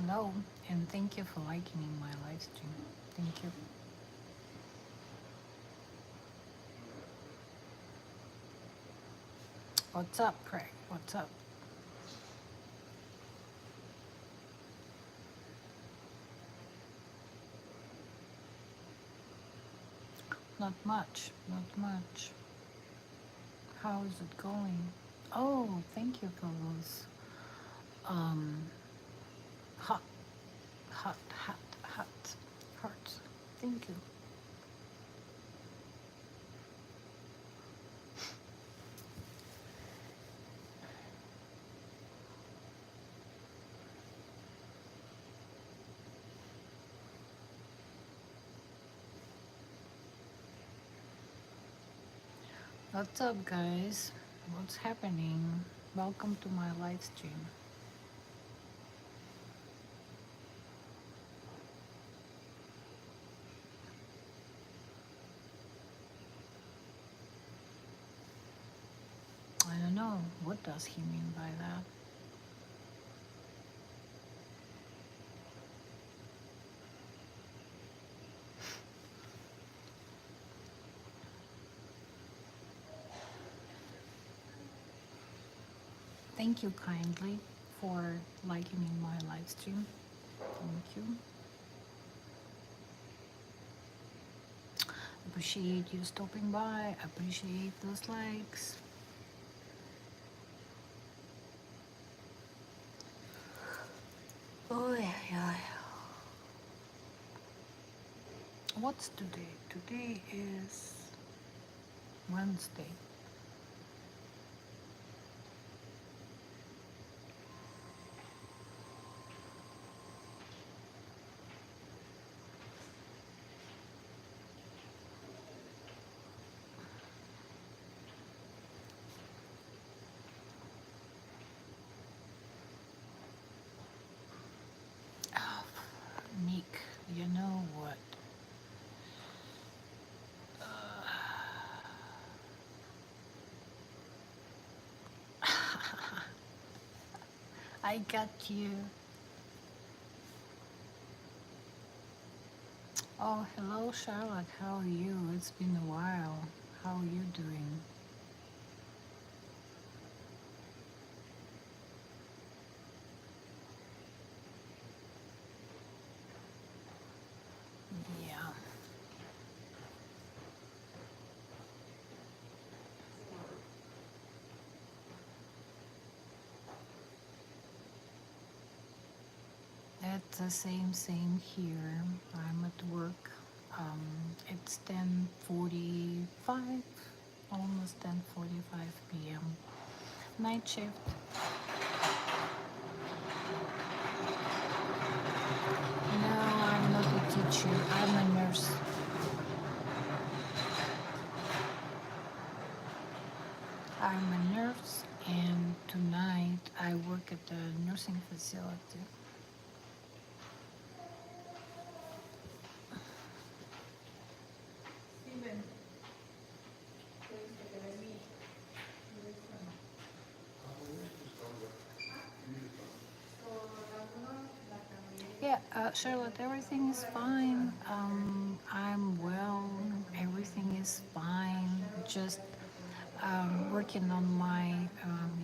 Hello, and thank you for liking my live stream. Thank you. What's up, Craig? What's up? Not much, not much. How is it going? Oh, thank you for those um, hot, hot hearts. Thank you. What's up, guys? What's happening? Welcome to my live stream. I don't know. What does he mean by that? Thank you kindly for liking my live stream. Thank you. Appreciate you stopping by. Appreciate those likes. Oh yeah, yeah. What's today? Today is Wednesday. Oh, Nick, you know what? I got you. Oh, hello, Charlotte. How are you? It's been a while. How are you doing? Yeah. It's the same here. I'm at work. Um, it's 10:45, almost 10:45 p.m. Night shift. No, I'm not a teacher. I'm a nurse. I'm a nurse, and tonight I work at the nursing facility. Yeah, Charlotte, everything is fine. I'm well. Everything is fine. Just working on my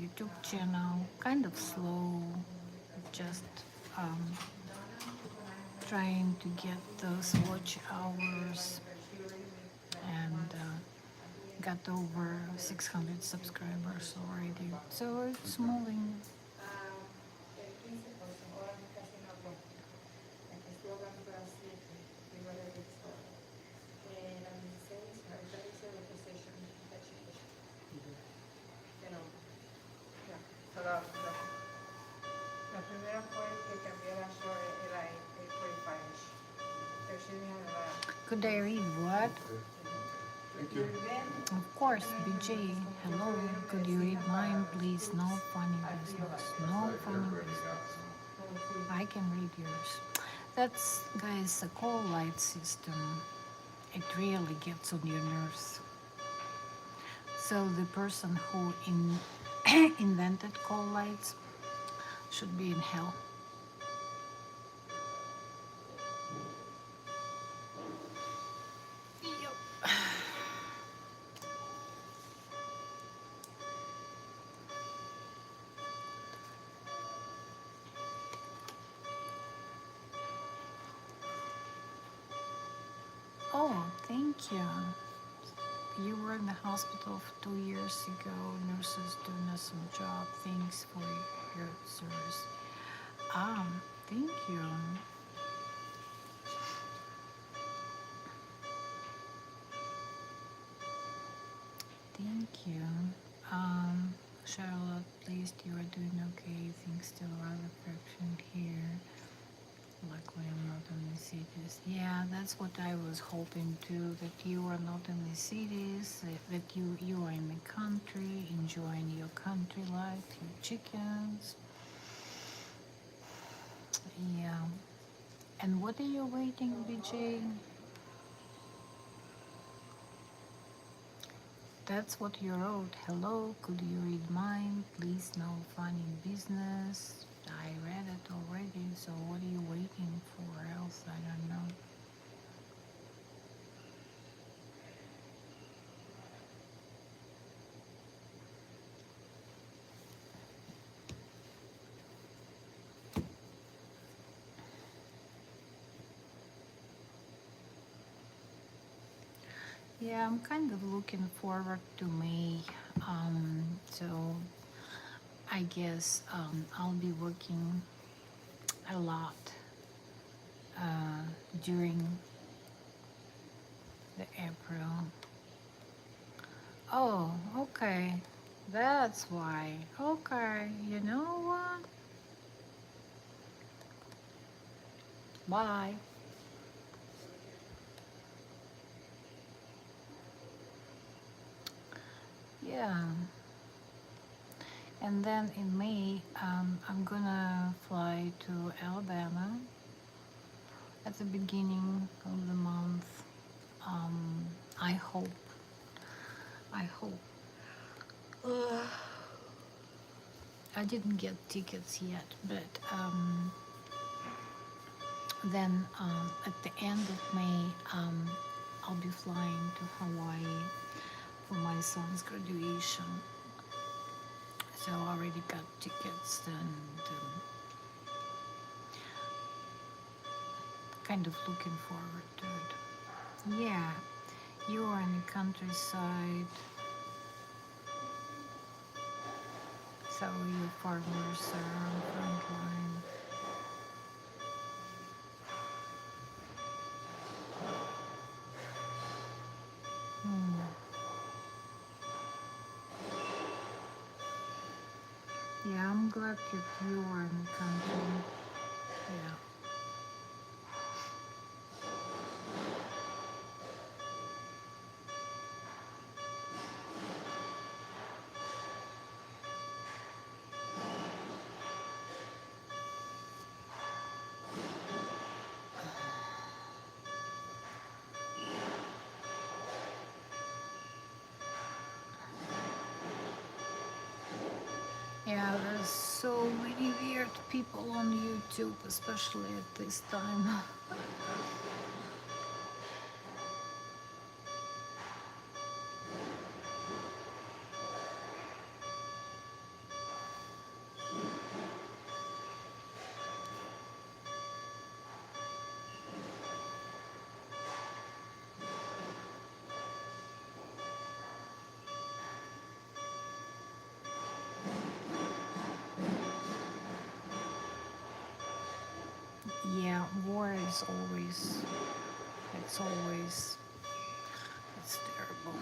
YouTube channel, kind of slow. Just um, trying to get those watch hours and got over 600 subscribers already. So it's moving. Could I read what? Of course, BJ. Hello. Could you read mine, please? No funny business. No funny business. I can read yours. That's, guys, a call light system. It really gets on your nerves. So the person who invented call lights should be in hell. you. You were in the hospital for 2 years ago. Nurses doing an awesome job. Thanks for your service. Thank you. Thank you. Charlotte, please, you are doing okay. Things still rather perfect here. Luckily, I'm not in the cities. Yeah, that's what I was hoping too. That you are not in the cities. That you are in the country, enjoying your country life, your chickens. Yeah. And what are you waiting, BJ? That's what you wrote. Hello, could you read mine? Please, no funny business. I read it already, so what are you waiting for else? I don't know. Yeah, I'm kind of looking forward to May. So I guess I'll be working a lot uh, during the April. Oh, okay. That's why. Okay, you know what? Bye. Yeah. And then in May, I'm gonna fly to Alabama at the beginning of the month. Um, I hope. I hope. Uh, I didn't get tickets yet, but then at the end of May, I'll be flying to Hawaii for my son's graduation. So I already got tickets and kind of looking forward to it. Yeah, you are in the countryside, so you farmers are on front line. Hmm. Yeah, I'm glad that you are in the country. Yeah. Yeah, there's so many weird people on YouTube, especially at this time. Yeah, war is always, it's always, it's terrible.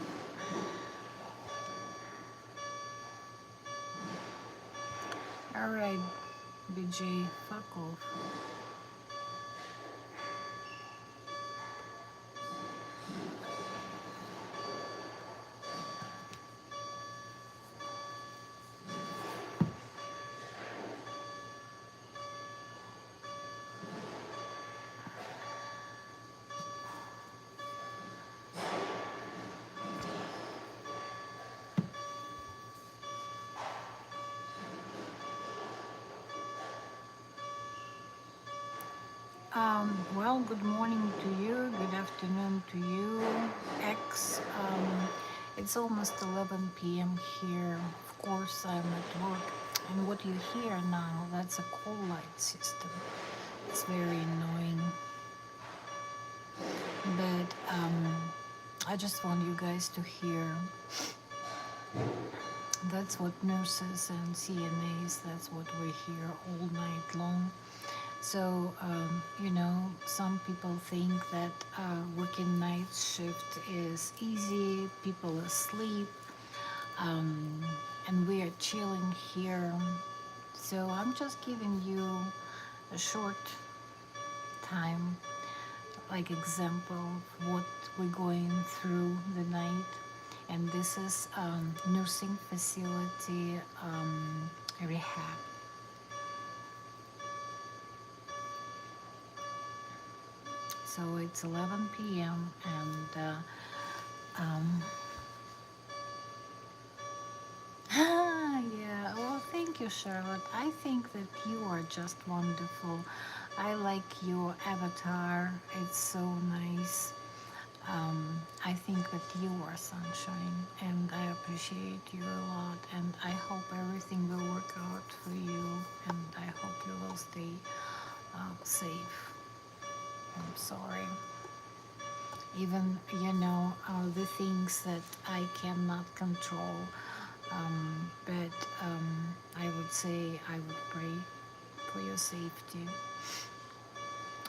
All right, BJ, fuck off. Well, good morning to you, good afternoon to you, X. It's almost 11 p.m. here. Of course, I'm at work. And what you hear now, that's a call light system. It's very annoying. But I just want you guys to hear. That's what nurses and CNAs, that's what we hear all night long. So, some people think that working night shift is easy, people asleep, um, and we are chilling here. So, I'm just giving you a short time, like example of what we're going through the night. And this is nursing facility rehab. So it's 11 p.m. and um, yeah, well, thank you, Charlotte. I think that you are just wonderful. I like your avatar. It's so nice. I think that you are sunshine, and I appreciate you a lot. And I hope everything will work out for you, and I hope you will stay safe. I'm sorry. Even the things that I cannot control, but I would say I would pray for your safety,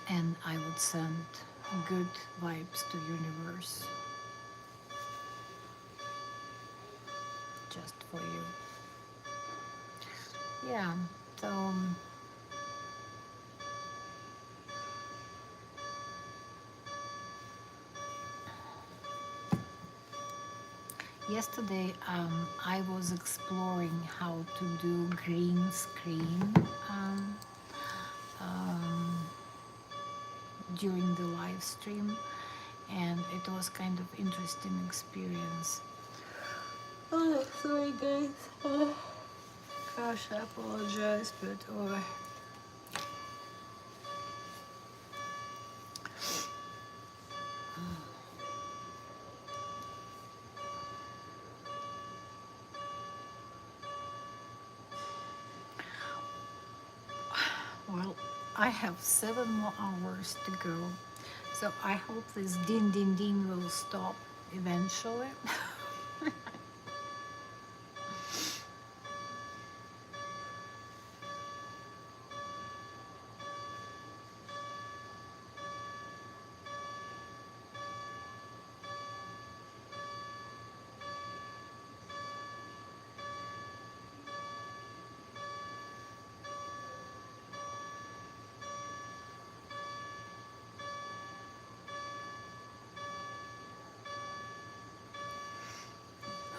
and I would send good vibes to universe just for you. Yeah. So yesterday I was exploring how to do green screen um, um, during the live stream, and it was kind of interesting experience. Oh, sorry guys. Oh, gosh, I apologize, but well, I have 7 more hours to go, so I hope this din din din will stop eventually.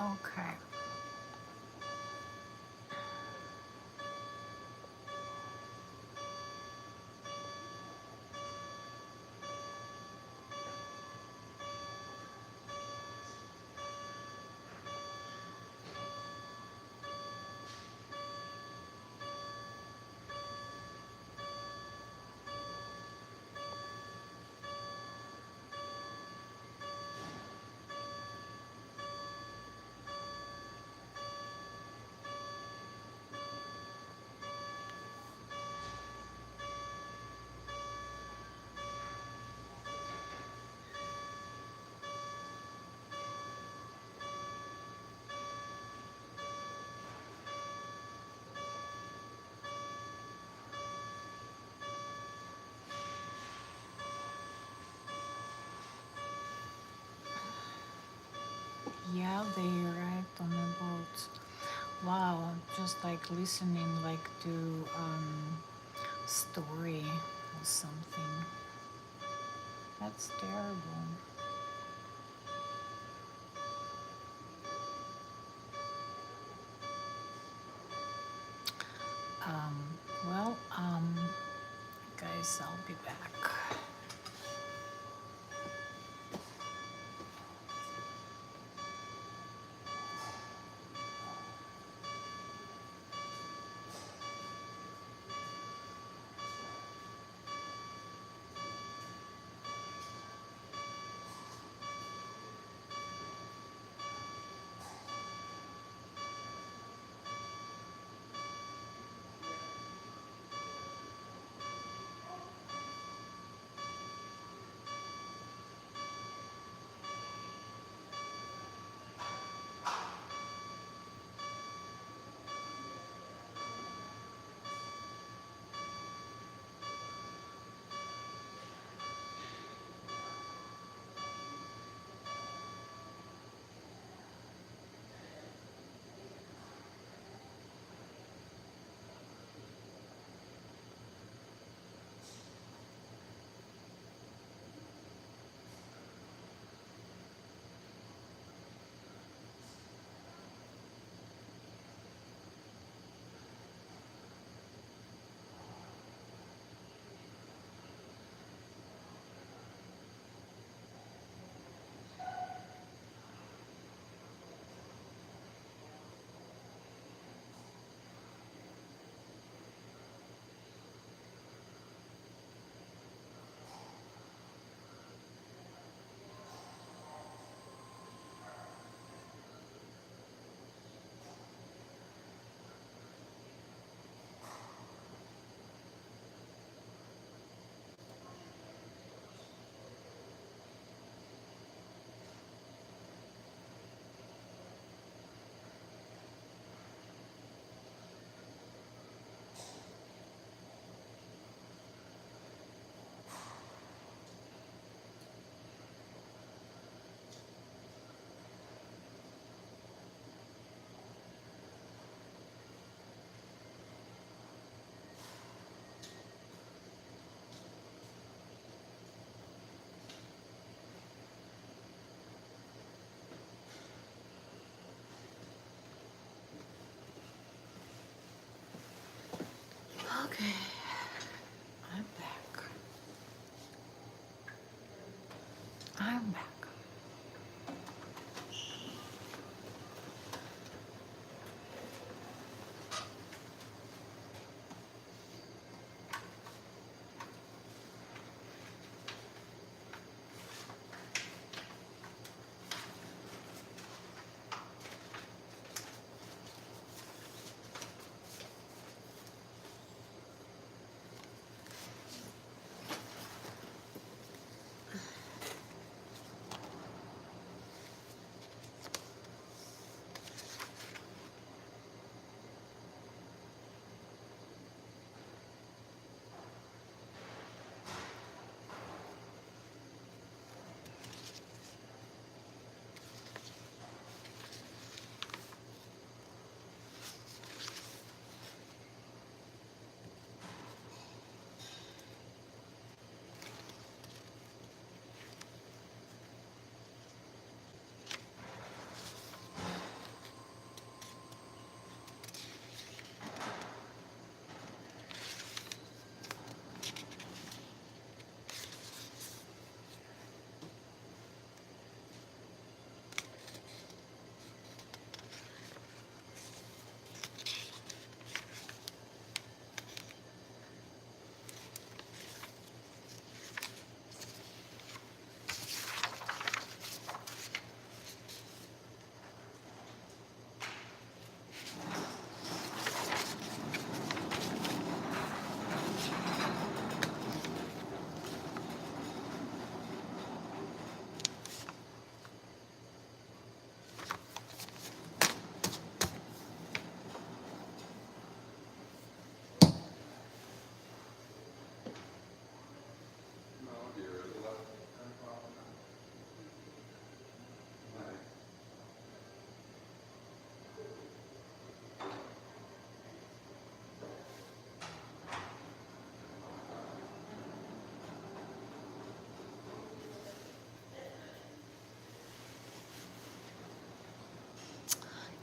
Okay. Yeah, they arrived on the boat. Wow, just like listening like to story or something. That's terrible. Um, well, guys, I'll be back.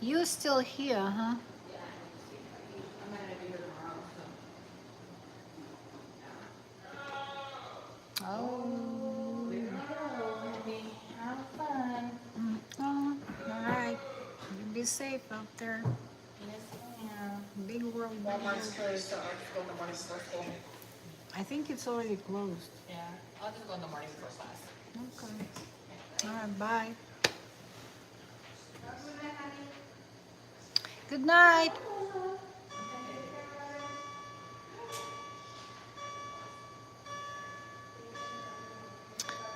You still here, huh? Oh. Have fun. Oh, all right. You be safe out there. Yes, ma'am. Big world, big Walmart's world. closed, so I'll just go in the morning before school. I think it's already closed. Yeah, I'll just go in the morning before class. Okay. All right, bye. Good night.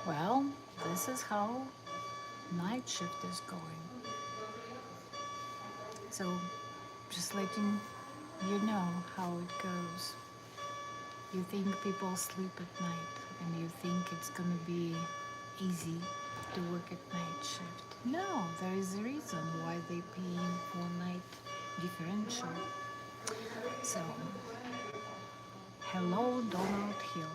Well, this is how night shift is going. So, just letting you know how it goes. You think people sleep at night and you think it's gonna be easy to work at night shift. No, there is a reason why they paying for night differential. So, hello Donald Hill.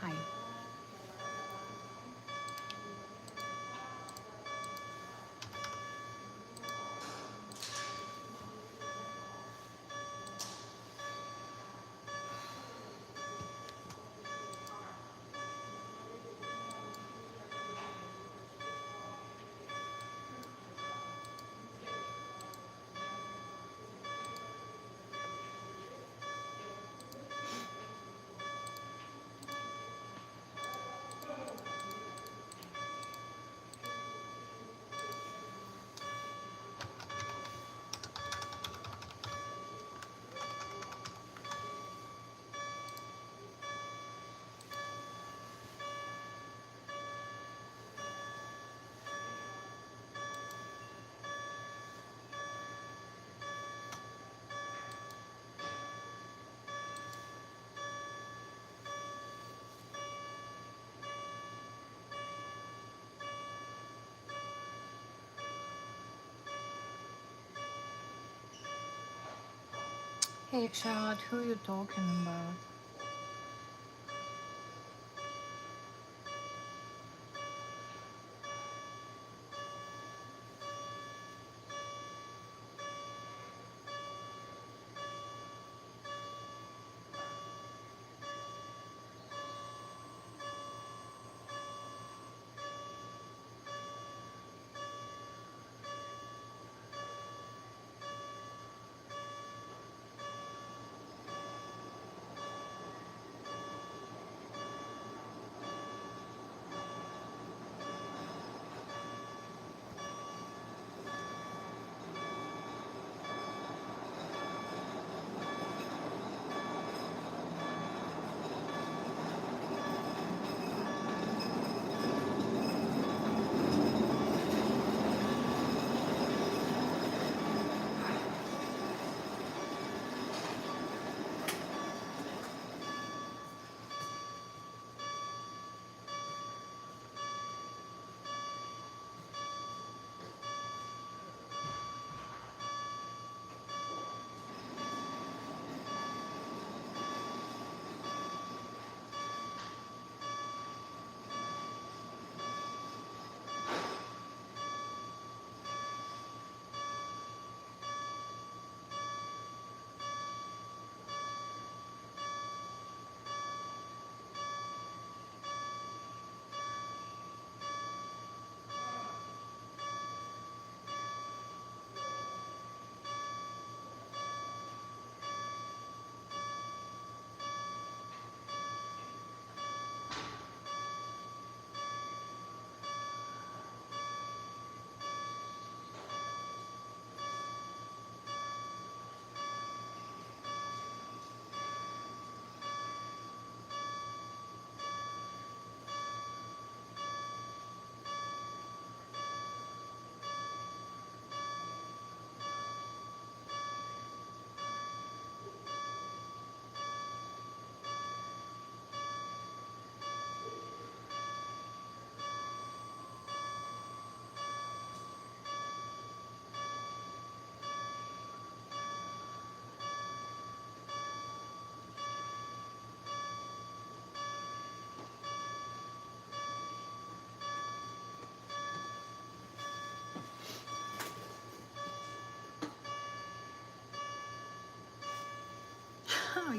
Hi. Hey Charlotte, who you talking about?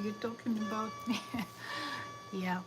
you talking about me? Yeah.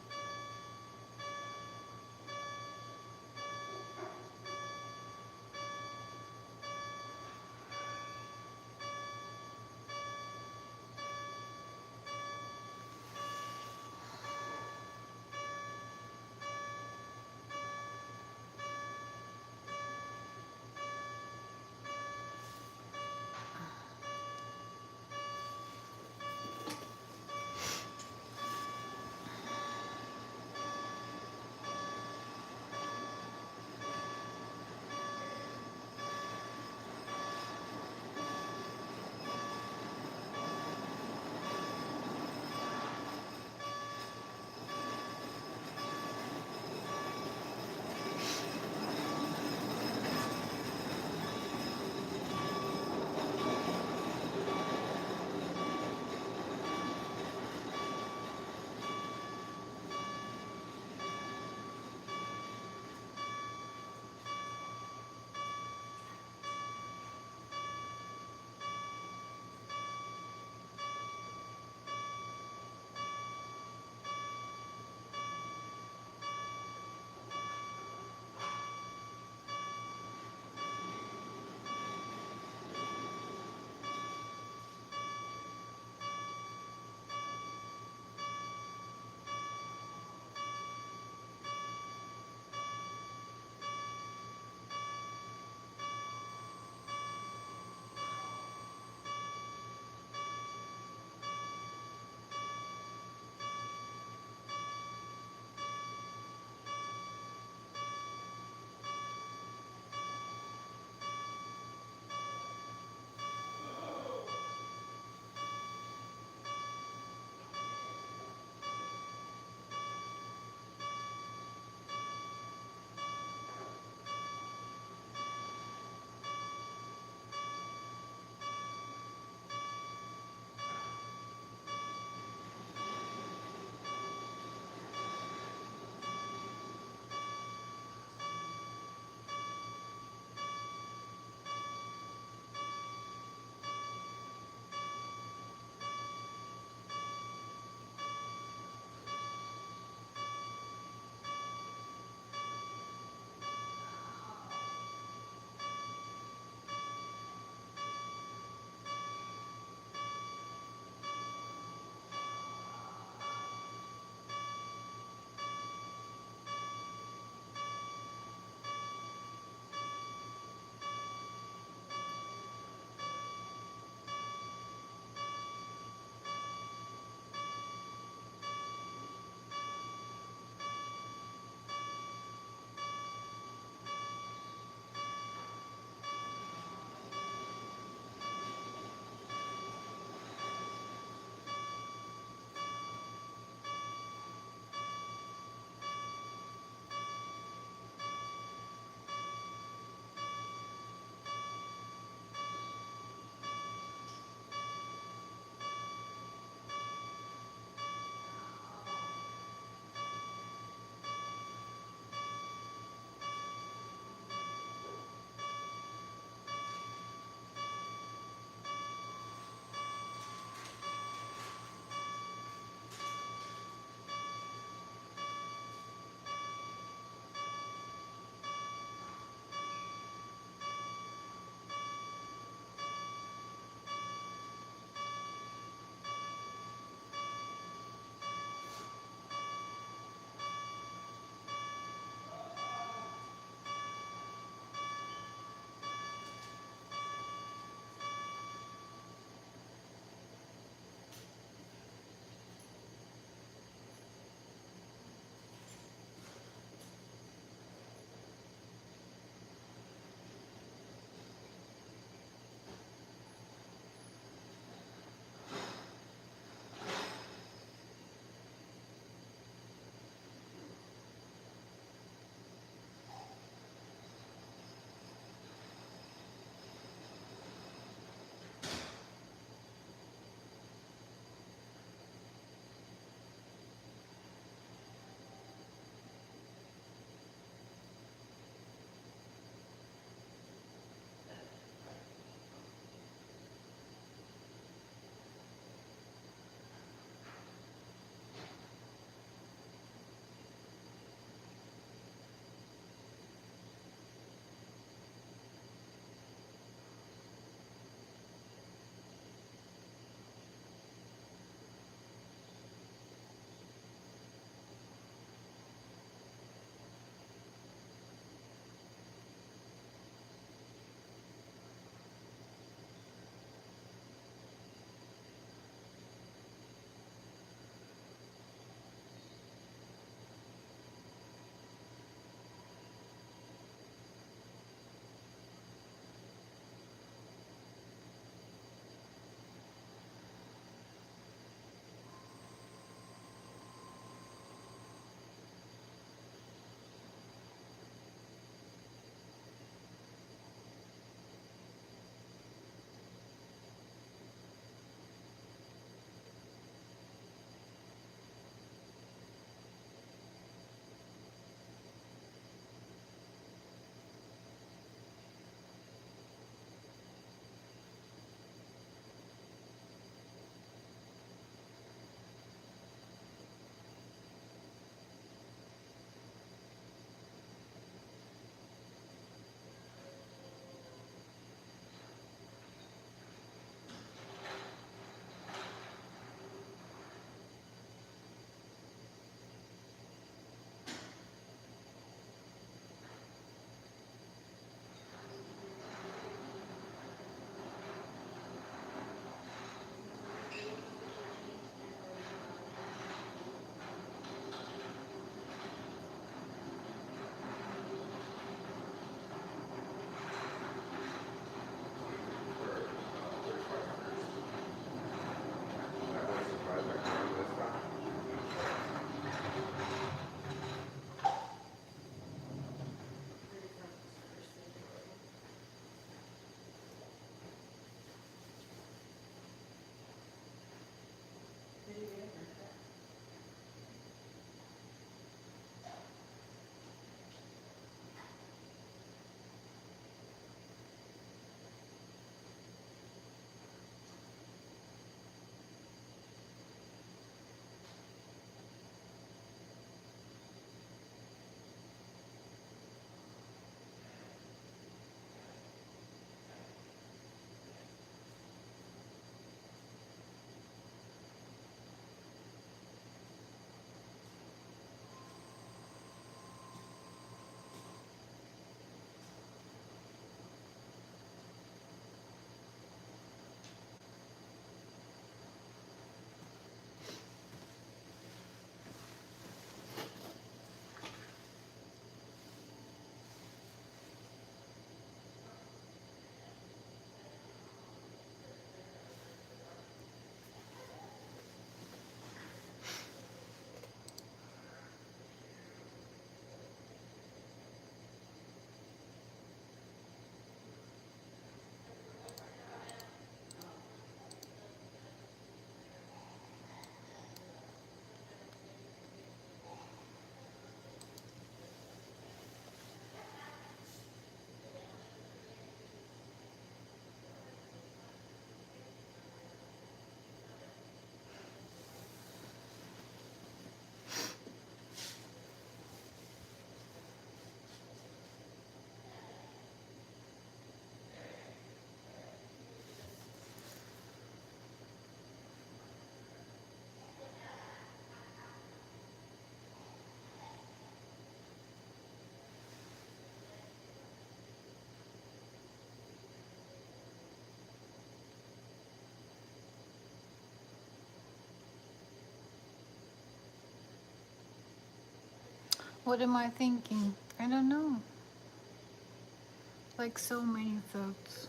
What am I thinking? I don't know. Like so many thoughts.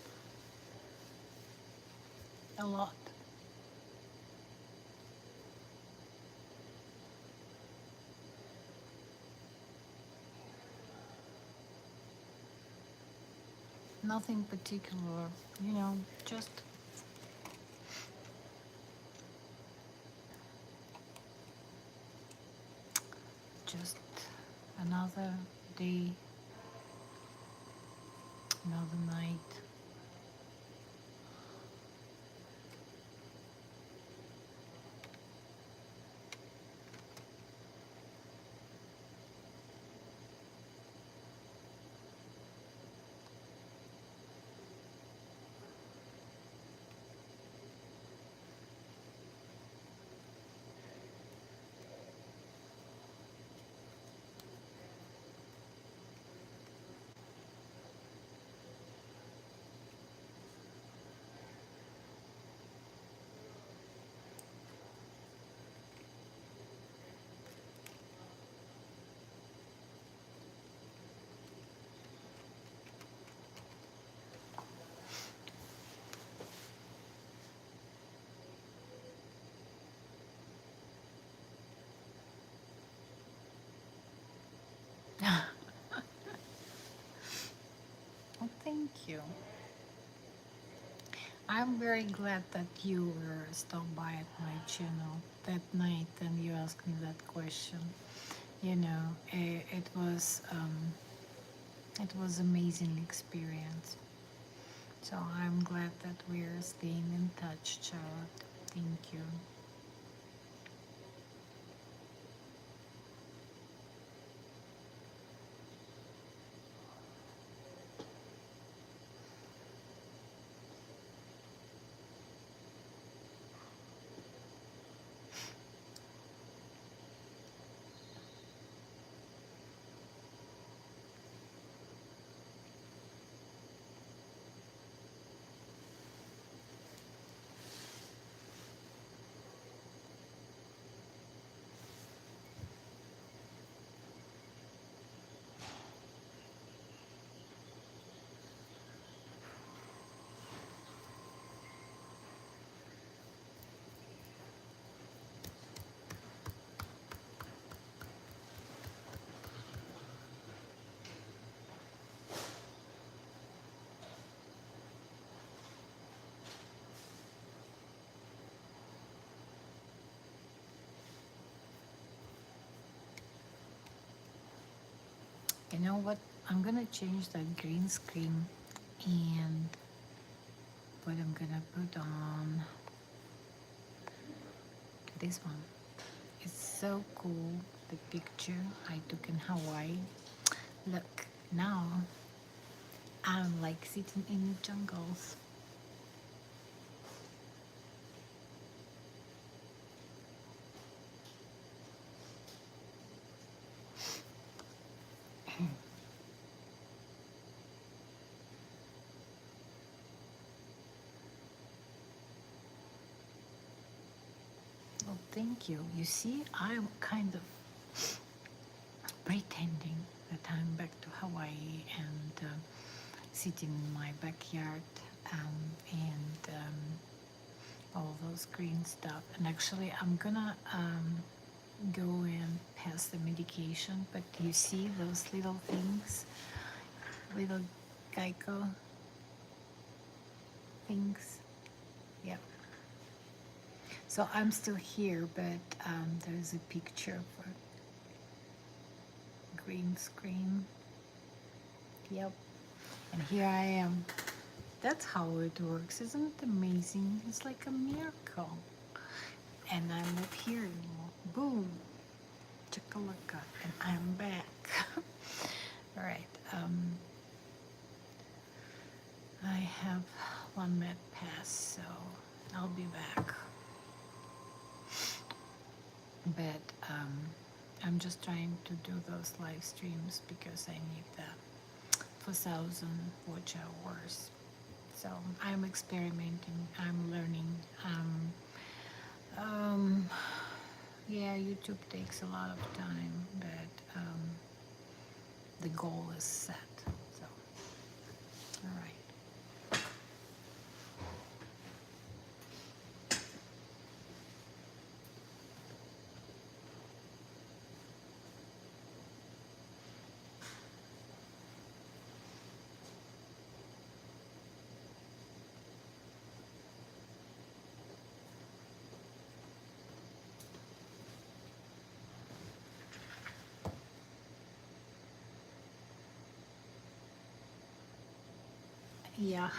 A lot. Nothing particular, you know, just another day, another night. Well, thank you. I'm very glad that you were stopped by at my channel that night and you asked me that question. You know, it was amazing experience. So I'm glad that we're staying in touch, Charlotte. Thank you. You know what? I'm gonna change that green screen and what I'm gonna put on this one. It's so cool, the picture I took in Hawaii. Look, now I'm like sitting in the jungles. Well, thank you. You see, I'm kind of pretending that I'm back to Hawaii and sitting in my backyard and all those green stuff. And actually, I'm gonna go and pass the medication. But you see those little things, little Geico things? Yeah. So I'm still here, but there's a picture for green screen. Yep. And here I am. That's how it works. Isn't it amazing? It's like a miracle. And I'm not here anymore. Boom. Chakalaka. And I'm back. All right. I have one med pass, so I'll be back. But I'm just trying to do those live streams because I need the 4,000 watch hours. So I'm experimenting, I'm learning. Yeah, YouTube takes a lot of time, but the goal is set. So, all right. Yeah.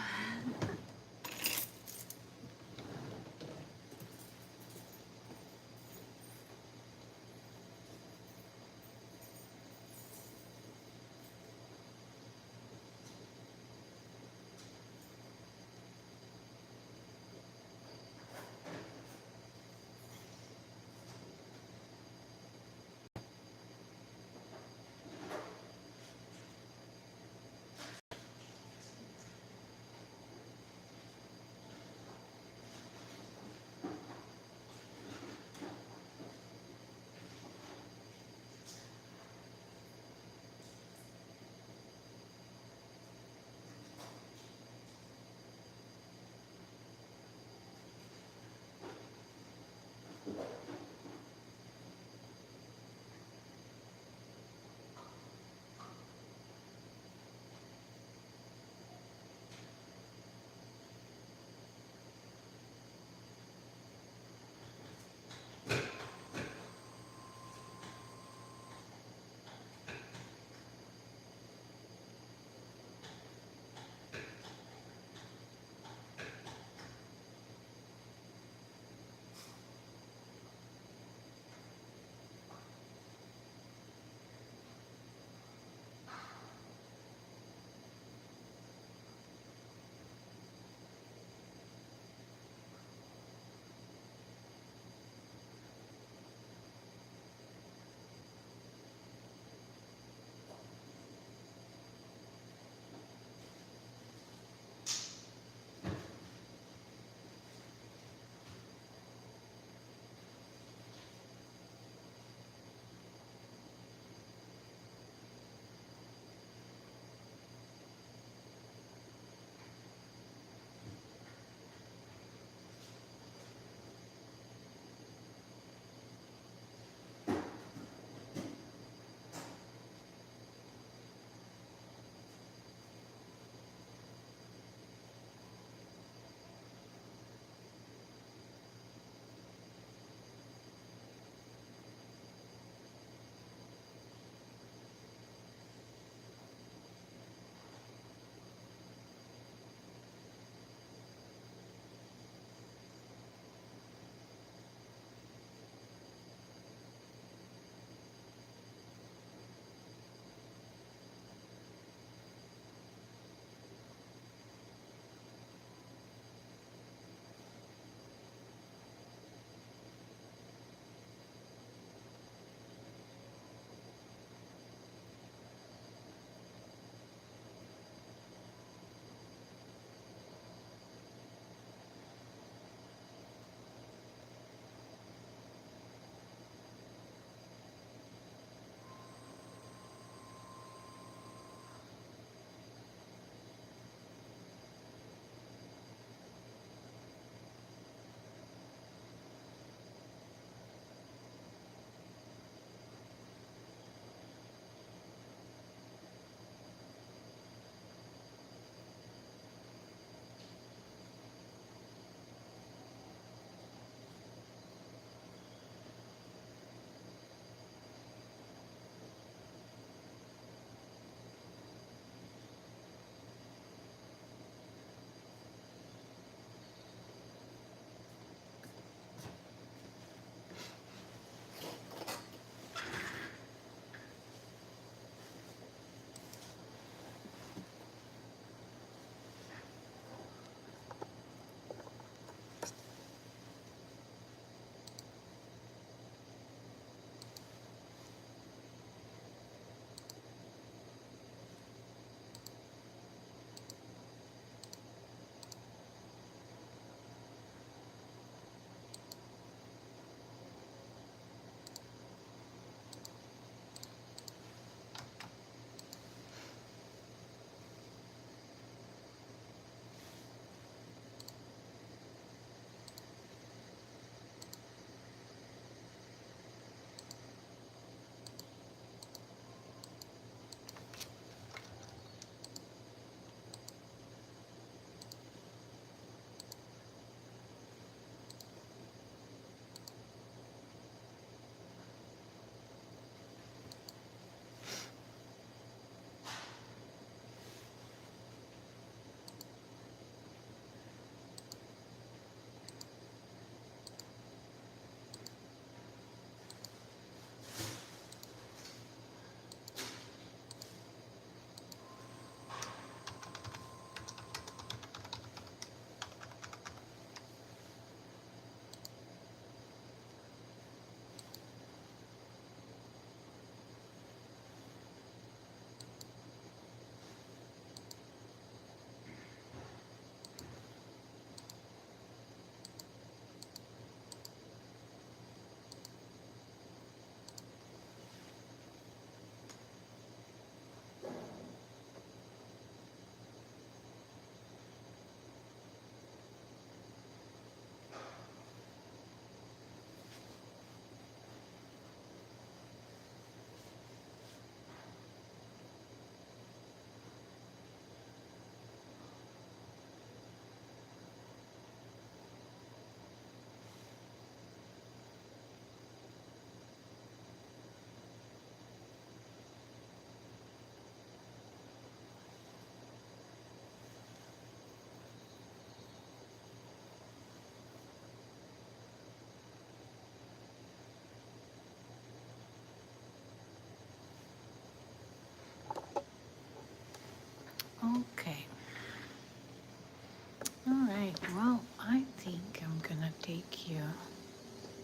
take you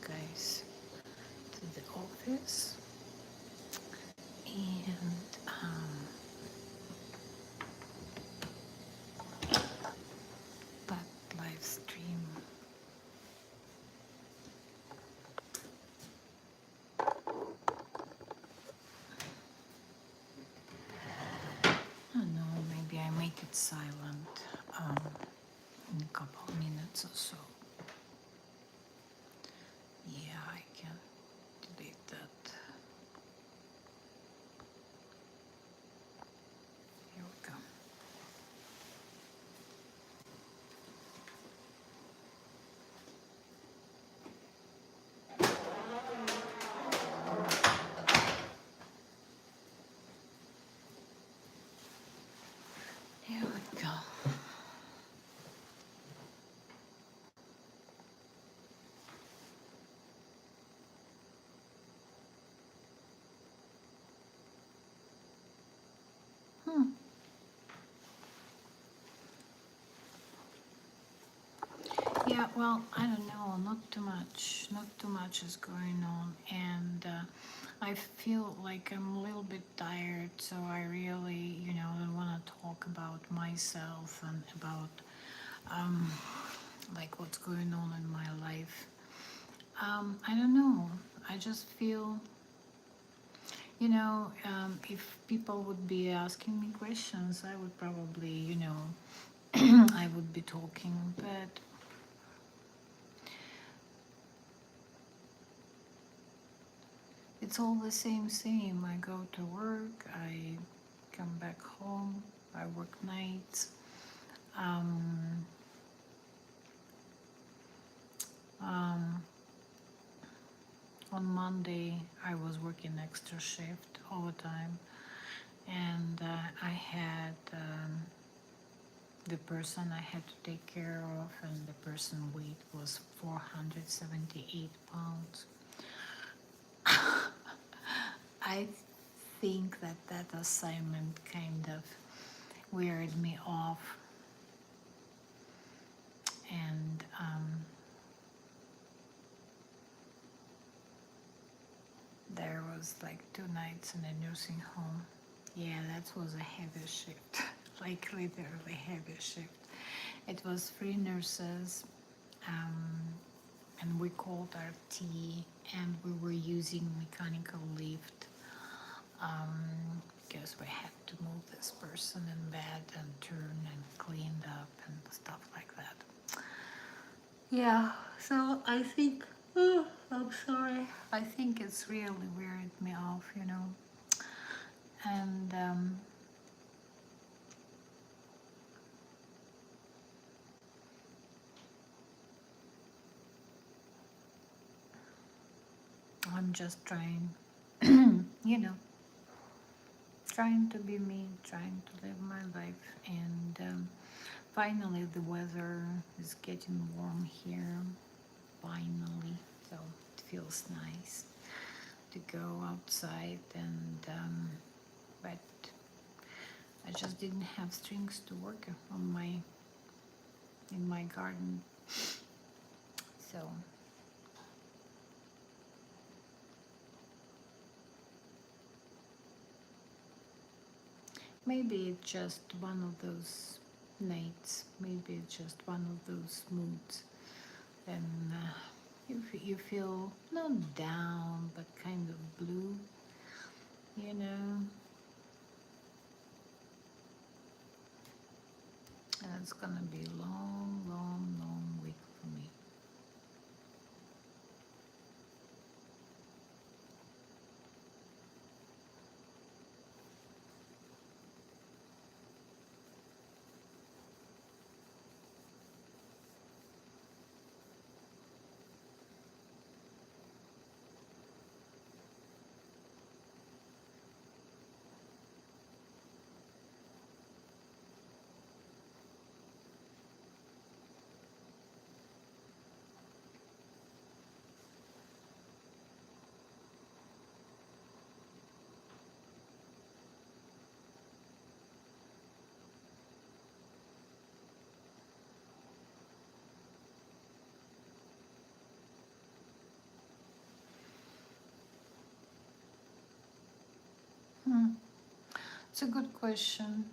guys to the office and that live stream. I don't know, maybe I make it silent in a couple of minutes or so. Yeah, I can delete that. Here we go. Here we go. Yeah, well, I don't know, not too much is going on, and I feel like I'm a little bit tired, so I really, don't want to talk about myself and about like what's going on in my life. I don't know. I just feel, if people would be asking me questions, I would probably, I would be talking, but it's all the same. I go to work, I come back home, I work nights. Um, um, on Monday, I was working extra shift overtime, and I had the person I had to take care of, and the person weight was 478 pounds. I think that assignment kind of wearied me off, and there was like 2 nights in a nursing home. Yeah, that was a heavy shift, like literally heavy shift. It was 3 nurses, um, and we called our T, and we were using mechanical lift because we had to move this person in bed and turn and clean up and stuff like that. Yeah, so I think, oh, I'm sorry. I think it's really weirded me off, and I'm just trying, you know, trying to be me, trying to live my life, and finally the weather is getting warm here, finally, so it feels nice to go outside, and but I just didn't have strings to work on in my garden, so maybe it's just one of those nights, maybe it's just one of those moods, and you feel not down but kind of blue, you know, and it's gonna be a long, long, long week for me. It's a good question.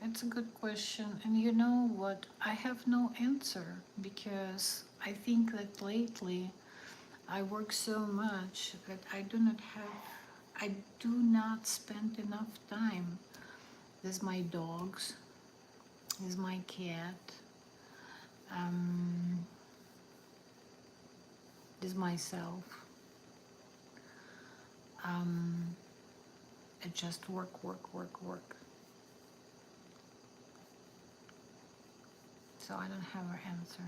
It's a good question. And you know what? I have no answer because I think that lately I work so much that I do not spend enough time. There's my dogs, there's my cat, um, there's myself. Um, I just work, work, work, work. So I don't have an answer.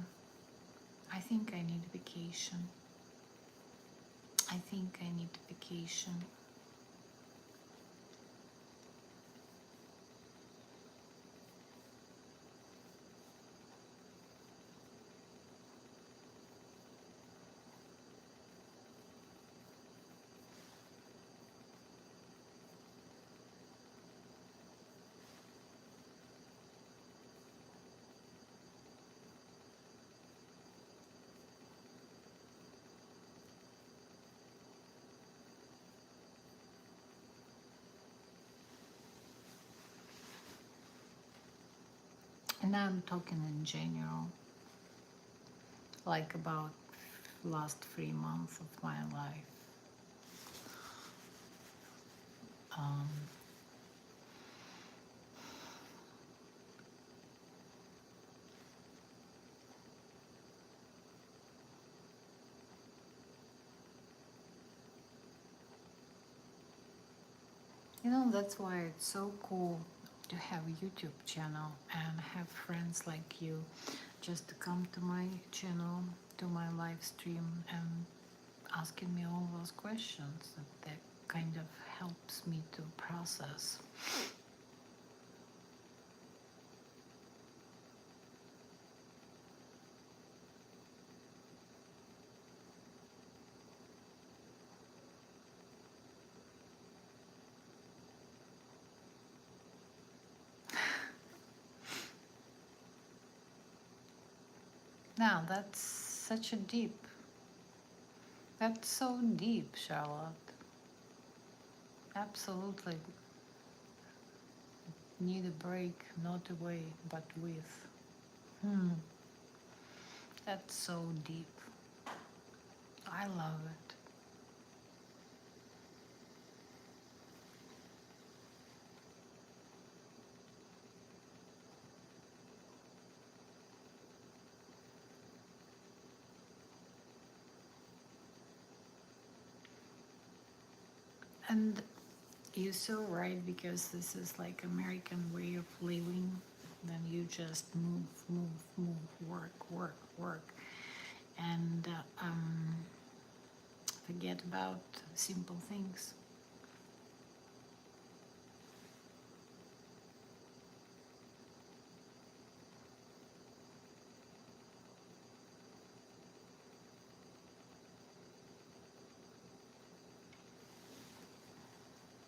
I think I need vacation. I think I need vacation. And now I'm talking in general, like about last 3 months of my life. Um, you know, that's why it's so cool to have a YouTube channel and have friends like you just to come to my channel, to my live stream and asking me all those questions that kind of helps me to process. Now that's such a deep, that's so deep, Charlotte. Absolutely need a break, not away, but with. Hmm, that's so deep. I love it. And you're so right because this is like American way of living. Then you just move, move, move, work, work, work, and forget about simple things.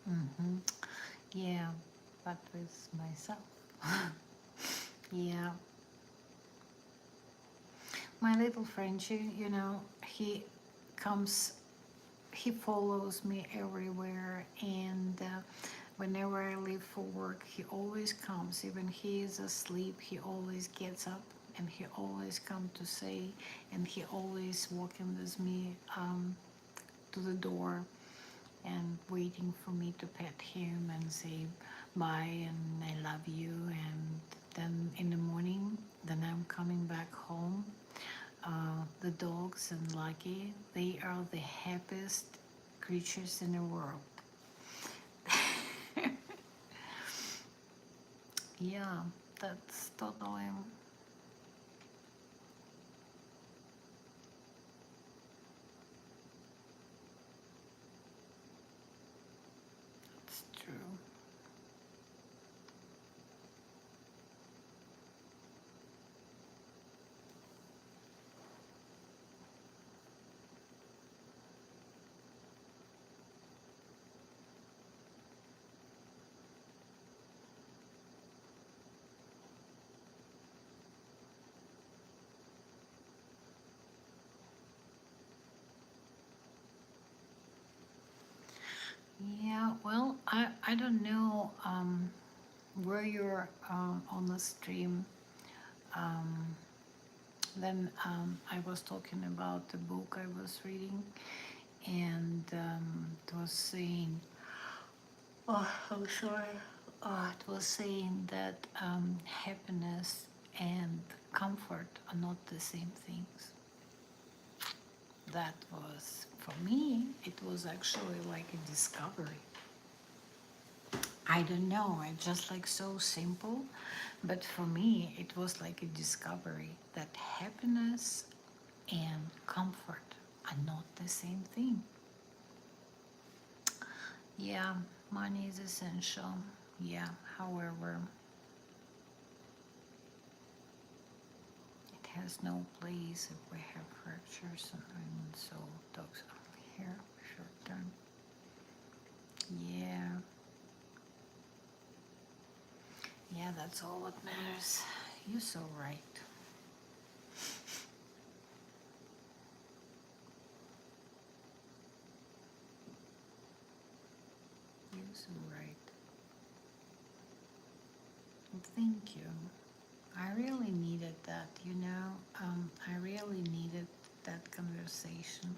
Hmm. Yeah, but with myself. Yeah, my little Frenchie, you know, comes, he follows me everywhere, and whenever I leave for work, he always comes. Even he is asleep, he always gets up and he always come to say, and he always walking with me to the door and waiting for me to pet him and say bye and I love you. And then in the morning, then I'm coming back home. The dogs and Lucky, they are the happiest creatures in the world. Yeah, that's totally, it's true. I don't know where you're on the stream. Um, then I was talking about the book I was reading, and it was saying, oh, I'm sorry. It was saying that happiness and comfort are not the same things. That was, for me, it was actually like a discovery. I don't know, it's just like so simple, but for me, it was like a discovery that happiness and comfort are not the same thing. Yeah, money is essential. Yeah, however, it has no place if we have fractures and so dogs only here short term. Yeah, yeah, that's all that matters. You're so right. You're so right. Thank you. I really needed that, you know. I really needed that conversation.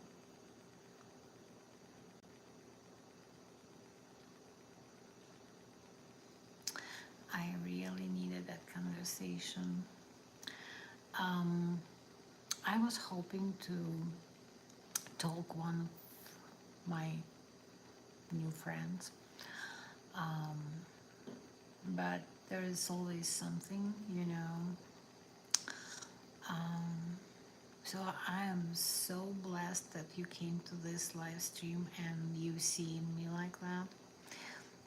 I really needed that conversation. Um, I was hoping to talk one of my new friends, um, but there is always something, you know. Um, so I am so blessed that you came to this live stream and you seen me like that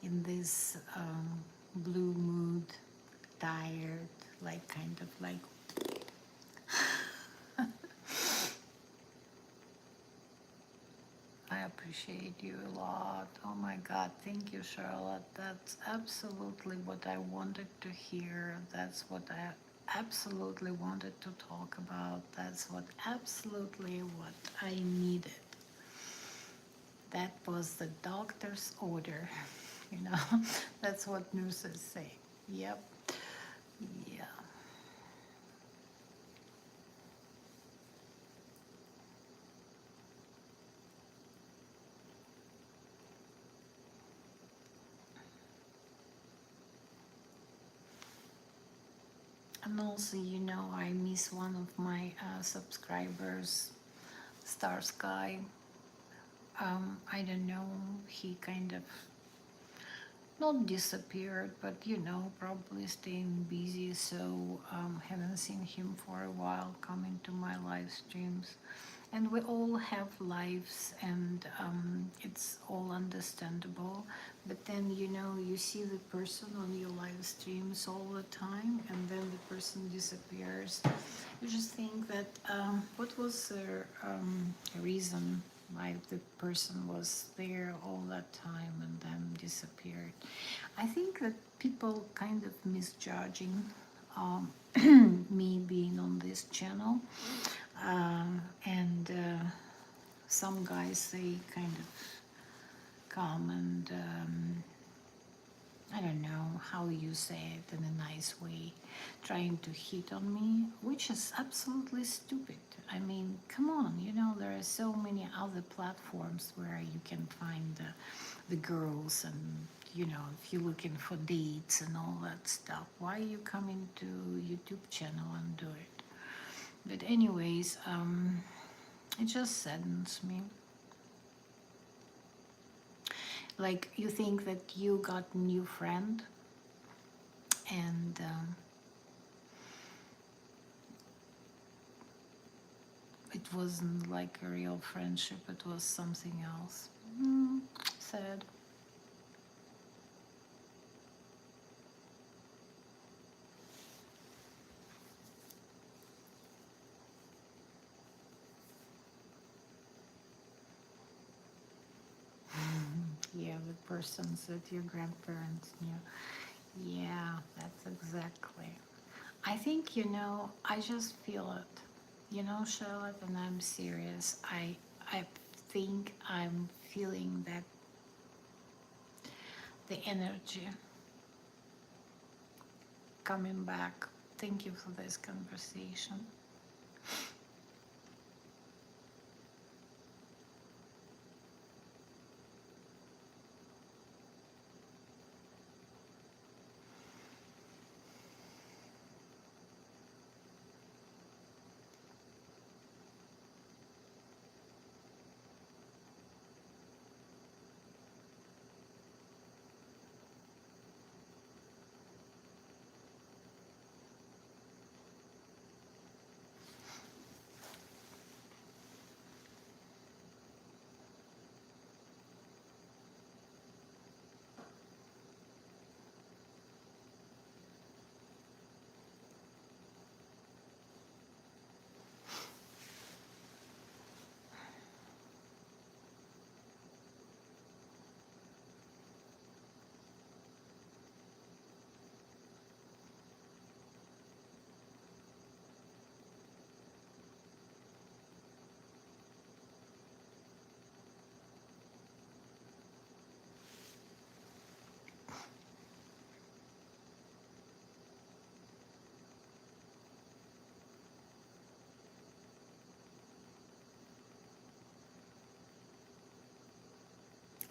in this blue mood, tired, like kind of like I appreciate you a lot. Oh my God, thank you, Charlotte. That's absolutely what I wanted to hear. That's what I absolutely wanted to talk about. That's what absolutely what I needed. That was the doctor's order. You know, that's what nurses say. Yep. Yeah. And also, you know, I miss one of my subscribers, Star Sky. I don't know, he kind of not disappeared, but you know, probably staying busy. So haven't seen him for a while coming to my live streams. And we all have lives, and it's all understandable. But then, you know, you see the person on your live streams all the time, and then the person disappears. You just think that what was the reason why the person was there all that time and then disappeared? I think that people kind of misjudging um, me being on this channel, and some guys, they kind of come and I don't know how you say it in a nice way, trying to hit on me, which is absolutely stupid. I mean, come on, you know, there are so many other platforms where you can find the girls, and, you know, if you're looking for dates and all that stuff, why are you coming to YouTube channel and do it? But anyways, it just saddens me. Like, you think that you got a new friend, and it wasn't like a real friendship, it was something else. Sad. Yeah, the persons that your grandparents knew. Yeah, that's exactly. I think, you know, I just feel it. You know, Charlotte, and I'm serious. I think I'm feeling that the energy coming back. Thank you for this conversation.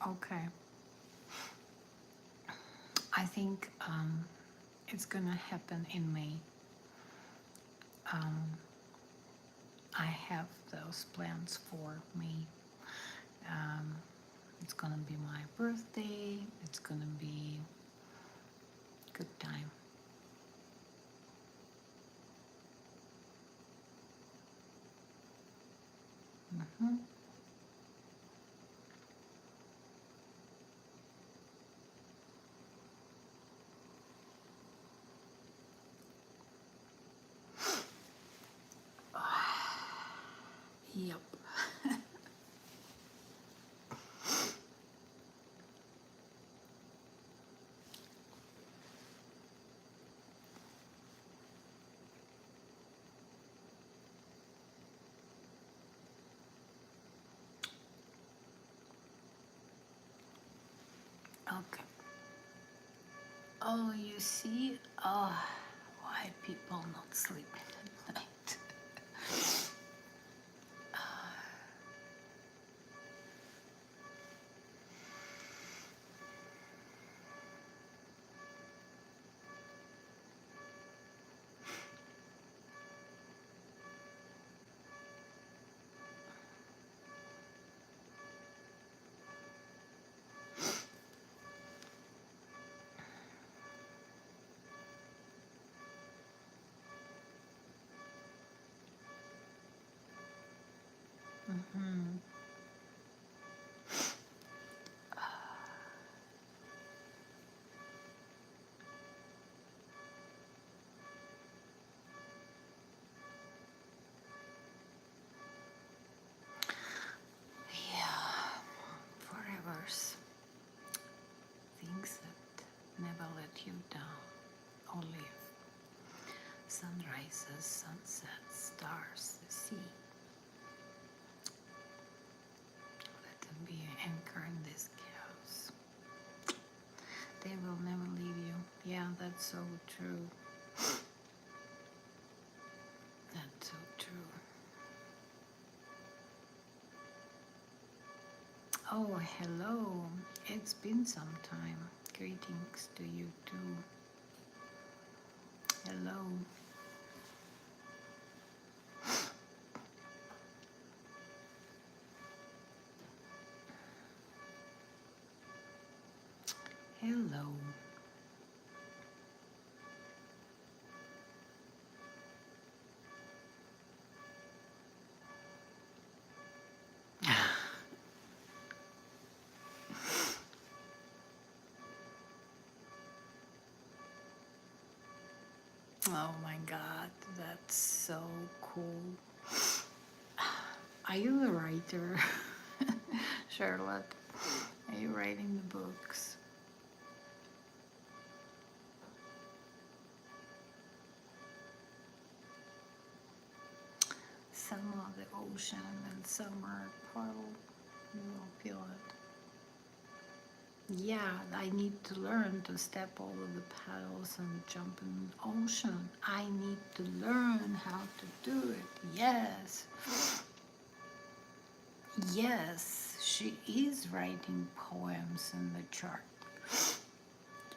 Okay. I think it's gonna happen in May. Um, I have those plans for May. Um, it's gonna be my birthday. It's gonna be good time. Hmm. Yep. Okay. Oh, you see? Oh, why people not sleeping at night? Hmm. Yeah, forevers. Things that never let you down or live. Sunrises, sunsets, stars, the sea. Let them be an anchor in this chaos. They will never leave you. Yeah, that's so true. That's so true. Oh, hello. It's been some time. Greetings to you too. Hello. Hello. Oh my God, that's so cool. Are you a writer, Charlotte? Are you writing the books? Some are the ocean and some are puddle. You will feel it. Yeah, I need to learn to step over the paddles and jump in the ocean. I need to learn how to do it. Yes. Yes, she is writing poems in the chart.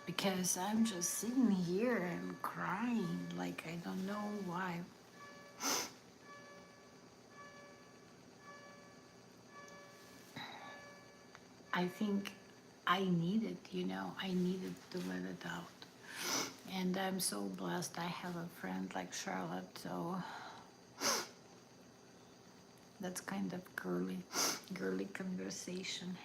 Because I'm just sitting here and crying like I don't know why. I think I needed, I needed to let it out. And I'm so blessed I have a friend like Charlotte, so that's kind of girly conversation.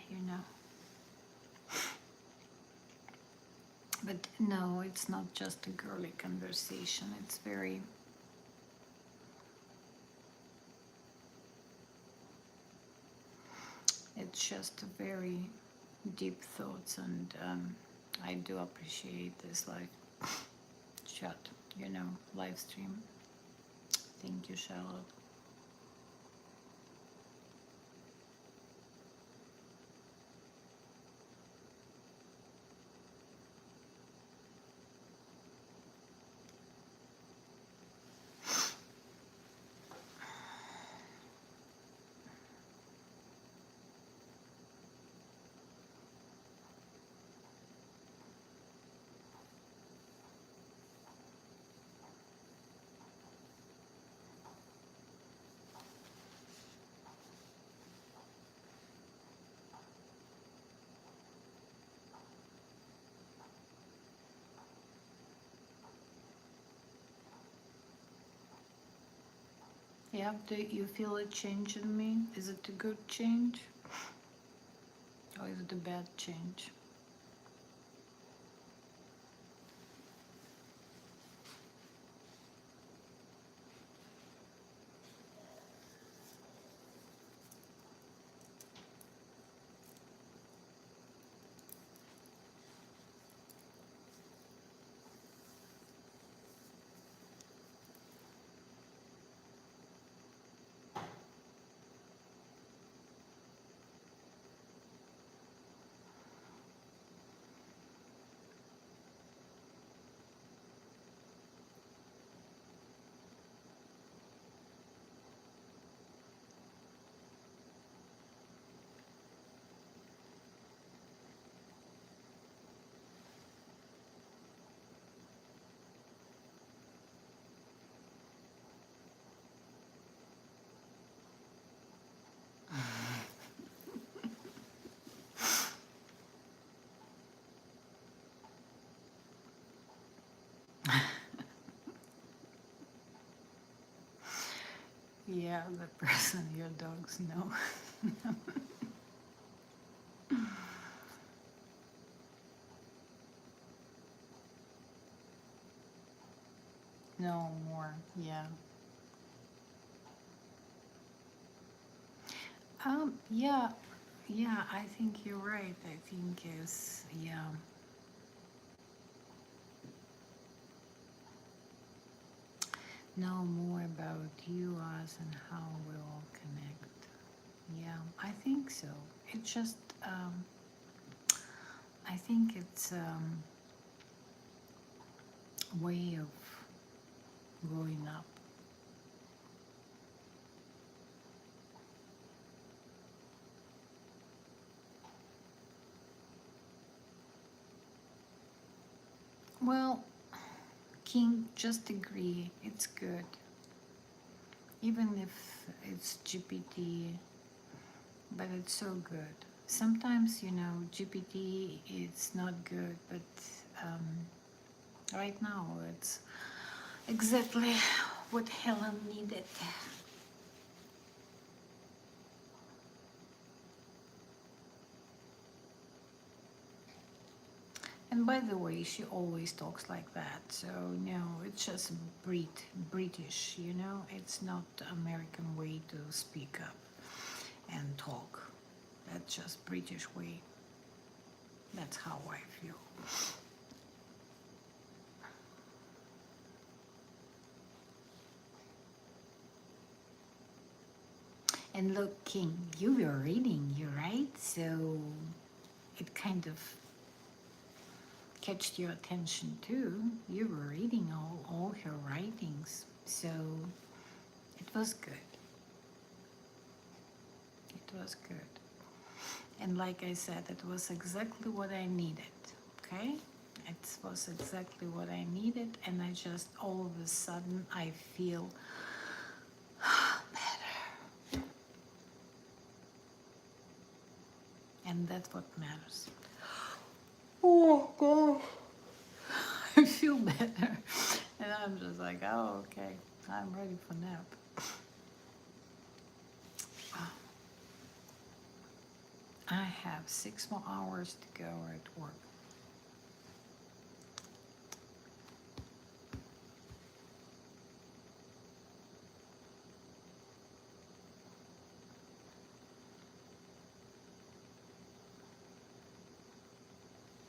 But no, it's not just a girly conversation. It's just a very deep thoughts, and I do appreciate this chat, live stream. Thank you, Charlotte. Yeah, do you feel a change in me? Is it a good change or is it a bad change? Yeah, the person your dogs know. No more, yeah. Yeah, yeah, I think you're right. I think yeah. Know more about you, us, and how we all connect. Yeah, I think so. It's just, I think it's a way of growing up. Well, King, just agree. It's good. Even if it's GPT, but it's so good. Sometimes, GPT it's not good, but um, right now it's exactly what Helen needed. And by the way, she always talks like that. So no, it's just British. It's not the American way to speak up and talk. That's just British way. That's how I feel. And look, King, you were reading, you right? So it kind of catched your attention too. You were reading all her writings, so it was good. It was good. And like I said, it was exactly what I needed, okay? It was exactly what I needed, and I just, all of a sudden, I feel better. And that's what matters. Oh, God. I feel better. And I'm just like, oh, okay, I'm ready for nap. I have 6 more hours to go at work.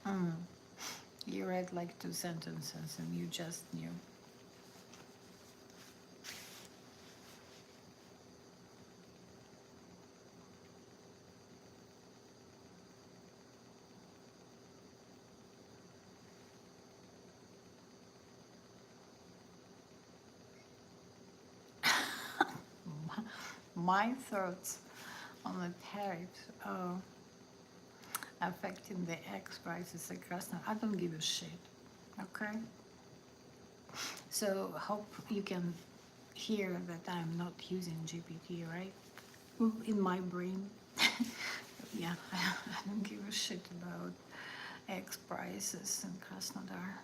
Mm. You read like 2 sentences and you just knew. My thoughts on the tariffs affecting the X prices across now. I don't give a shit. Okay? So hope you can hear that I'm not using GPT, right? In my brain. Yeah, I don't give a shit about X prices in Krasnodar.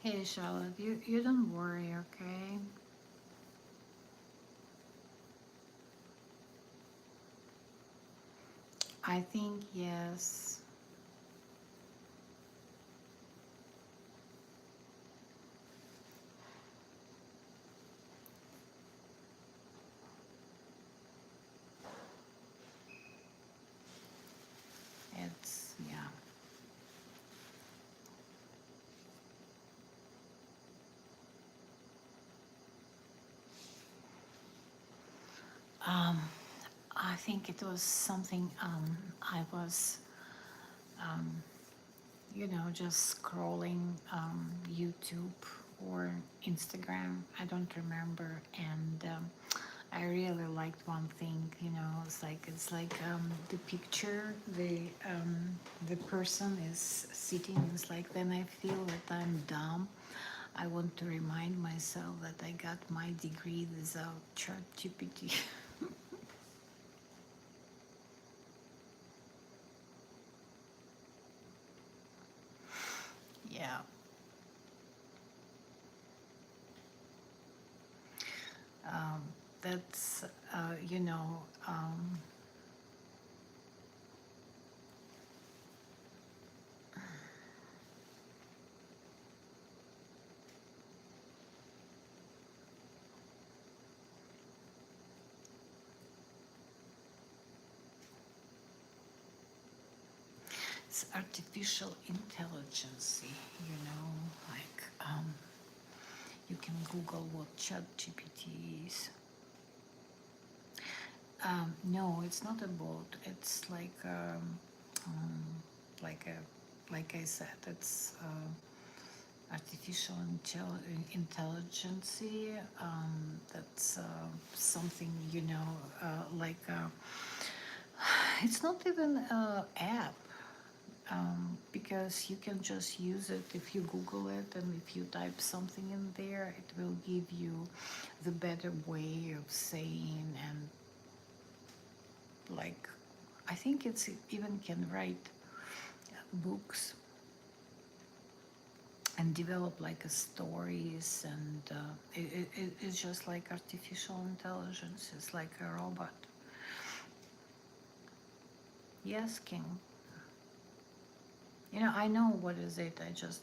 Hey Charlotte, you don't worry, okay? I think yes. It's yeah. Um, I think it was something I was, just scrolling YouTube or Instagram. I don't remember, and I really liked one thing. It's like the picture, the person is sitting. It's like then I feel that I'm dumb. I want to remind myself that I got my degree without ChatGPT. Yeah. Um, that's, uh, you know, um, it's artificial intelligence, like you can Google what ChatGPT is. No, it's not a bot. It's um, like like I said, it's artificial intelligence. That's something like it's not even an app. Because you can just use it if you Google it, and if you type something in there, it will give you the better way of saying, and like I think it's even can write books. and develop like a stories, and it's just like artificial intelligence. It's like a robot. Yes, King. You know, I know what is it. I just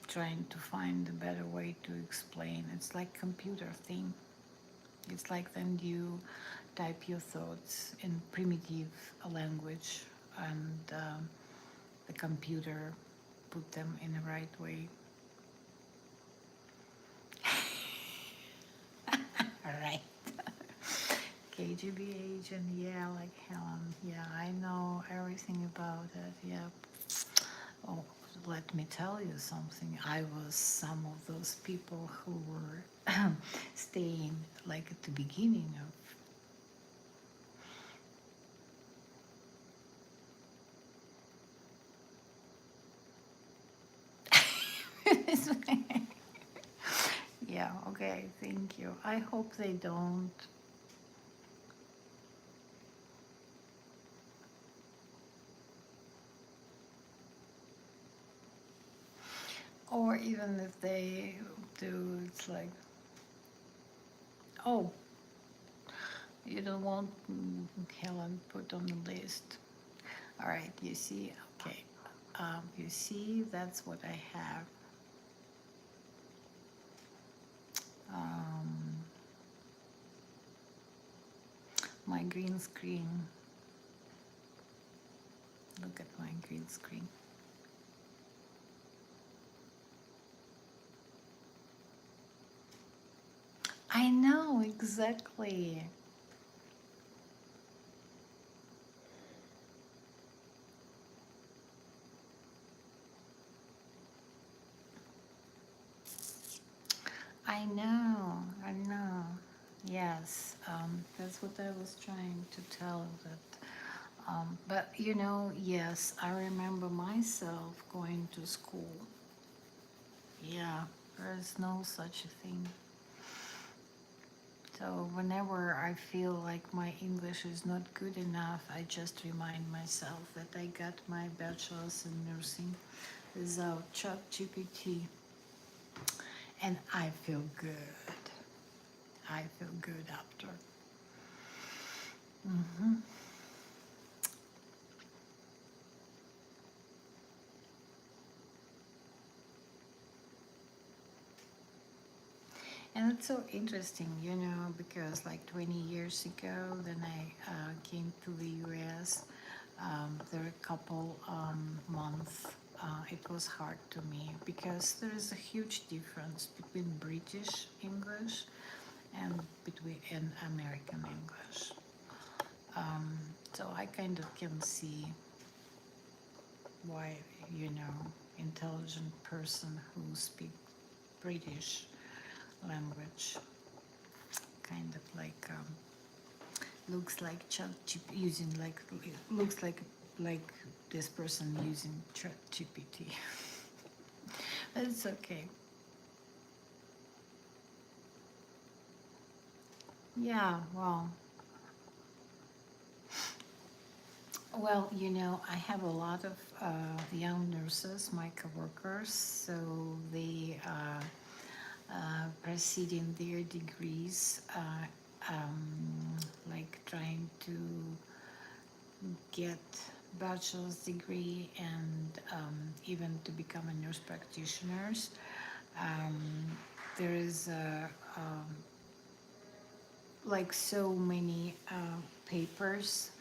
trying to find a better way to explain. It's like computer thing. It's like then you type your thoughts in primitive language, and the computer put them in the right way. All right. KGB agent, yeah, like Helen. Yeah, I know everything about it. Yeah. Oh, let me tell you something. I was some of those people who were staying like at the beginning of. Yeah, okay, thank you. I hope they don't. Or even if they do, it's like, oh, you don't want Helen put on the list. All right, you see, okay. You see, that's what I have. Um, my green screen. Look at my green screen. I know, exactly. I know, I know. Yes, that's what I was trying to tell that. But you know, yes, I remember myself going to school. Yeah, there is no such a thing. So whenever I feel like my English is not good enough, I just remind myself that I got my bachelor's in nursing without ChatGPT, and I feel good. I feel good after. Hmm. And it's so interesting, you know, because like 20 years ago, then I came to the US. There are a couple months. It was hard to me because there is a huge difference between British English and between American English. So I kind of can see why, you know, intelligent person who speak British language kind of like looks like chat using like looks like this person using chat GPT. But it's okay. Yeah, well, you know, I have a lot of young nurses, my coworkers, so they proceeding their degrees, like trying to get bachelor's degree and even to become a nurse practitioners. Um, there is like so many papers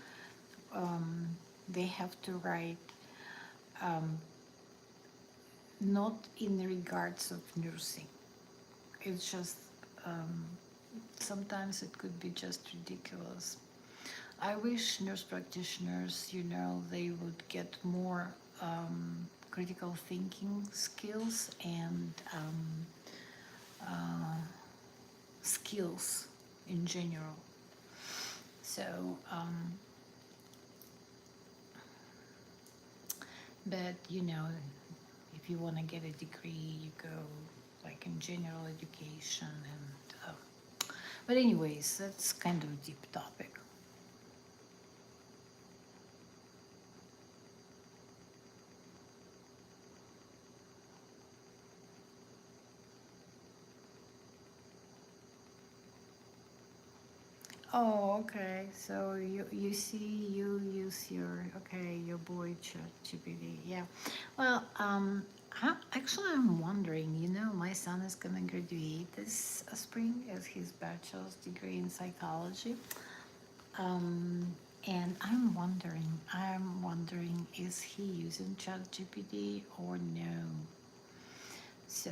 um, they have to write, um, not in regards of nursing. It's just um, sometimes it could be just ridiculous. I wish nurse practitioners, you know, they would get more critical thinking skills and uh, skills in general. So, but you know, if you want to get a degree, you go like in general education and. But anyways, that's kind of a deep topic. Oh, okay. So you see, you use your okay, your boy chat GPT. Yeah. Well, actually, I'm wondering. You know, my son is gonna graduate this spring as his bachelor's degree in psychology. Um, and I'm wondering, is he using chat GPT or no? So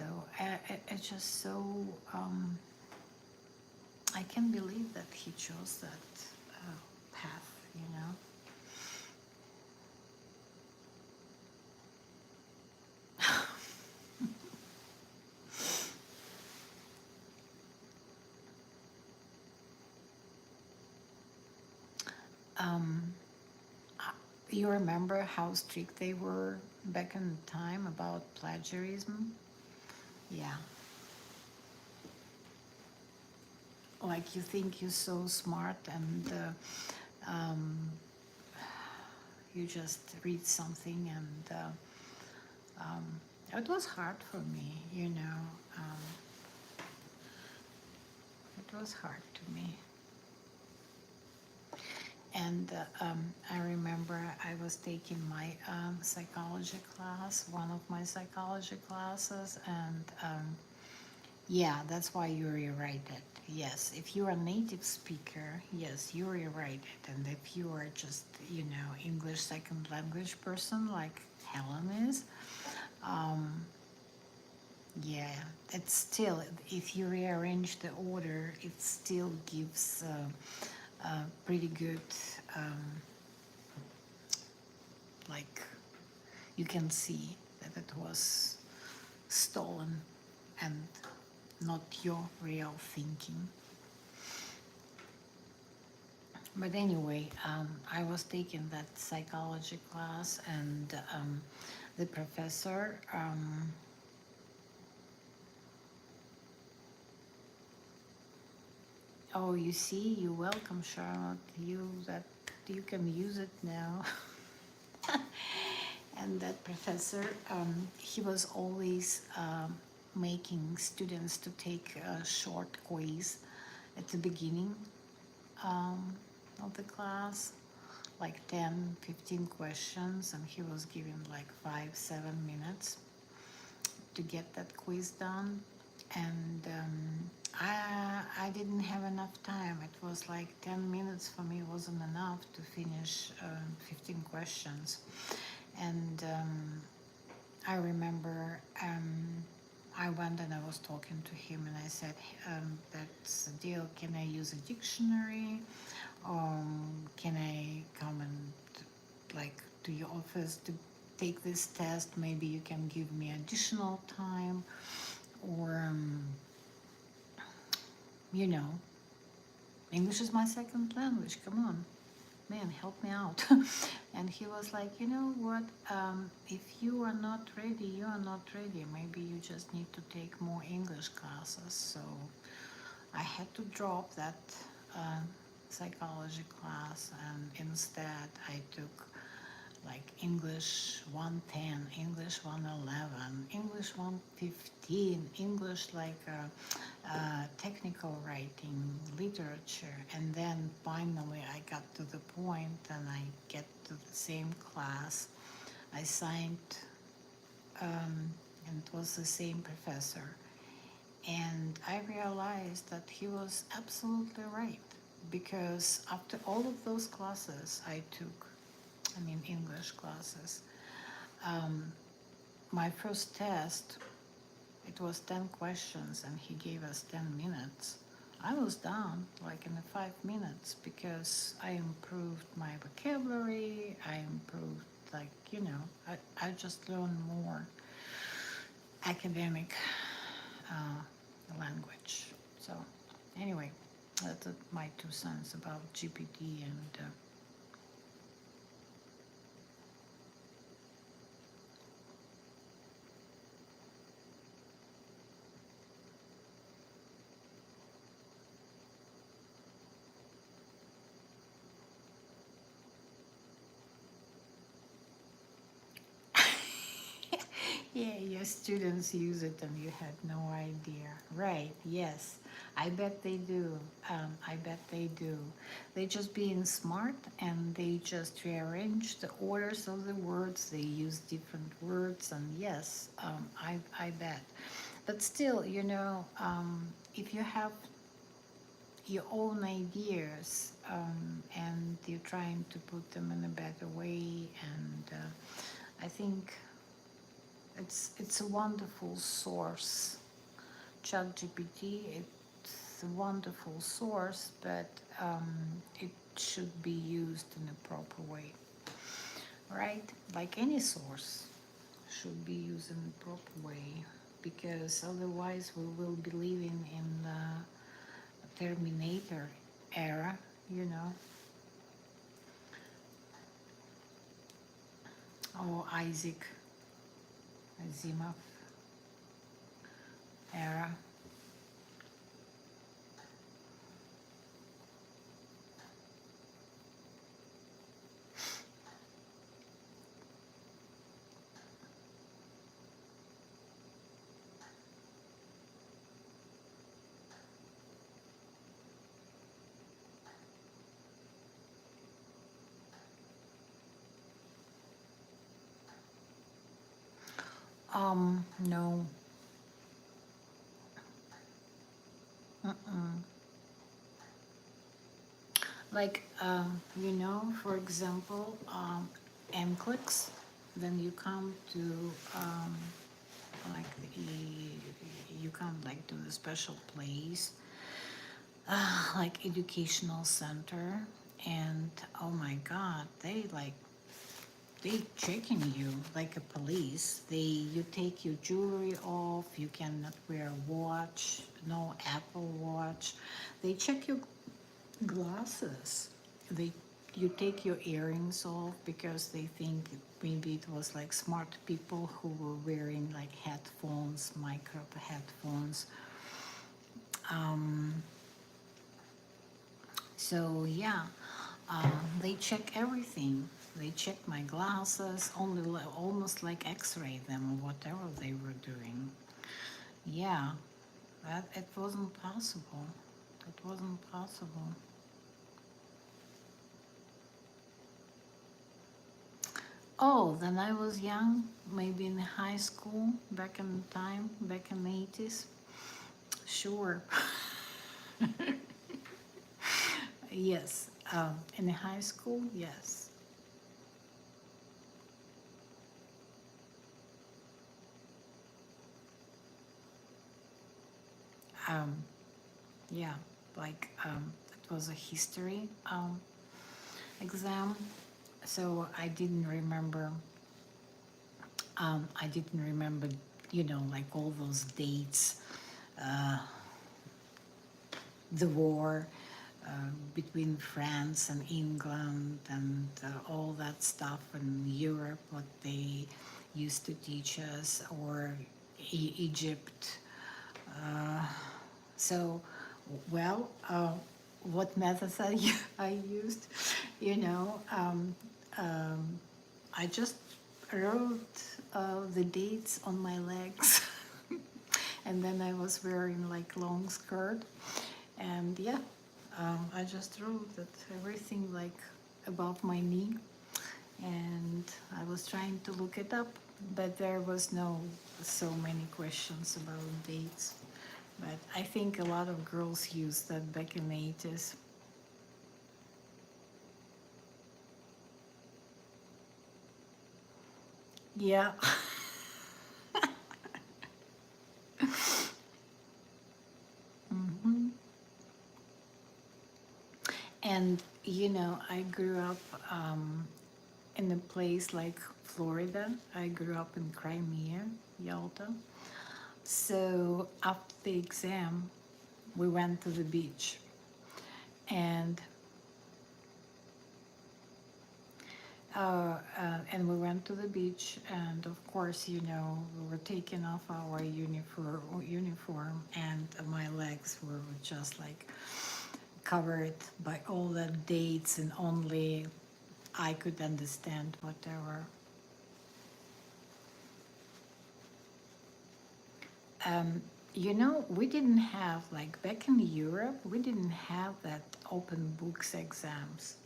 it's just so I can't believe that he chose that path, you know. Um, you remember how strict they were back in time about plagiarism? Yeah, like you think you're so smart and you just read something and it was hard for me, you know. Um, it was hard to me. And I remember I was taking my psychology class, one of my psychology classes, and yeah, that's why you rewrite it. Yes, if you're a native speaker, yes, you rewrite it. And if you are just, you know, English second language person like Helen is, um, yeah, it's still, if you rearrange the order, it still gives pretty good, um, like, you can see that it was stolen and not your real thinking. But anyway, I was taking that psychology class, and the professor, oh, you see, you're welcome, Charlotte. You can use it now. And that professor, he was always making students to take a short quiz at the beginning um, of the class, like 10, 15 questions, and he was given like 5, 7 minutes to get that quiz done. And I didn't have enough time. It was like 10 minutes for me wasn't enough to finish 15 questions. And I remember I went and I was talking to him and I said, that's the deal. Can I use a dictionary? Can I come and like to your office to take this test? Maybe you can give me additional time, or you know, English is my second language. Come on, man, help me out. And he was like, you know what? If you are not ready, you are not ready. Maybe you just need to take more English classes. So I had to drop that uh, psychology class, and instead I took like English 110, English 111, English 115, English like technical writing, literature, and then finally I got to the point and I get to the same class. I signed, and it was the same professor. And I realized that he was absolutely right, because after all of those classes I took, I mean English classes, um, my first test, it was 10 questions and he gave us 10 minutes. I was done like in 5 minutes because I improved my vocabulary, I improved, like, you know, I just learned more academic language. So anyway, that's my 2 cents about GPT. And Yeah, your students use it and you had no idea. Right, yes. I bet they do. I bet they do. They just being smart and they just rearrange the orders of the words. They use different words and yes, I bet. But still, if you have your own ideas and you're trying to put them in a better way and I think it's a wonderful source. ChatGPT, it's a wonderful source, but it should be used in a proper way, right? Like any source should be used in a proper way, because otherwise we will be living in the Terminator era, you know, or Isaac Asimov era. No. Mm-mm. Like, for example, NCLEX, then you come to, like, you come, like, to the special place, like, educational center, and, oh my God, they checking you like a police. You take your jewelry off, you cannot wear a watch, no Apple Watch. They check your glasses. They You take your earrings off because they think maybe it was like smart people who were wearing like headphones, micro headphones. Um, so yeah, they check everything. They check my glasses, almost like X-ray them or whatever they were doing. Yeah, that it wasn't possible. It wasn't possible. Oh, then I was young, maybe in high school, back in time, back in the 80s. Sure. Yes. In high school, yes. Um, yeah, like it was a history exam. So I didn't remember, like all those dates, uh, the war between France and England and all that stuff in Europe, what they used to teach us, or Egypt. Uh, so, well, what methods I used, you know, I just wrote the dates on my legs. And then I was wearing like long skirt, and yeah, I just wrote that everything like above my knee, and I was trying to look it up, but there was no so many questions about dates. But I think a lot of girls used that back in the 80s. Yeah. Hmm. And I grew up in a place like Florida. I grew up in Crimea, Yalta. So after the exam, we went to the beach, and and we went to the beach, and of course, we were taking off our uniform, and my legs were just like covered by all the dates, and only I could understand whatever. You know, we didn't have, like back in Europe, we didn't have that open books exams.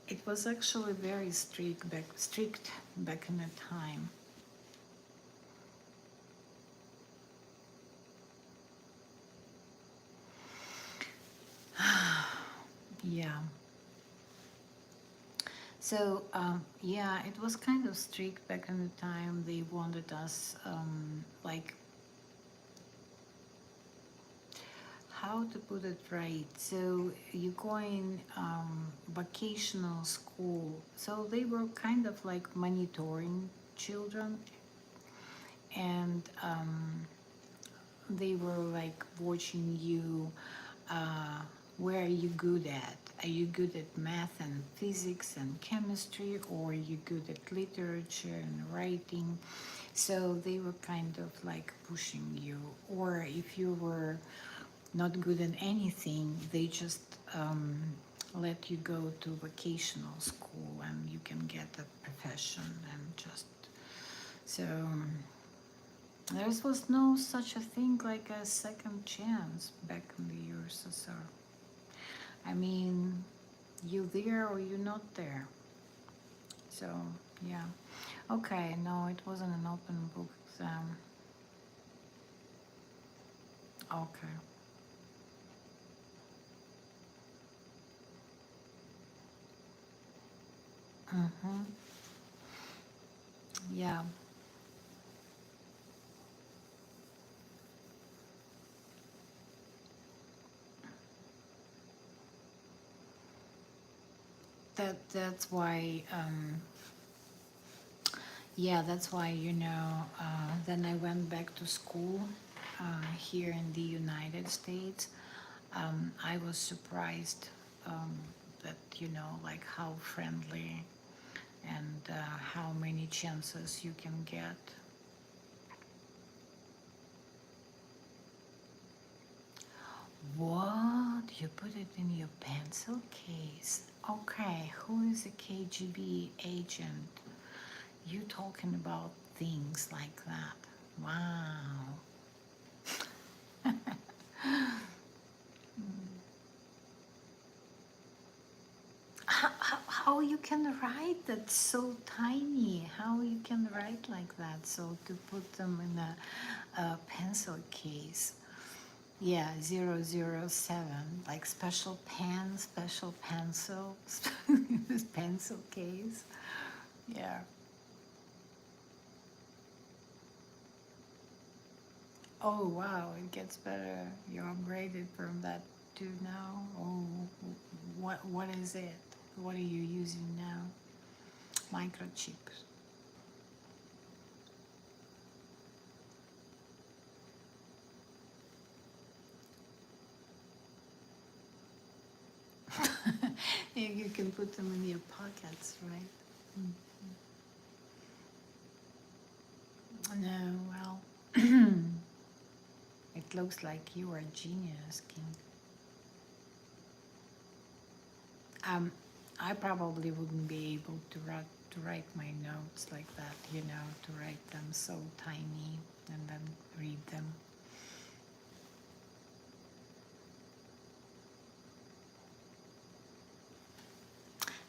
It was actually very strict back in the time. Yeah. So, yeah, it was kind of strict back in the time. They wanted us, like, how to put it right. So, you go in vocational school. So, they were kind of like monitoring children, and they were like watching you. Where are you good at? Are you good at math and physics and chemistry, or are you good at literature and writing? So they were kind of like pushing you. Or if you were not good at anything, they just let you go to vocational school and you can get a profession and just so. There was no such a thing like a second chance back in the USSR. I mean, you there or you're not there. So, yeah. Okay, no, it wasn't an open book exam. Okay. Mm-hmm. Yeah, that's why. Yeah, that's why Then I went back to school here in the United States. I was surprised that like how friendly and how many chances you can get. What? You put it in your pencil case? Okay, who is a KGB agent? You talking about things like that? Wow. How you can write that so tiny? How you can write like that? So to put them in a pencil case. Yeah, 007, like special pen, special pencil, pencil case. Yeah. Oh, wow, it gets better. You upgraded from that to now. Oh, what is it? What are you using now? Microchips. You can put them in your pockets, right? No, well, it looks like you are a genius, King. I probably wouldn't be able to write my notes like that, to write them so tiny and then read them.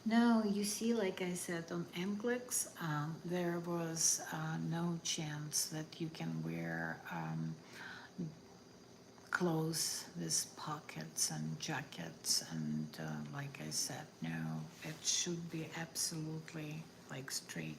No, you see, like I said, on MCLIX, there was no chance that you can wear clothes with pockets and jackets. And like I said, no, it should be absolutely like straight.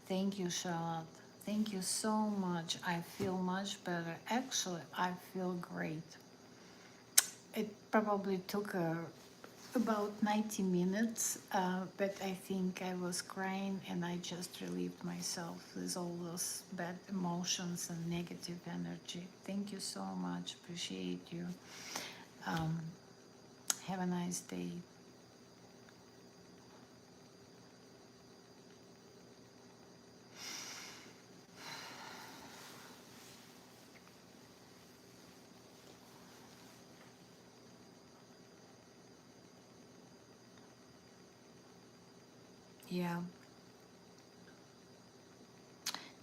Thank you, Charlotte. Thank you so much. I feel much better. Actually, I feel great. It probably took about 90 minutes, but I think I was crying and I just relieved myself with all those bad emotions and negative energy. Thank you so much. Appreciate you. Um, have a nice day. Yeah,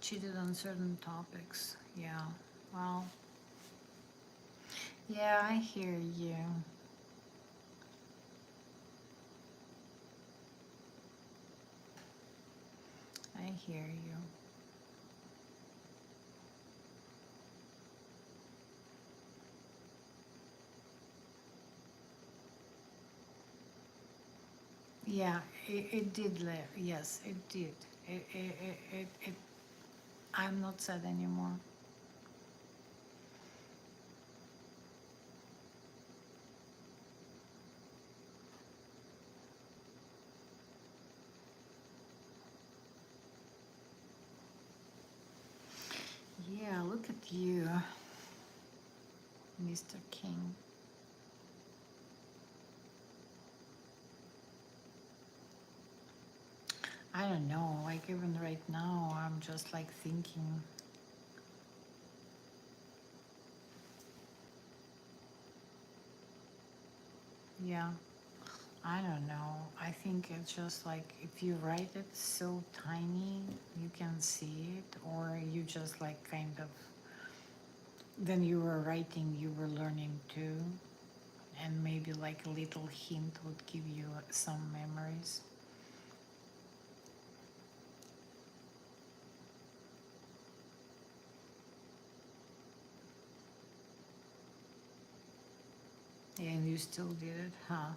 cheated on certain topics. Yeah, well, yeah, I hear you. I hear you. Yeah, it did live. Yes, it did. I'm not sad anymore. Yeah, look at you, Mr. King. I don't know, like even right now, I'm just like thinking, yeah, I don't know. I think it's just like if you write it so tiny, you can see it, or you just like kind of, then you were writing, you were learning too, and maybe like a little hint would give you some memories. And you still did it, huh?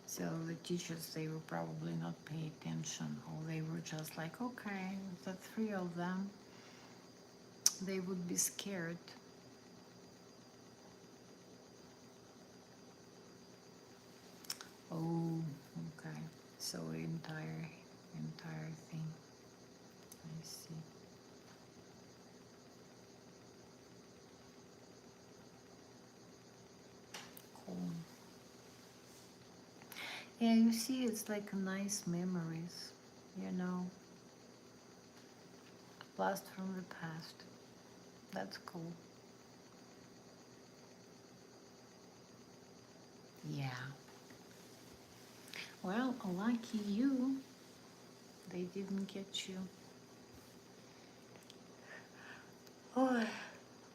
So the teachers, they were probably not paying attention, or they were just like, okay, the three of them, they would be scared. Oh, okay. So entire thing. I see. Cool. Yeah, you see, it's like nice memories, you know, blast from the past. That's cool. Yeah. Well, lucky you, they didn't get you. Oh,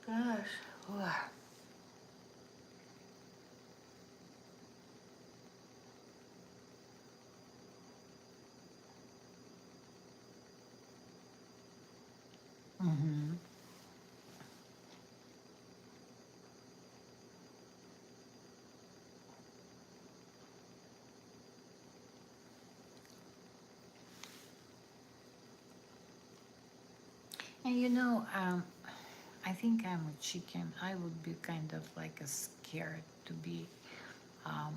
gosh. Oh. Mm-hmm. And you know, I think I'm a chicken. I would be kind of like a scared to be um,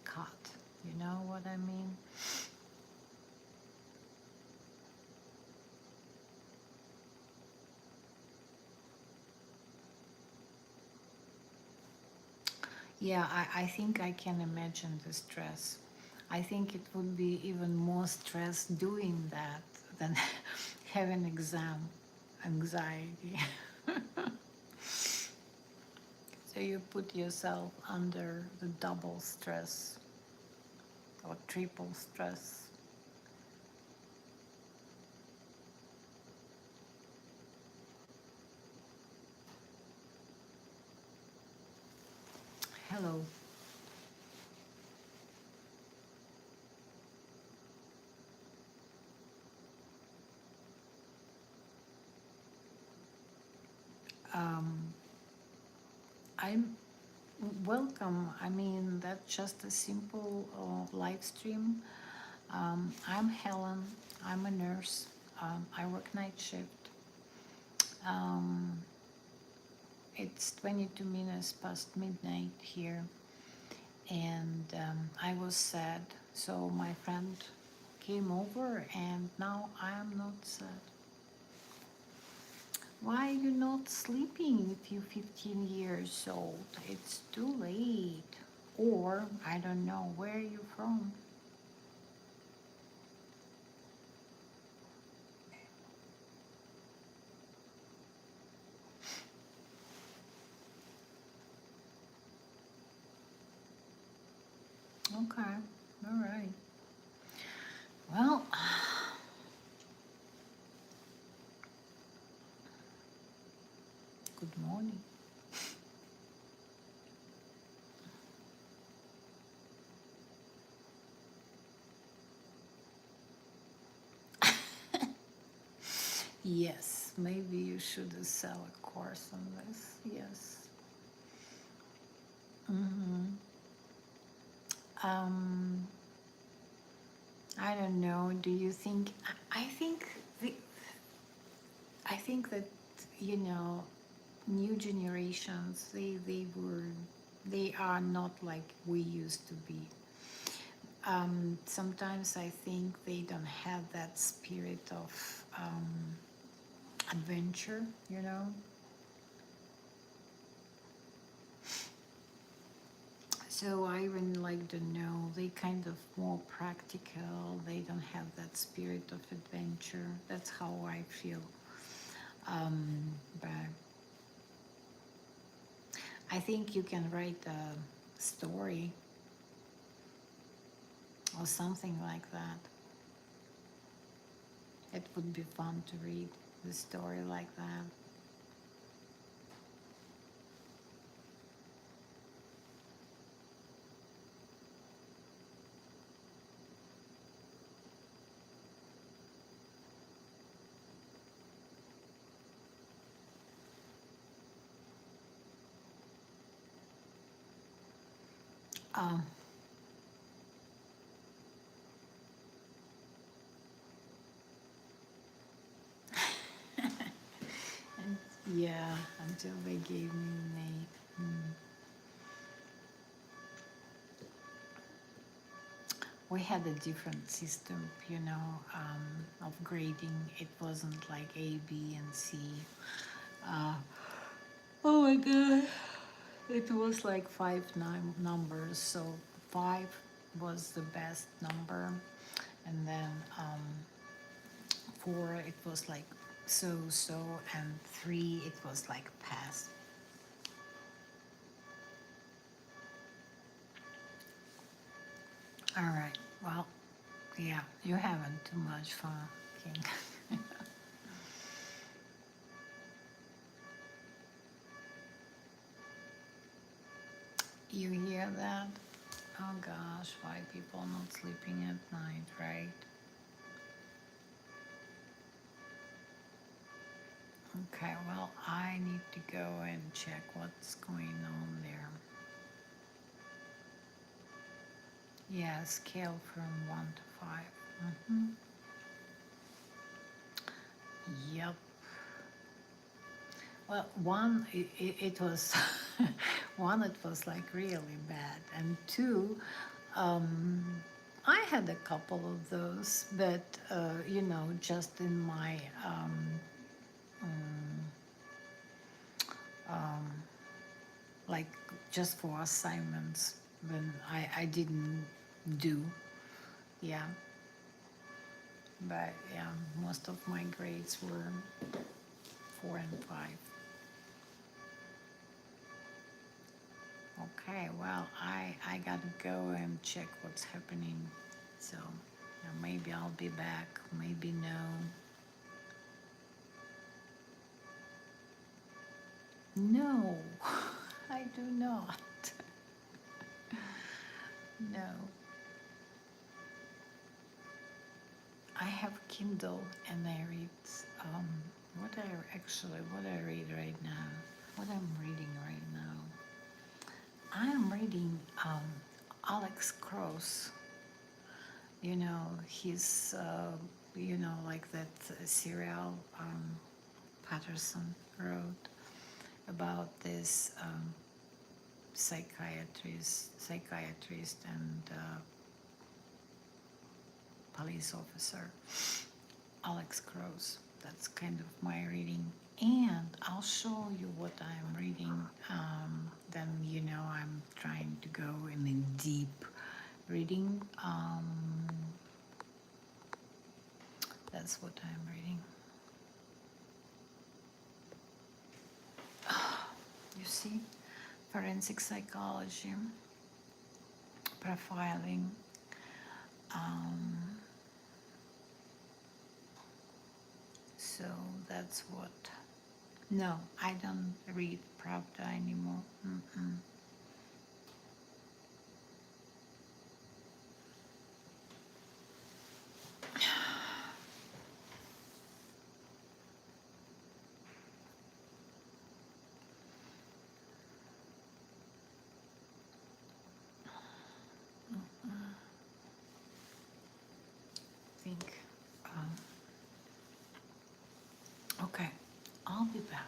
caught. You know what I mean? Yeah, I think I can imagine the stress. I think it would be even more stress doing that than having exam anxiety. So you put yourself under the double stress or triple stress. Hello. Um, I'm welcome. I mean, that's just a simple live stream. I'm Helen. I'm a nurse. I work night shift. Um, it's 22 minutes past midnight here, and I was sad. So my friend came over, and now I am not sad. Why are you not sleeping if you're 15 years old? It's too late. Or, I don't know, where are you from? Okay. All right. Well, good morning. Yes, maybe you should sell a course on this. Yes. Mm-hmm. Um, I don't know. Do you think? I think the. I think that you know, new generations. They are not like we used to be. Sometimes I think they don't have that spirit of adventure. You know. So I even like to know they kind of more practical. They don't have that spirit of adventure. That's how I feel. But I think you can write a story or something like that. It would be fun to read the story like that. Um, and yeah, until they gave me a name. We had a different system, of grading. It wasn't like A, B, and C. Uh, oh my God. It was like five numbers, so five was the best number, and then four it was like so, and three it was like pass. All right, well, yeah, you're having too much fun, King. You hear that? Oh gosh, why people not sleeping at night, right? Okay, well, I need to go and check what's going on there. Yeah, scale from 1 to 5. Yep. Well, one, it was, one, it was like really bad. And two, um, I had a couple of those, but, just in my, like, just for assignments when I didn't do. Yeah. But yeah, most of my grades were 4 and 5. Okay, well, I gotta go and check what's happening. So maybe I'll be back, maybe no. No, I do not. No. I have Kindle and I read what I read right now. What I'm reading right now. I am reading Alex Cross. He's like that serial Patterson wrote about this psychiatrist and police officer, Alex Cross. That's kind of my reading. And I'll show you what I'm reading. Then I'm trying to go in a deep reading. That's what I'm reading. You see, forensic psychology, profiling. Um, so that's what. No, I don't read Pravda anymore. Mm-mm. Think. Um, okay, I'll be back.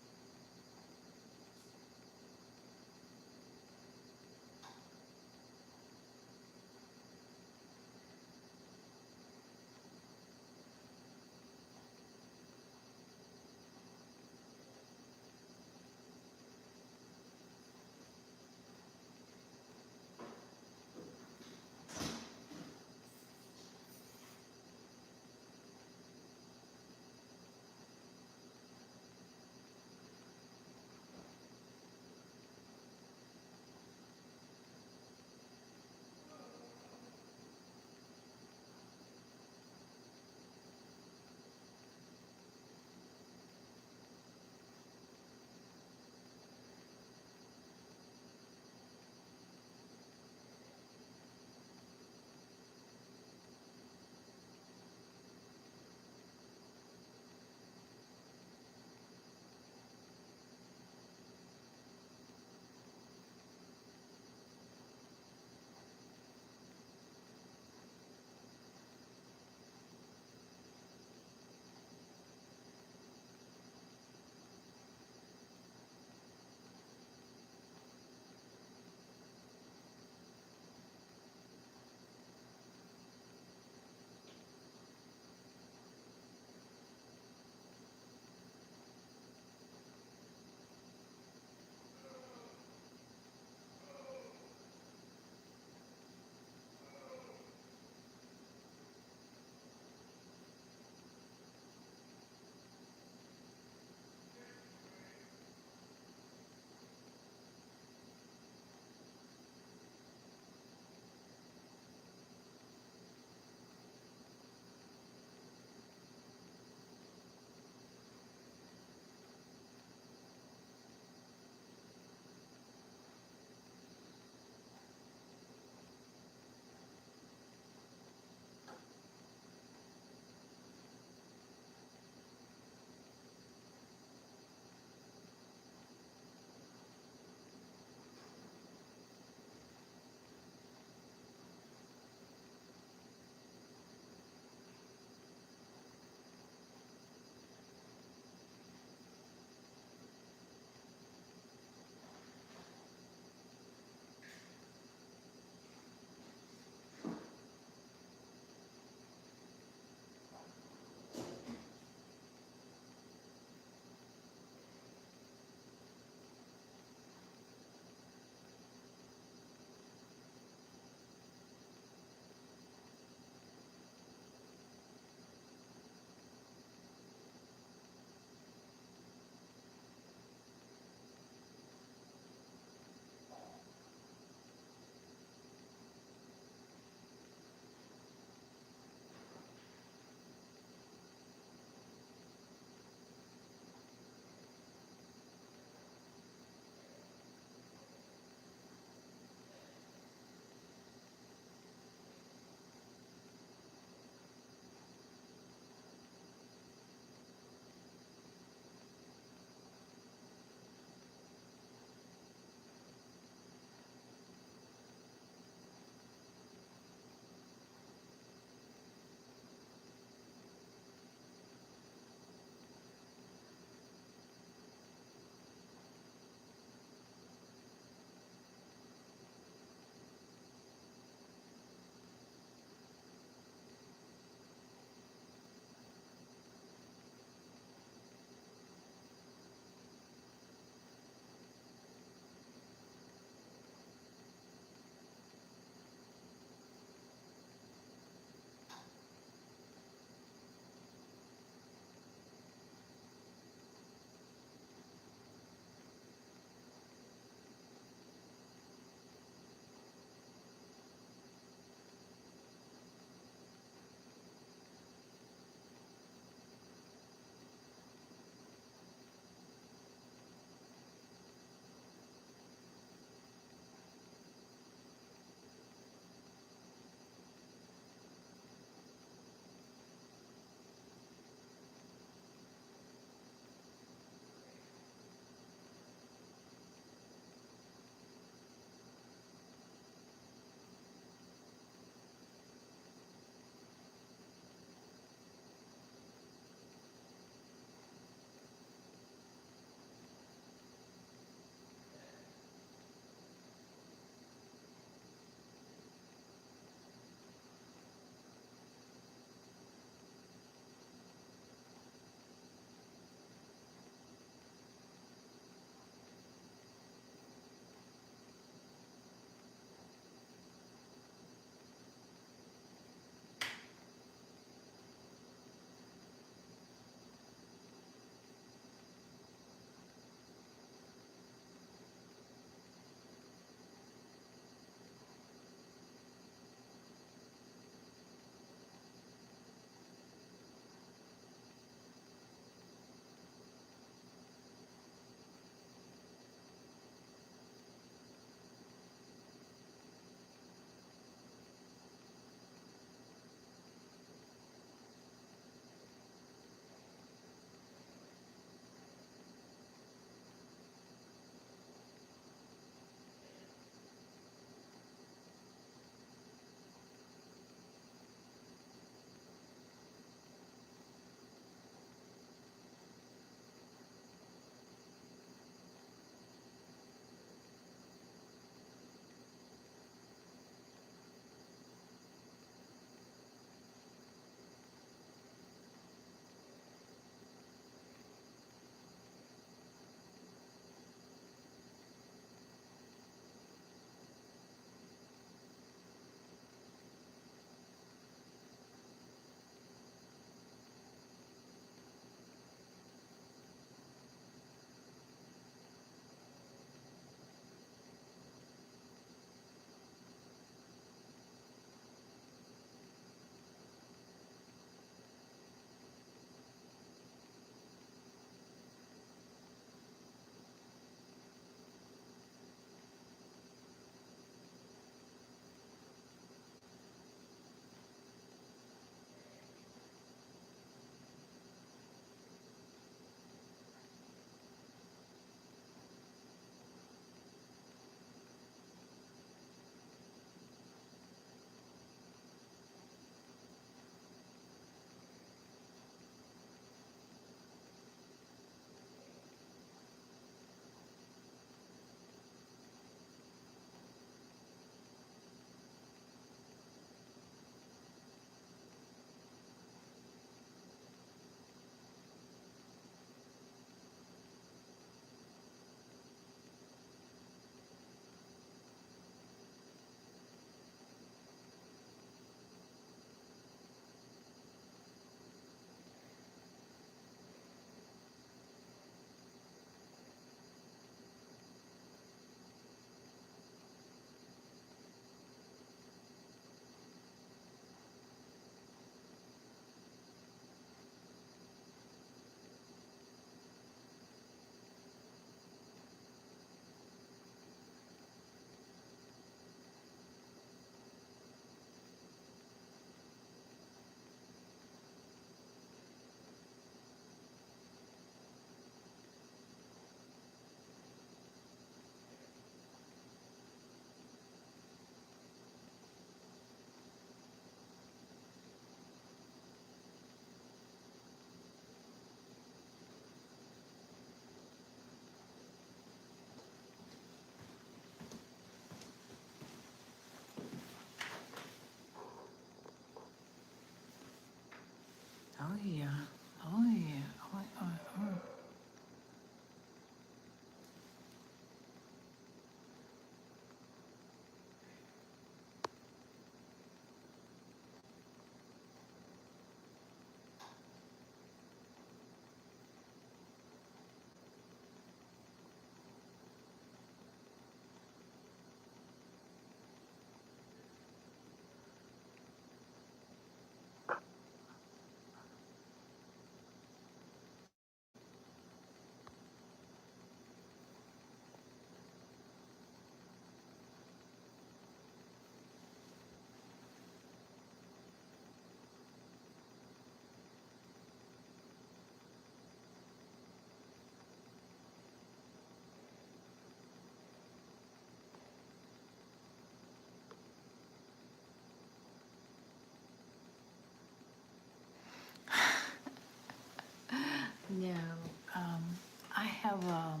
have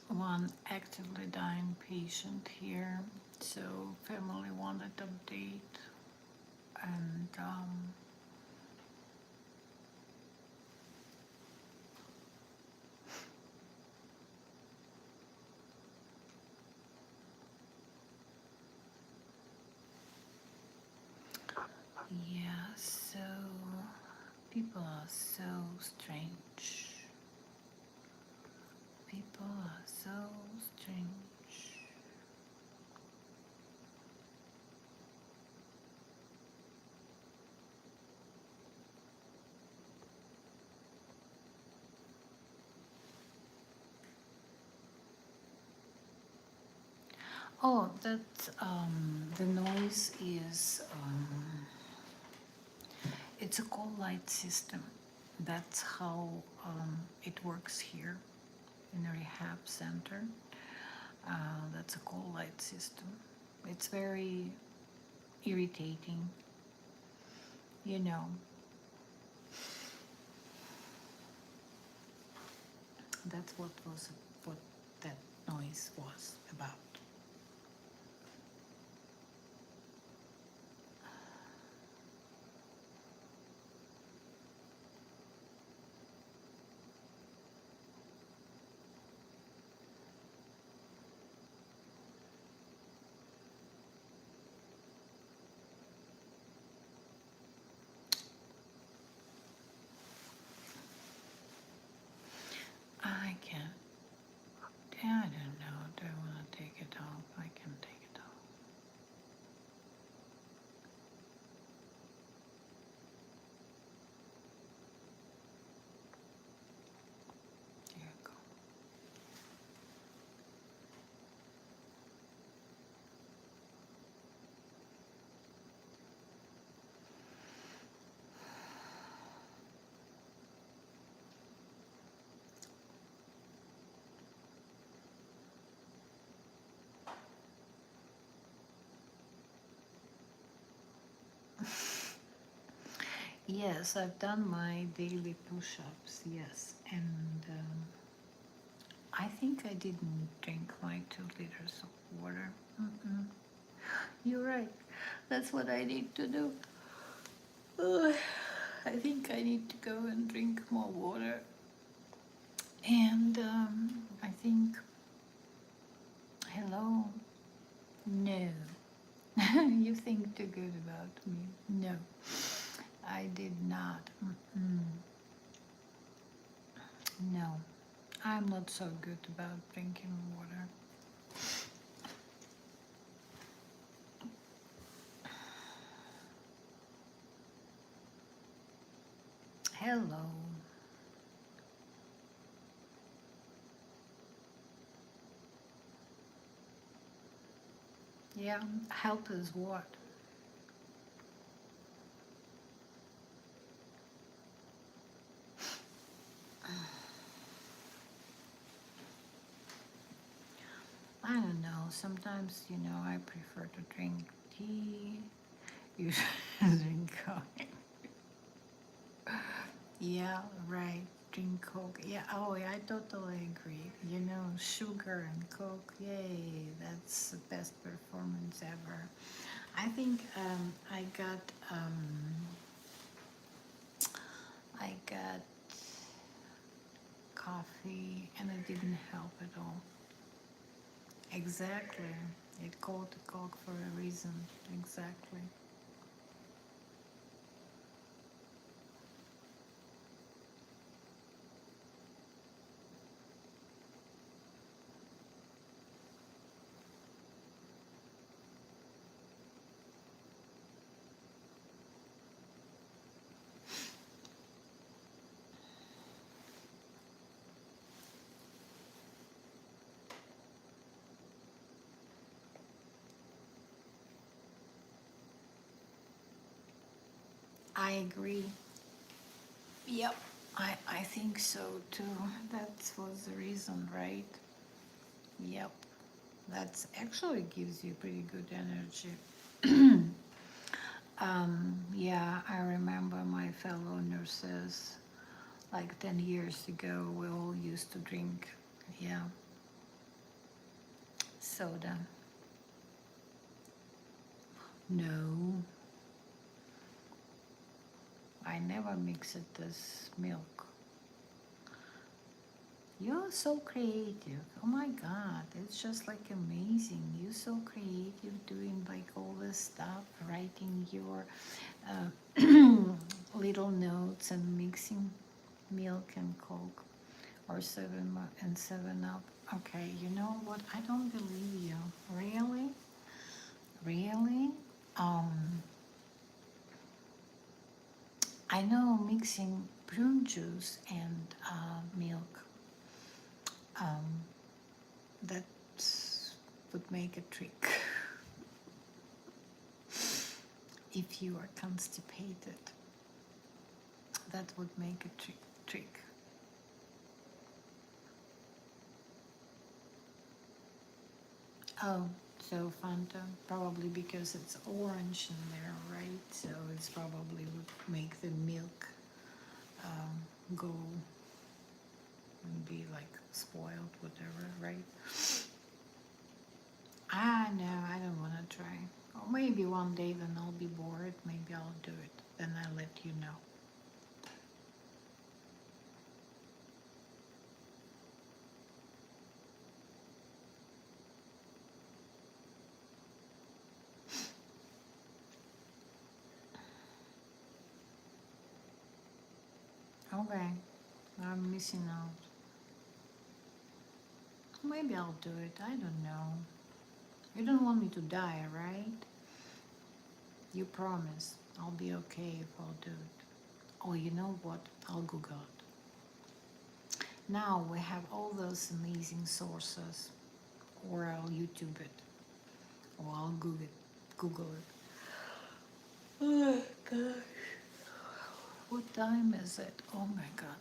one actively dying patient here, so family wanted update, and yeah, so people are so strange. People are so strange. Oh, that the noise is it's a cold light system. That's how it works here in a rehab center. That's a cold light system. It's very irritating, you know. That's what that noise was about. I can. Yeah, I don't know. Do I want to take it off? I can take it off. There you go. Yes, I've done my daily push-ups. Yes, and I think I didn't drink my 2 liters of water. Mm-mm. You're right. That's what I need to do. Ugh. I think I need to go and drink more water. And I think, hello, no. You think too good about me. No, I did not. Mm-mm. No, I'm not so good about drinking water. Hello. Yeah, help is what? I don't know. Sometimes, I prefer to drink tea. You drink coffee. Yeah, right. Drink Coke. Yeah, oh, yeah, I totally agree. Sugar and Coke, yay, that's the best performance ever. I think I got coffee and it didn't help at all. Exactly. It called the Coke for a reason. Exactly. I agree. Yep, I think so too. That was the reason, right? Yep, that's actually gives you pretty good energy. Yeah, I remember my fellow nurses Like 10 years ago, we all used to drink, yeah, soda. No, I never mixed this milk. You're so creative. Oh my God, it's just like amazing. You're so creative doing like all this stuff, writing your little notes and mixing milk and Coke or and 7 Up. Okay, you know what? I don't believe you. Really? Really? Um, I know mixing prune juice and milk. Um, that would make a trick. If you are constipated, that would make a trick. Oh, so Fanta, probably because it's orange in there, right? So it's probably would make the milk go and be like spoiled, whatever, right? Ah, no, I don't want to try. Or maybe one day when I'll be bored, maybe I'll do it. Then I'll let you know. Okay, I'm missing out. Maybe I'll do it. I don't know. You don't want me to die, right? You promise I'll be okay if I'll do it. Oh, you know what? I'll Google it. Now we have all those amazing sources, or I'll YouTube it, or I'll Google it. Google it. Oh God. What time is it? Oh my God.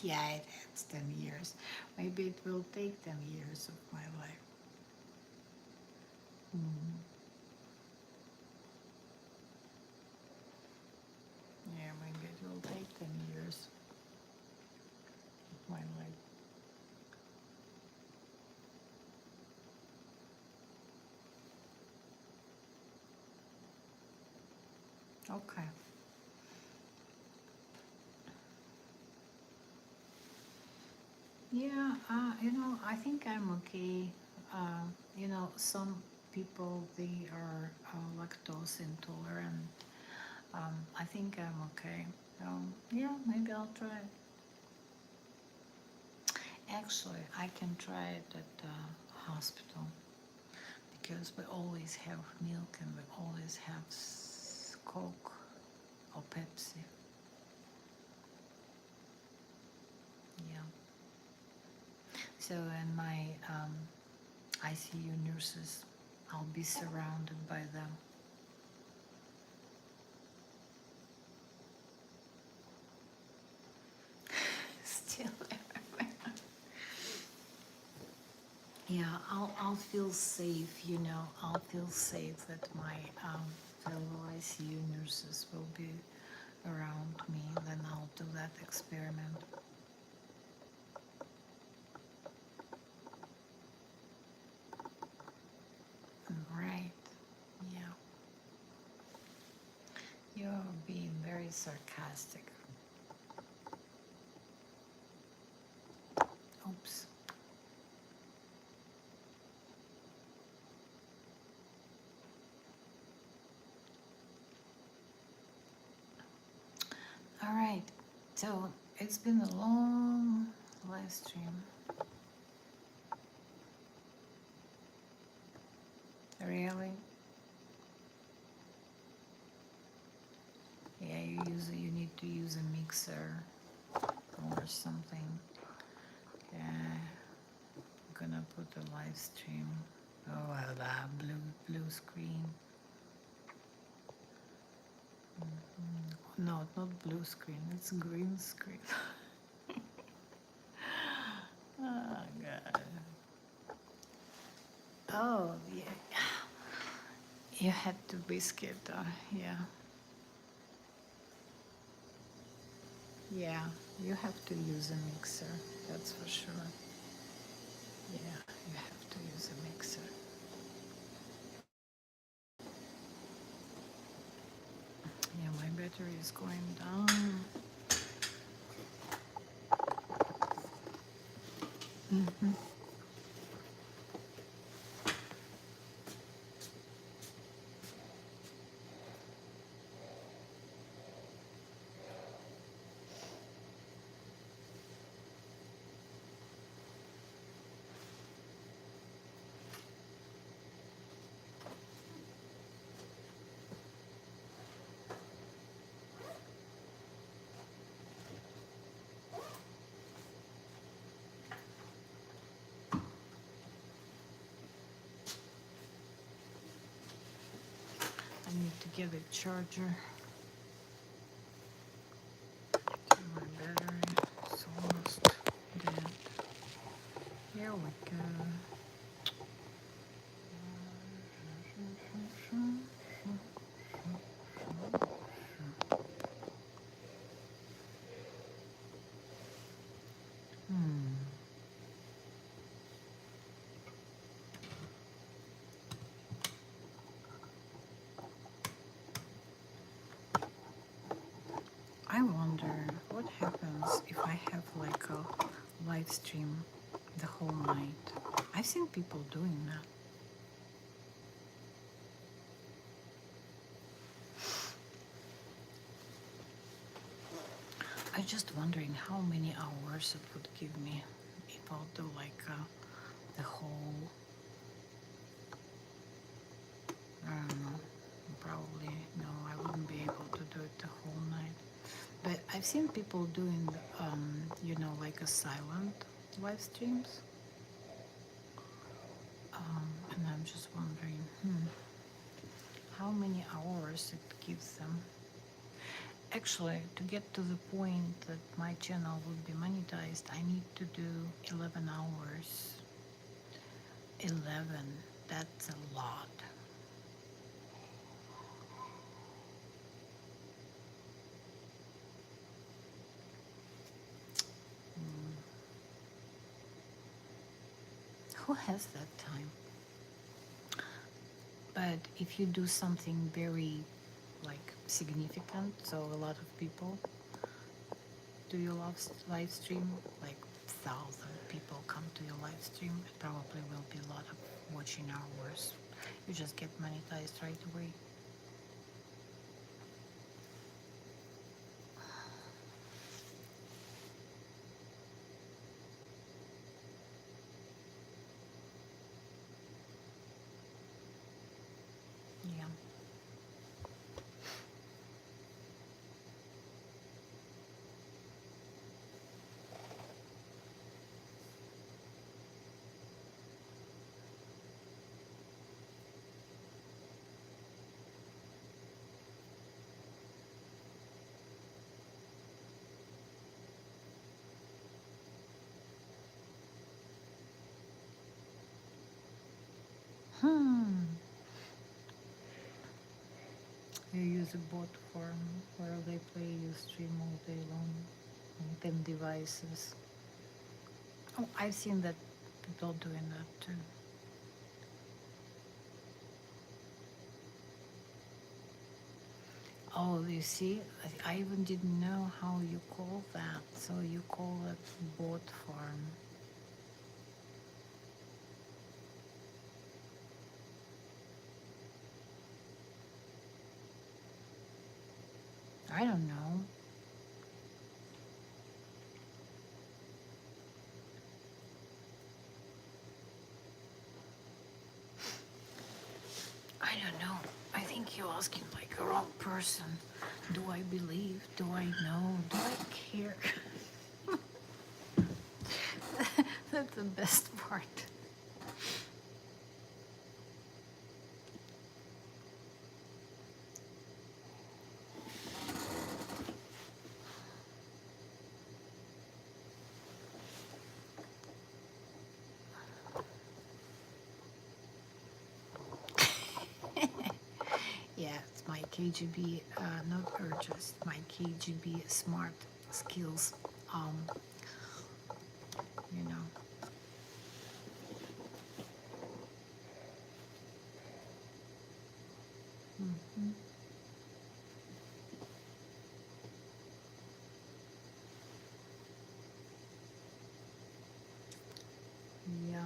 Yeah, it has 10 years. Maybe it will take 10 years of my life. Mm. Yeah, maybe it will take 10 years of my life. Okay. Yeah, I think I'm okay. Some people, they are lactose intolerant. I think I'm okay. Yeah, maybe I'll try it. Actually, I can try it at the hospital because we always have milk and we always have Coke or Pepsi. Yeah. So, and my I.C.U. nurses, I'll be surrounded by them. Still. Yeah, I'll feel safe, I'll feel safe that my fellow I.C.U. nurses will be around me, then I'll do that experiment. Right, yeah. You're being very sarcastic. Oops. All right, so it's been a long live stream. Really? Yeah, you need to use a mixer or something. Yeah, I'm gonna put a live stream. Oh, well, that blue screen. No, not blue screen. It's green screen. Oh God. Oh yeah. You had to biscuit. Yeah. Yeah, you have to use a mixer, that's for sure. Yeah, you have to use a mixer. Yeah, my battery is going down. Mhm. I need to get a charger. My battery is almost dead. Here we go. Hmm. I wonder what happens if I have like a live stream the whole night. I've seen people doing that. I'm just wondering how many hours it would give me if I'll do like the whole, I don't know, probably no, I wouldn't be able to do it the whole night. But I've seen people doing, like a silent live streams. And I'm just wondering, how many hours it gives them. Actually, to get to the point that my channel would be monetized, I need to do 11 hours. 11, that's a lot. Who has that time? But if you do something very like significant, so a lot of people do your live stream, like 1,000 people come to your live stream, it probably will be a lot of watching hours. You just get monetized right away. Yeah. Hmm. You use a bot form where they play you stream all day long on 10 devices. Oh, I've seen that people doing that too. Oh, you see, I even didn't know how you call that. So you call it bot farm. I don't know. I don't know. I think you're asking like a wrong person. Do I believe? Do I know? Do I care? That's the best part. Yeah, it's my KGB, not urges, my KGB smart skills, um, you know. Mhm. Yeah.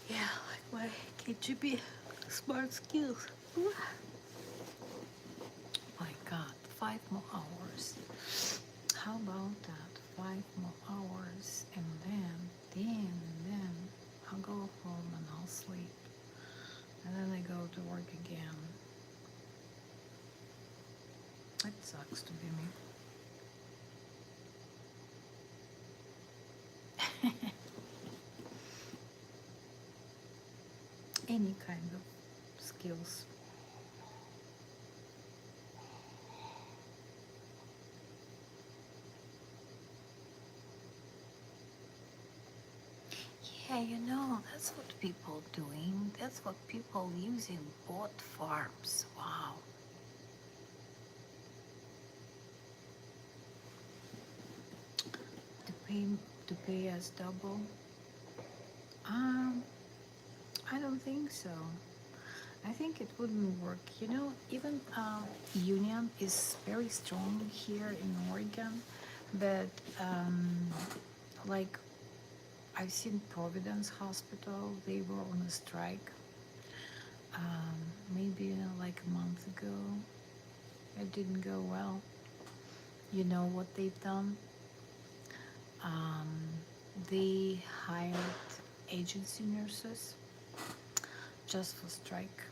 Yeah, like my KGB smart skills. Ooh. My God, 5 more hours. How about that? 5 more hours, and then I'll go home and I'll sleep, and then I go to work again. It sucks to be me. Any kind of skills. Yeah, that's what people doing. That's what people using bot farms. Wow. To pay to pay us double? Um, I don't think so. I think it wouldn't work. Even union is very strong here in Oregon, but like I've seen Providence Hospital, they were on a strike um, maybe like a month ago. It didn't go well. You know what they've done? Um, they hired agency nurses just for strike,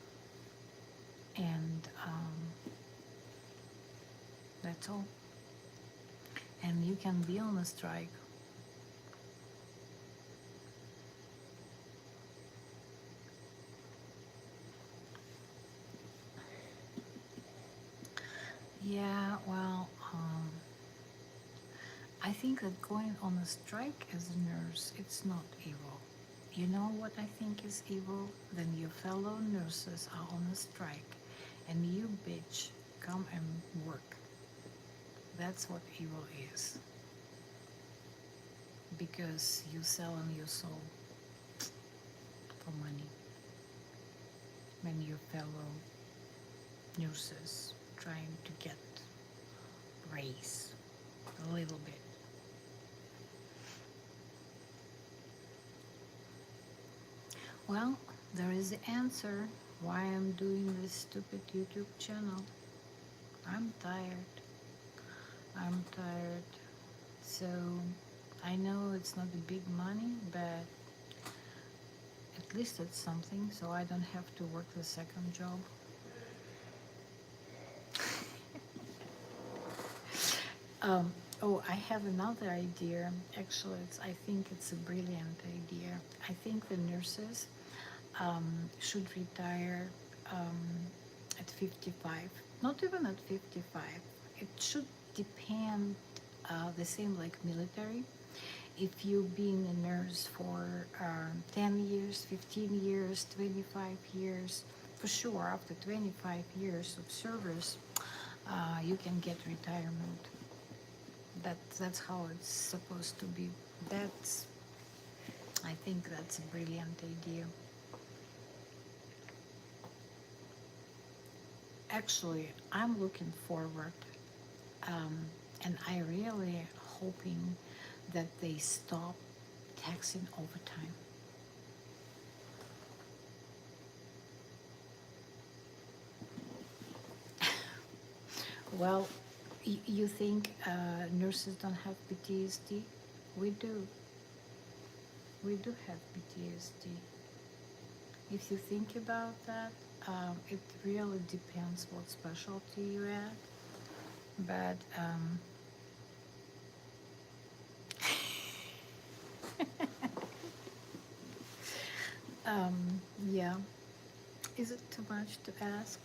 and that's all. And you can be on a strike. Yeah, well, I think that going on a strike as a nurse, it's not evil. You know what I think is evil? Then your fellow nurses are on a strike and you bitch come and work. That's what evil is. Because you selling your soul for money when your fellow nurses trying to get raise a little bit. Well, there is the answer why I'm doing this stupid YouTube channel. I'm tired. I'm tired. So I know it's not a big money, but at least it's something so I don't have to work the second job. Um, oh, I have another idea. Actually, I think it's a brilliant idea. I think the nurses should retire um, at 55. Not even at 55. It should depend the same like military. If you've been a nurse for 10 years, 15 years, 25 years, for sure, after 25 years of service, you can get retirement. That's how it's supposed to be. That's I think that's a brilliant idea. Actually, I'm looking forward, um, and I really hoping that they stop taxing overtime. Well, you think nurses don't have PTSD? We do. We do have PTSD. If you think about that, it really depends what specialty you're at. But yeah, is it too much to ask?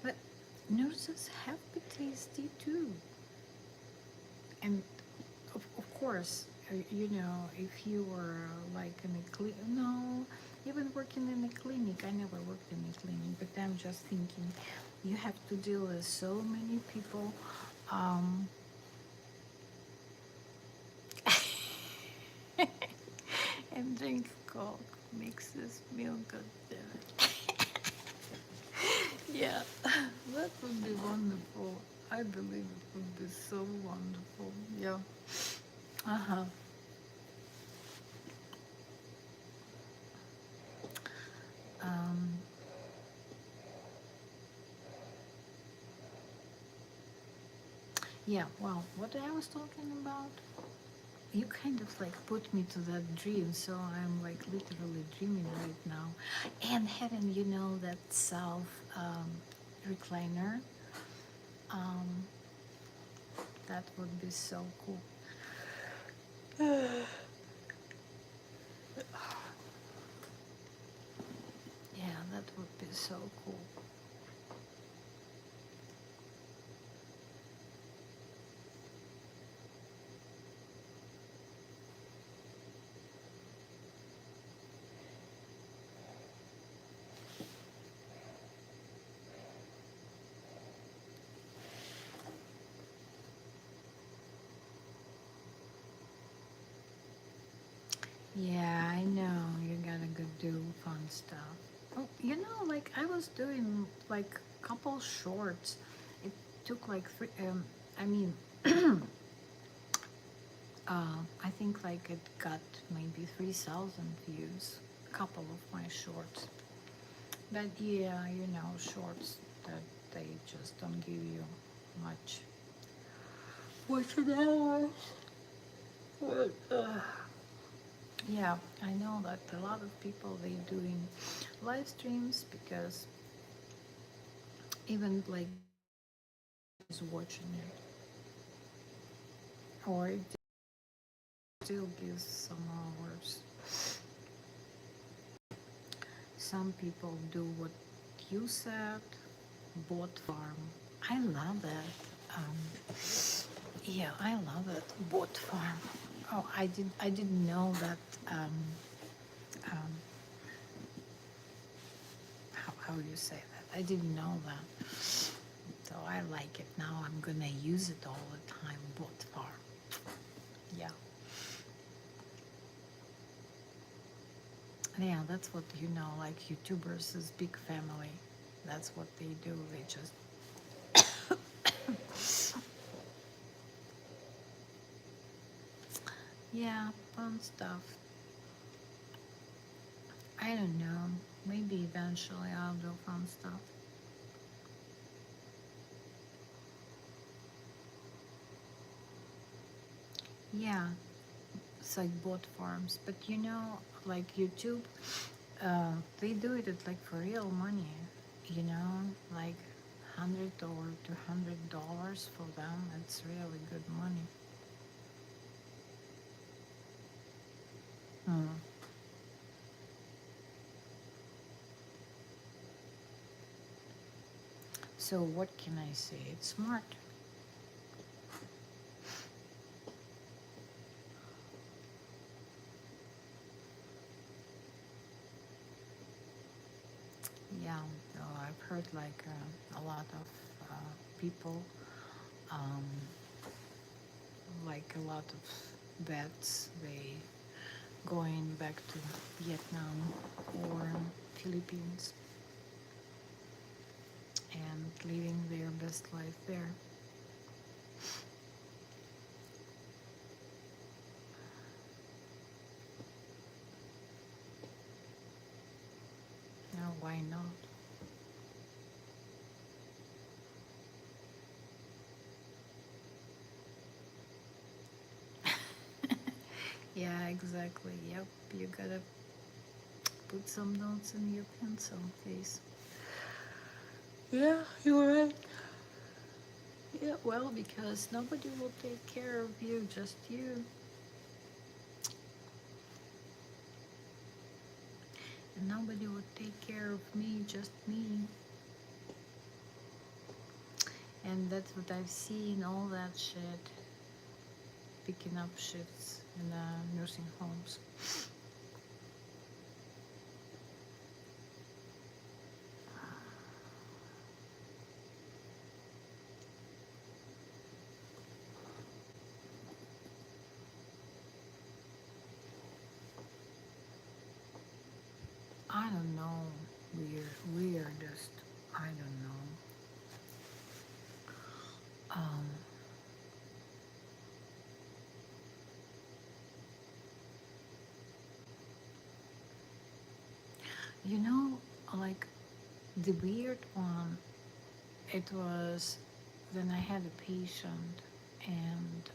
But nurses have PTSD too. And of course, you know, if you were like in a clinic, no, even working in a clinic, I never worked in a clinic, but I'm just thinking, you have to deal with so many people. Um, and drink Coke makes this meal good. Damn it. Yeah, that would be wonderful. I believe it would be so wonderful. Yeah. Uh huh. Um, yeah, well, what I was talking about, you kind of like put me to that dream, so I'm like literally dreaming right now. And having, you know, that self recliner, um, that would be so cool. Yeah, that would be so cool. Yeah, I know. You gotta go do fun stuff. Oh, you know, like I was doing like couple shorts. It took like three. I mean, I think like it got maybe 3,000 views. A couple of my shorts. But yeah, you know, shorts that they just don't give you much. What's an hour? What? Yeah, I know that a lot of people they doing live streams because even like is watching it, or it still gives some hours. Some people do what you said, bot farm. I love that. Yeah, I love it. Bot farm. Oh, I didn't know that. Um, how you say that? I didn't know that. So I like it now. I'm gonna use it all the time. Bot farm. Yeah. Yeah, that's what you know, like YouTubers is big family. That's what they do. They just yeah, fun stuff. I don't know. Maybe eventually I'll do fun stuff. Yeah, it's like bot farms. But you know, like YouTube, they do it at like for real money. You know, like $100 or $200 for them. It's really good money. Hmm. So what can I say? It's smart. Yeah, I've heard like a lot of people, um, like a lot of vets, they going back to Vietnam or Philippines and living their best life there. Now, why not? Yeah, exactly. Yep, you gotta put some notes in your pencil case. Yeah, you're right. Yeah, well, because nobody will take care of you, just you. And nobody would take care of me, just me. And that's what I've seen, all that shit. picking up shifts in nursing homes. I don't know. Weirdest. I don't know. Um, you know, like the weird one, it was when I had a patient and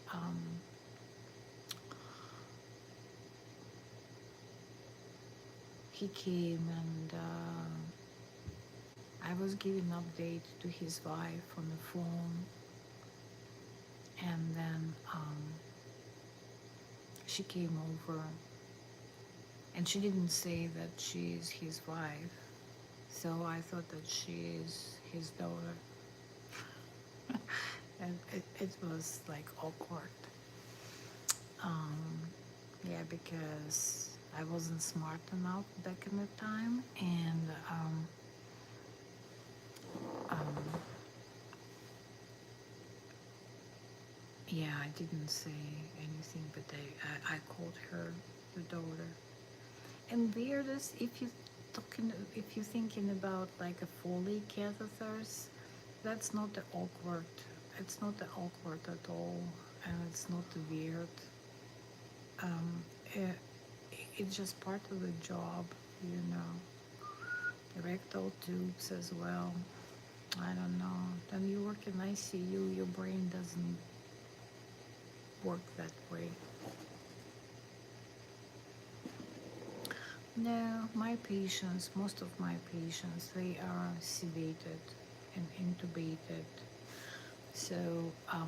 he came and I was giving update to his wife on the phone, and then she came over and she didn't say that she's his wife, so I thought that she is his daughter. And it was like awkward. Um, yeah, because I wasn't smart enough back in the time, and um, yeah, I didn't say anything, but I called her the daughter. And weirdest, if you're thinking about like a Foley catheters, that's not the awkward. It's not the awkward at all, and it's not the weird. Um, it, it's just part of the job, you know. Rectal tubes as well. I don't know. When you work in I.C.U, your brain doesn't work that way. No, my patients, most of my patients, they are sedated and intubated. So uh,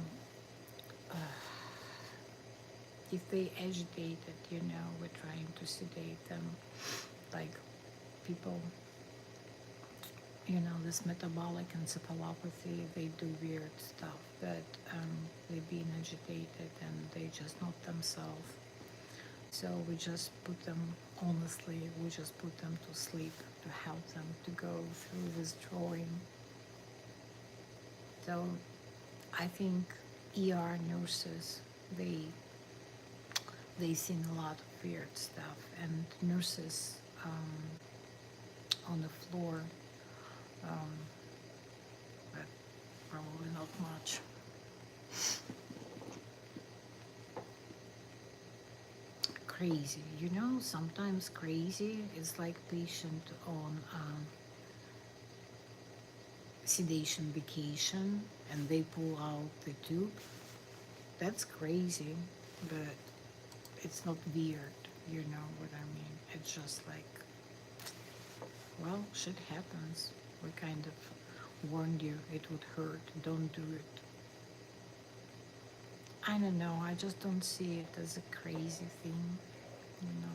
if they agitated, you know, we're trying to sedate them. Like people, you know, this metabolic encephalopathy, they do weird stuff, but they being agitated and they just not themselves. So we just put them, honestly, we just put them to sleep to help them to go through withdrawing. So I think ER nurses, they seen a lot of weird stuff, and nurses on the floor, um, but probably not much. Crazy, you know, sometimes crazy is like patient on sedation vacation and they pull out the tube. That's crazy, but it's not weird, you know what I mean? It's just like, well, shit happens. We kind of warned you it would hurt, don't do it. I don't know, I just don't see it as a crazy thing, you know.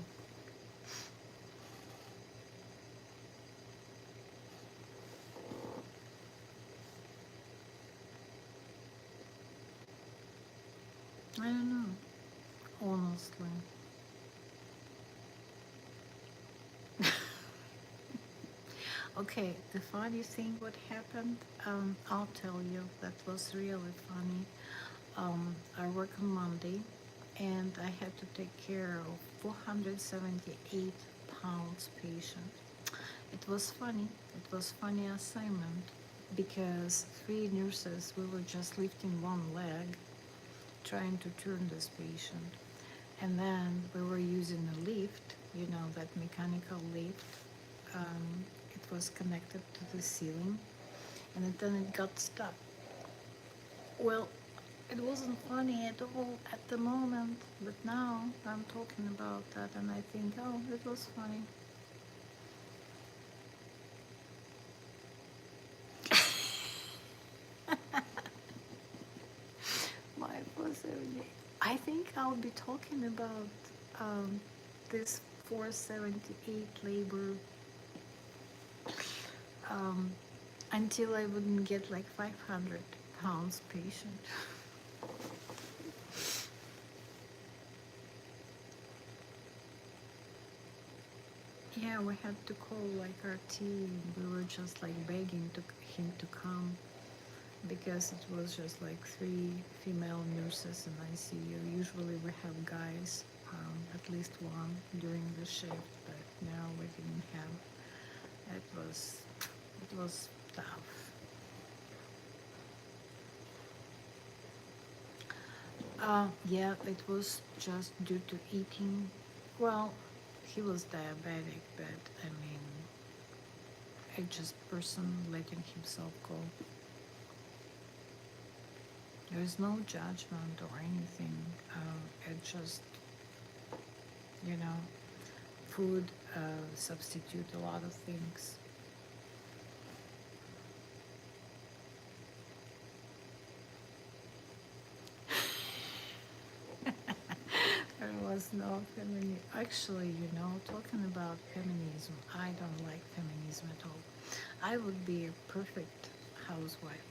I don't know, honestly. Okay, the funny thing what happened, I'll tell you, that was really funny. I work on Monday and I had to take care of 478 pounds patient. It was funny. It was funny assignment because three nurses, we were just lifting one leg, trying to turn this patient. And then we were using a lift, you know, that mechanical lift. It was connected to the ceiling and then it got stuck. Well, it wasn't funny at all at the moment, but now I'm talking about that and I think, oh, it was funny. My possibility. I think I'll be talking about um, this 478 labor um, until I wouldn't get like 500 pounds patient. Yeah, we had to call like our team. We were just like begging him to come because it was just like three female nurses in ICU. Usually we have guys, at least one during the shift, but now we didn't have. It was tough. Yeah, it was just due to eating. Well, he was diabetic, but I mean, it just person letting himself go. There is no judgment or anything. It just, you know, food substitute a lot of things. There was no feminism. Actually, talking about feminism, I don't like feminism at all. I would be a perfect housewife.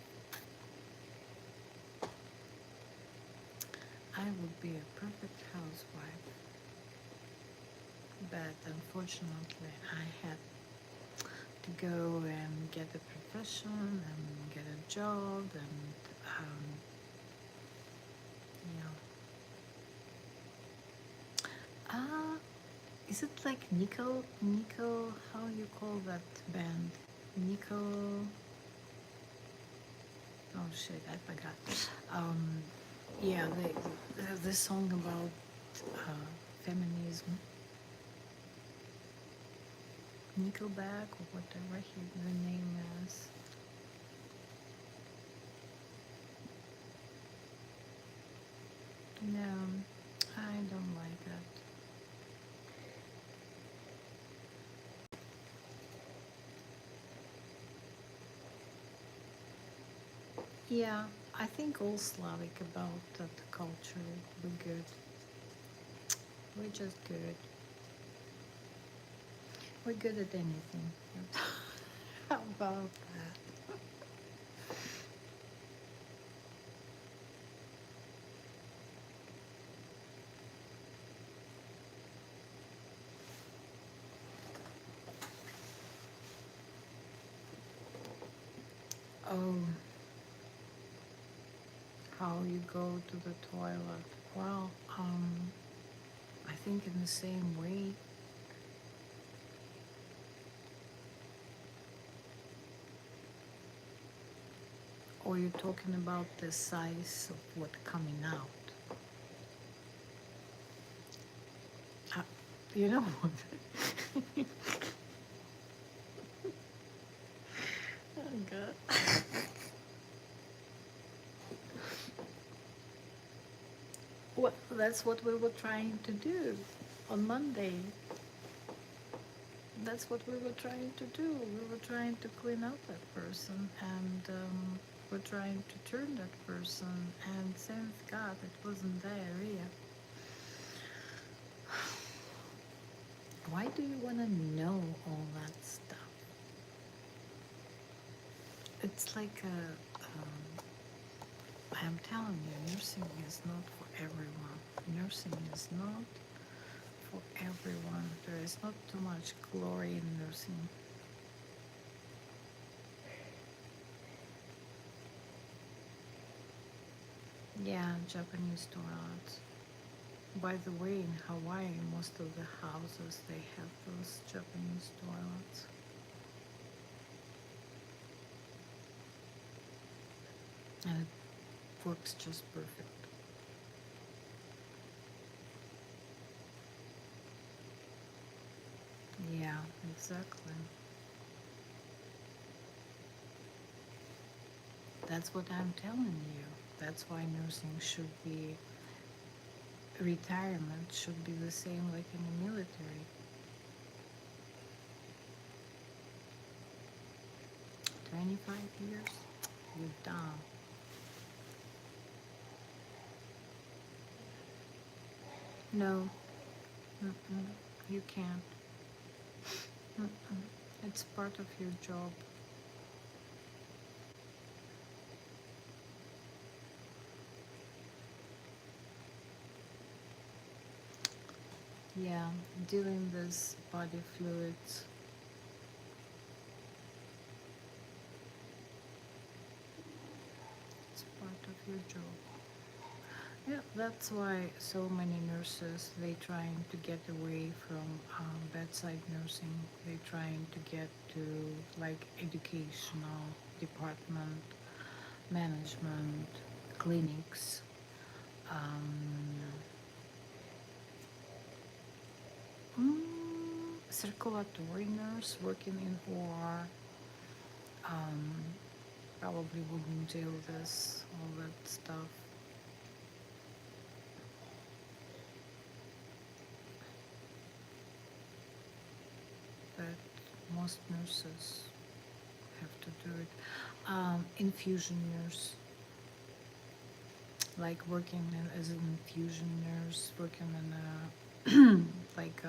I would be a perfect housewife. But unfortunately, I had to go and get a profession and get a job and, you know. Ah, is it like Nico, how you call that band? Nico, oh shit, I forgot. Yeah, the song about feminism, Nickelback or whatever the name is. No, I don't like it. Yeah, I think all Slavic about that culture, we're good. We're just good. We're good at anything. How about that? Oh, how you go to the toilet? Well, I think in the same way. Or you're talking about the size of what coming out? Uh, you know what? Oh God. Well, that's what we were trying to do on Monday. That's what we were trying to do. We were trying to clean up that person, and we're trying to turn that person. And thank God it wasn't diarrhea. Why do you want to know all that stuff? It's like I'm telling you, nursing is not for everyone. Nursing is not for everyone. There is not too much glory in nursing. Yeah, Japanese toilets. By the way, in Hawaii, most of the houses they have those Japanese toilets, and it works just perfect. Yeah, exactly. That's what I'm telling you. That's why nursing should be, retirement should be the same like in the military. 25 years, you're done. No, mm-mm, you can't. Mm-mm. It's part of your job. Yeah, dealing with body fluids. It's part of your job. Yeah, that's why so many nurses they trying to get away from bedside nursing. They trying to get to like educational department, management, clinics, um, circulatory nurse working in OR. Um, Probably wouldn't do this, all that stuff. But most nurses have to do it. Infusion nurse, like working as an infusion nurse, working in a like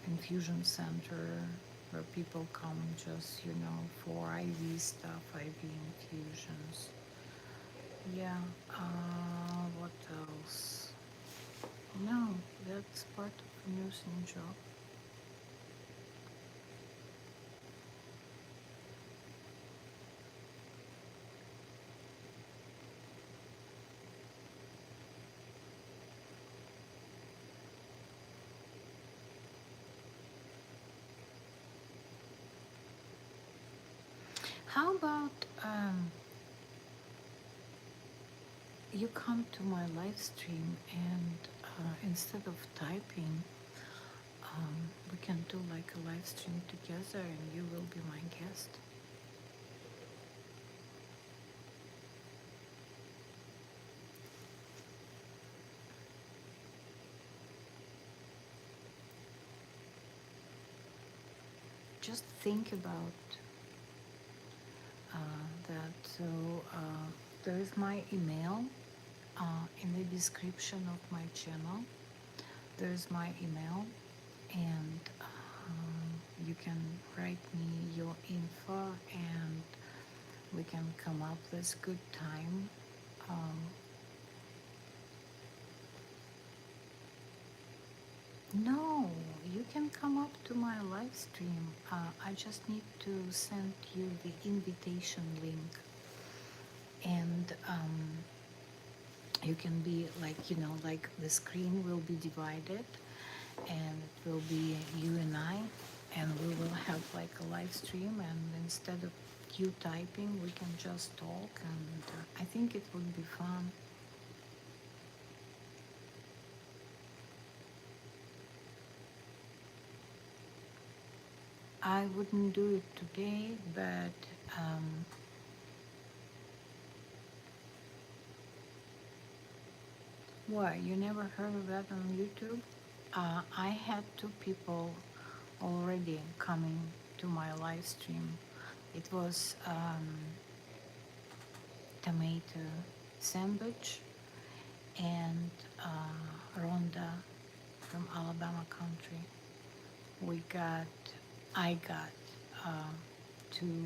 infusion center where people come just for IV stuff, IV infusions. Yeah. What else? No, that's part of a nursing job. How about you come to my live stream and instead of typing, we can do like a live stream together and you will be my guest. Just think about that. So there is my email in the description of my channel. There's my email, and you can write me your info, and we can come up with good time. Um, no, you can come up to my live stream. I just need to send you the invitation link, and you can be like the screen will be divided, and it will be you and I, and we will have like a live stream, and instead of you typing, we can just talk, and I think it would be fun. I wouldn't do it today, but why? You never heard of that on YouTube? I had two people already coming to my live stream. It was tomato sandwich and Rhonda from Alabama country. We got, I got uh, two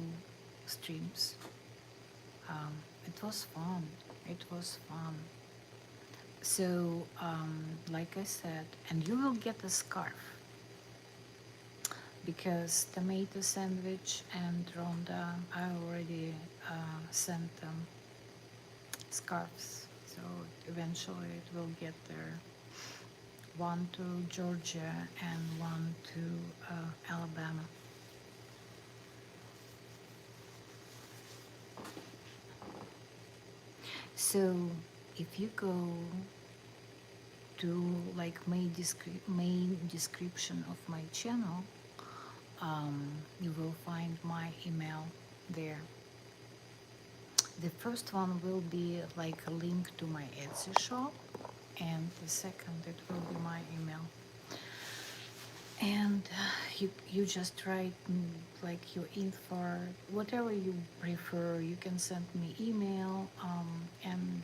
streams. It was fun. It was fun. So, like I said, and you will get a scarf because tomato sandwich and Rhonda, I already sent them scarves. So eventually it will get there. One to Georgia and one to Alabama. So if you go to like main description of my channel, you will find my email there. The first one will be like a link to my Etsy shop, and the second it will be my email. And you just write like your info, whatever you prefer. You can send me email, and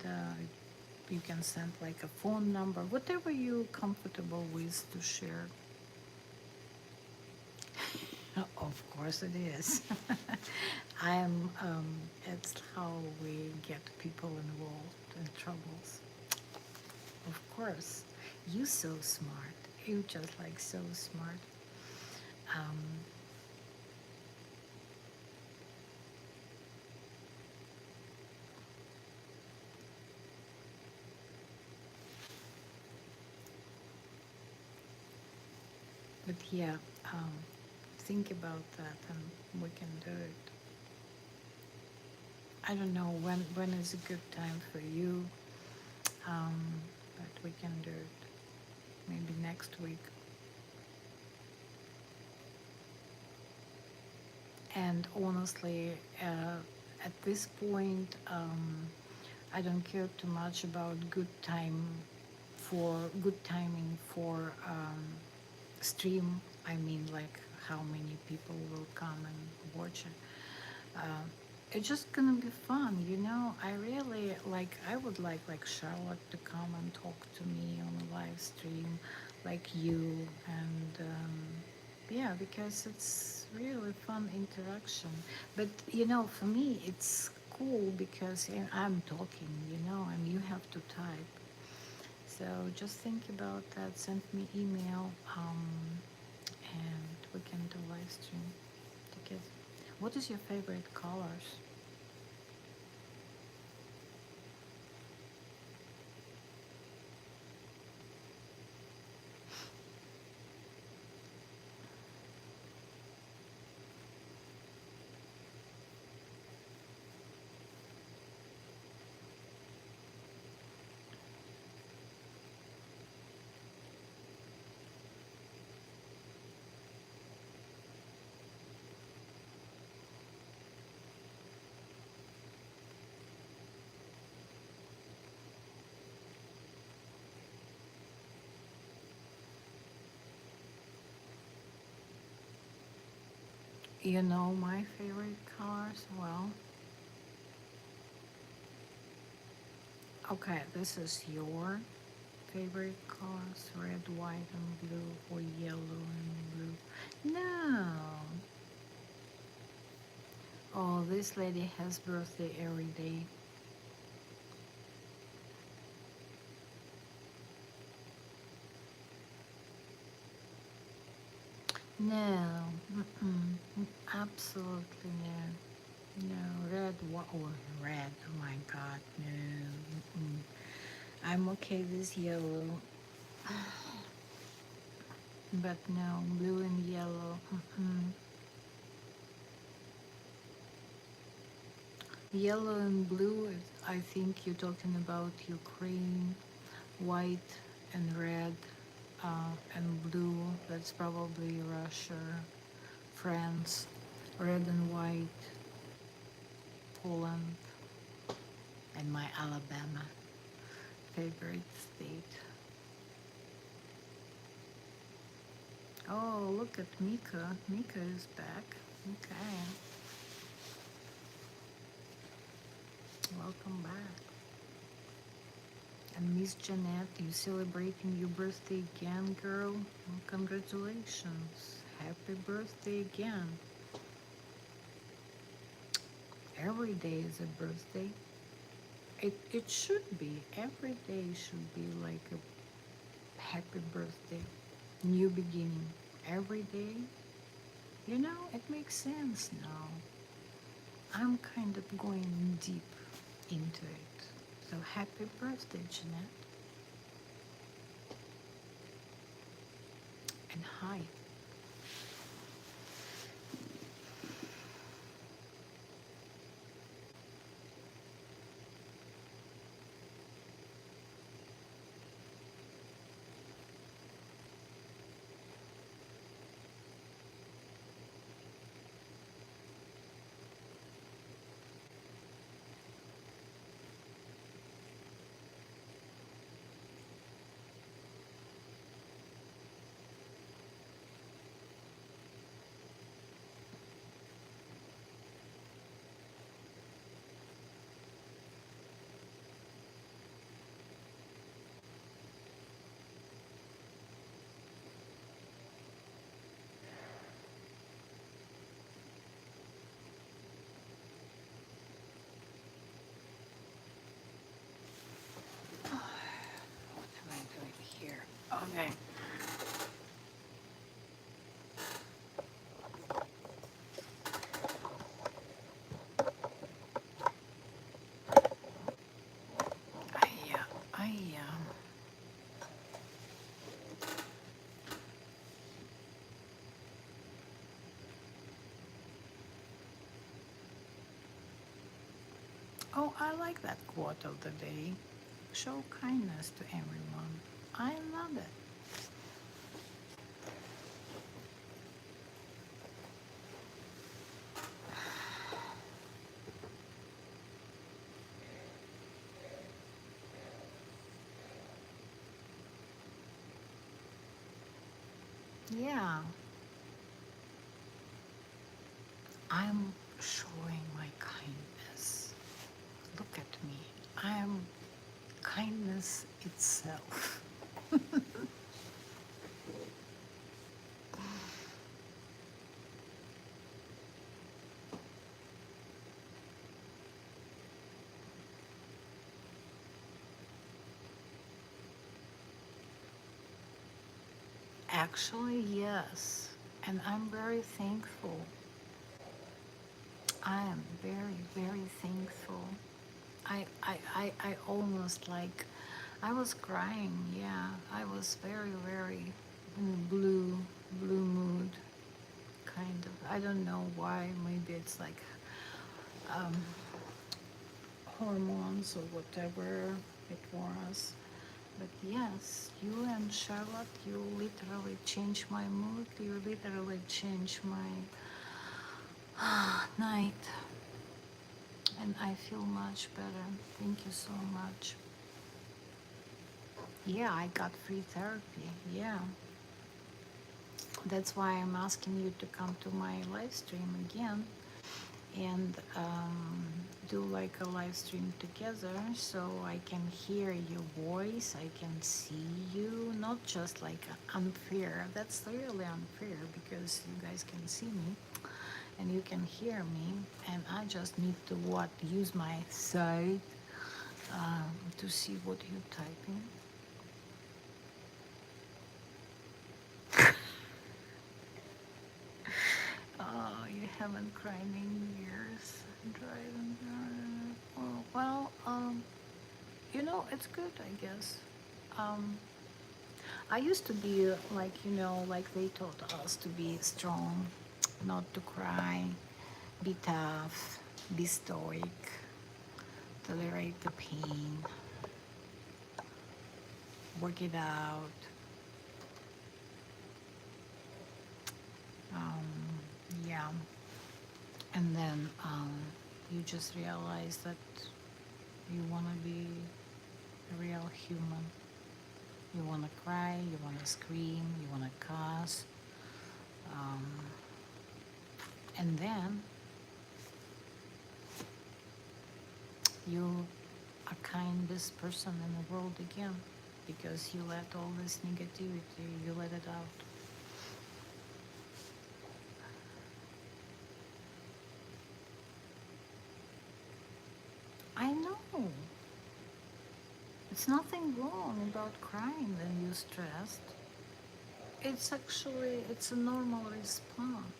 you can send like a phone number, whatever you're comfortable with to share. Of course it is. It's how we get people involved in troubles. Of course. You so smart. You just like so smart. Um, but yeah, um, think about that and we can do it. I don't know when is a good time for you, um, but we can do it. Maybe next week. And honestly, at this point, I don't care too much about good timing for stream. I mean, like how many people will come and watch it. It's just gonna be fun, you know. I really like. I would like Charlotte to come and talk to me on a live stream, like you, and yeah, because it's really fun interaction. But you know, for me, it's cool because I'm talking, you know, and you have to type. So just think about that. Send me email, and we can do live stream together. What is your favorite colors? You know my favorite colors? Well, okay, this is your favorite colors, red, white, and blue, or yellow and blue. No. Oh, this lady has birthday every day. No, absolutely no. No, red, or red, oh my God, no. I'm okay with yellow, but no, blue and yellow. Yellow and blue, I think you're talking about Ukraine, white and red, and blue, that's probably Russia, France, red and white, Poland, and my Alabama favorite state. Oh, look at Mika. Mika is back. Okay, welcome back. And Miss Jeanette, you celebrating your birthday again, girl? Well, congratulations. Happy birthday again. Every day is a birthday. It should be. Every day should be like a happy birthday. New beginning. Every day. You know, it makes sense now. I'm kind of going deep into it. So happy birthday, Jeanette. And hi. Oh, I like that quote of the day. Show kindness to everyone. I love it. Yeah, I'm showing my kindness. Look at me. I am kindness itself. Actually, yes. And I'm very thankful. I am very, very thankful. I almost like, I was crying. Yeah, I was very, very in blue mood, kind of. I don't know why. Maybe it's like um, hormones or whatever it was. But yes, you and Charlotte, you literally changed my mood. You literally changed my night. And I feel much better. Thank you so much. Yeah, I got free therapy. Yeah. That's why I'm asking you to come to my live stream again and do like a live stream together so I can hear your voice, I can see you, not just like unfair. That's really unfair because you guys can see me and you can hear me, and I just need to what use my sight to see what you're typing. Oh, you haven't cried in years. Driving. Oh, well, it's good, I guess. Um, I used to be like, like they taught us to be strong, not to cry, be tough, be stoic, tolerate the pain, work it out. Um, yeah. And then you just realize that you want to be a real human. You want to cry, you want to scream, you want to cuss. Um, and then you are kindest person in the world again because you let all this negativity, you let it out. I know. It's nothing wrong about crying when you're stressed. It's a normal response.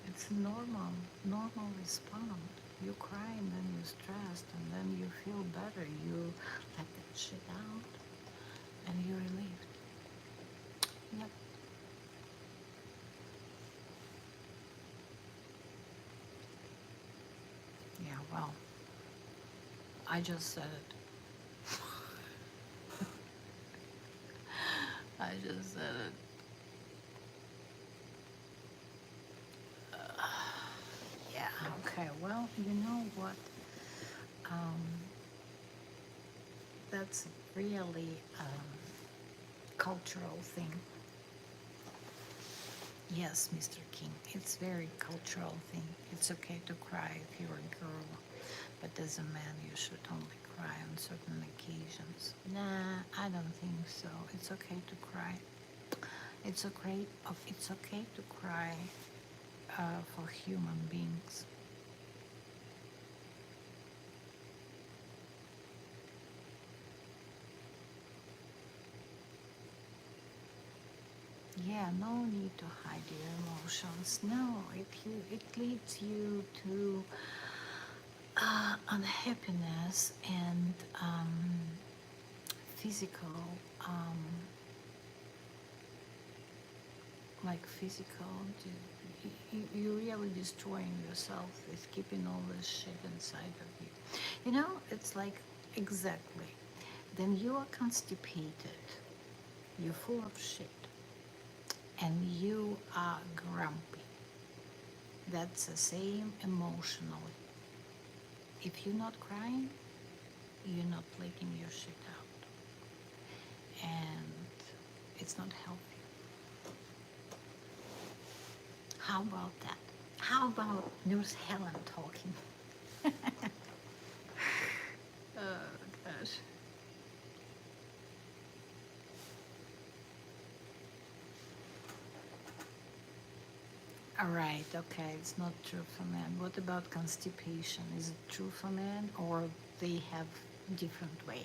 It's a normal response. You cry and then you're stressed and then you feel better. You let that shit out and you're relieved. Yep. Yeah, well, I just said it. I just said it. Yeah, okay. Well, you know what? Um, that's really a cultural thing. Yes, Mr. King, it's very cultural thing. It's okay to cry if you're a girl, but as a man, you should only cry on certain occasions. Nah, I don't think so. It's okay to cry. It's okay to cry for human beings. Yeah, no need to hide your emotions. No, it leads you to unhappiness and physical, um, like physical. You really destroying yourself with keeping all this shit inside of you. You know, it's like exactly. Then you are constipated, you're full of shit, and you are grumpy. That's the same emotionally. If you're not crying, you're not letting your shit out. And it's not healthy. How about that? How about Nurse Helen talking? Oh, gosh. All right, okay, it's not true for men. What about constipation? Is it true for men or they have different way?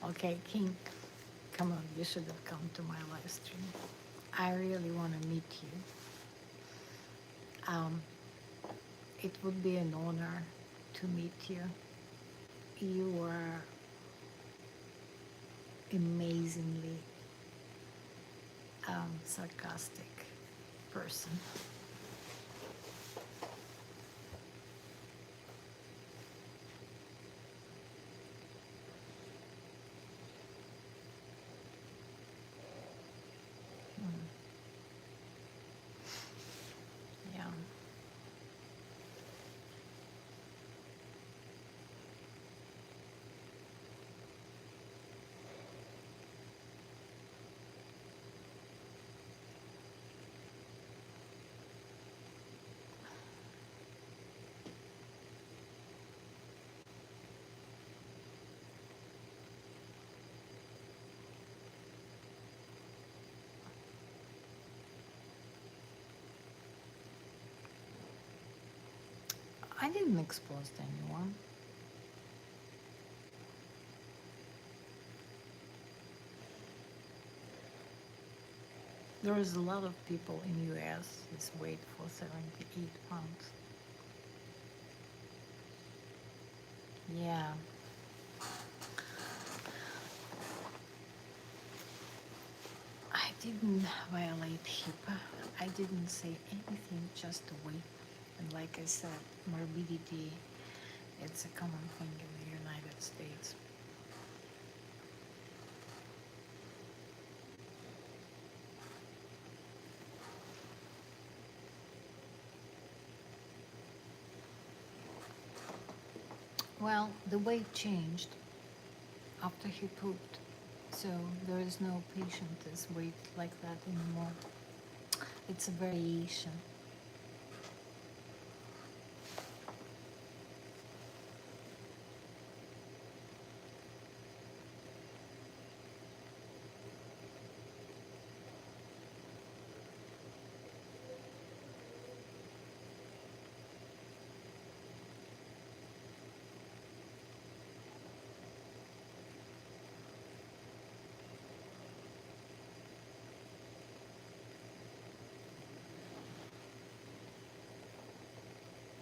Okay, King, come on, you should have come to my live stream. I really want to meet you. Um, it would be an honor to meet you. You are amazingly sarcastic person. Mm, yeah. I didn't expose anyone. There is a lot of people in US is wait for 78 months. Yeah, I didn't violate HIPAA. I didn't say anything, just to wait. And like I said, morbidity, it's a common thing in the United States. Well, the weight changed after he pooped. So there is no patient is weight like that anymore. It's a variation.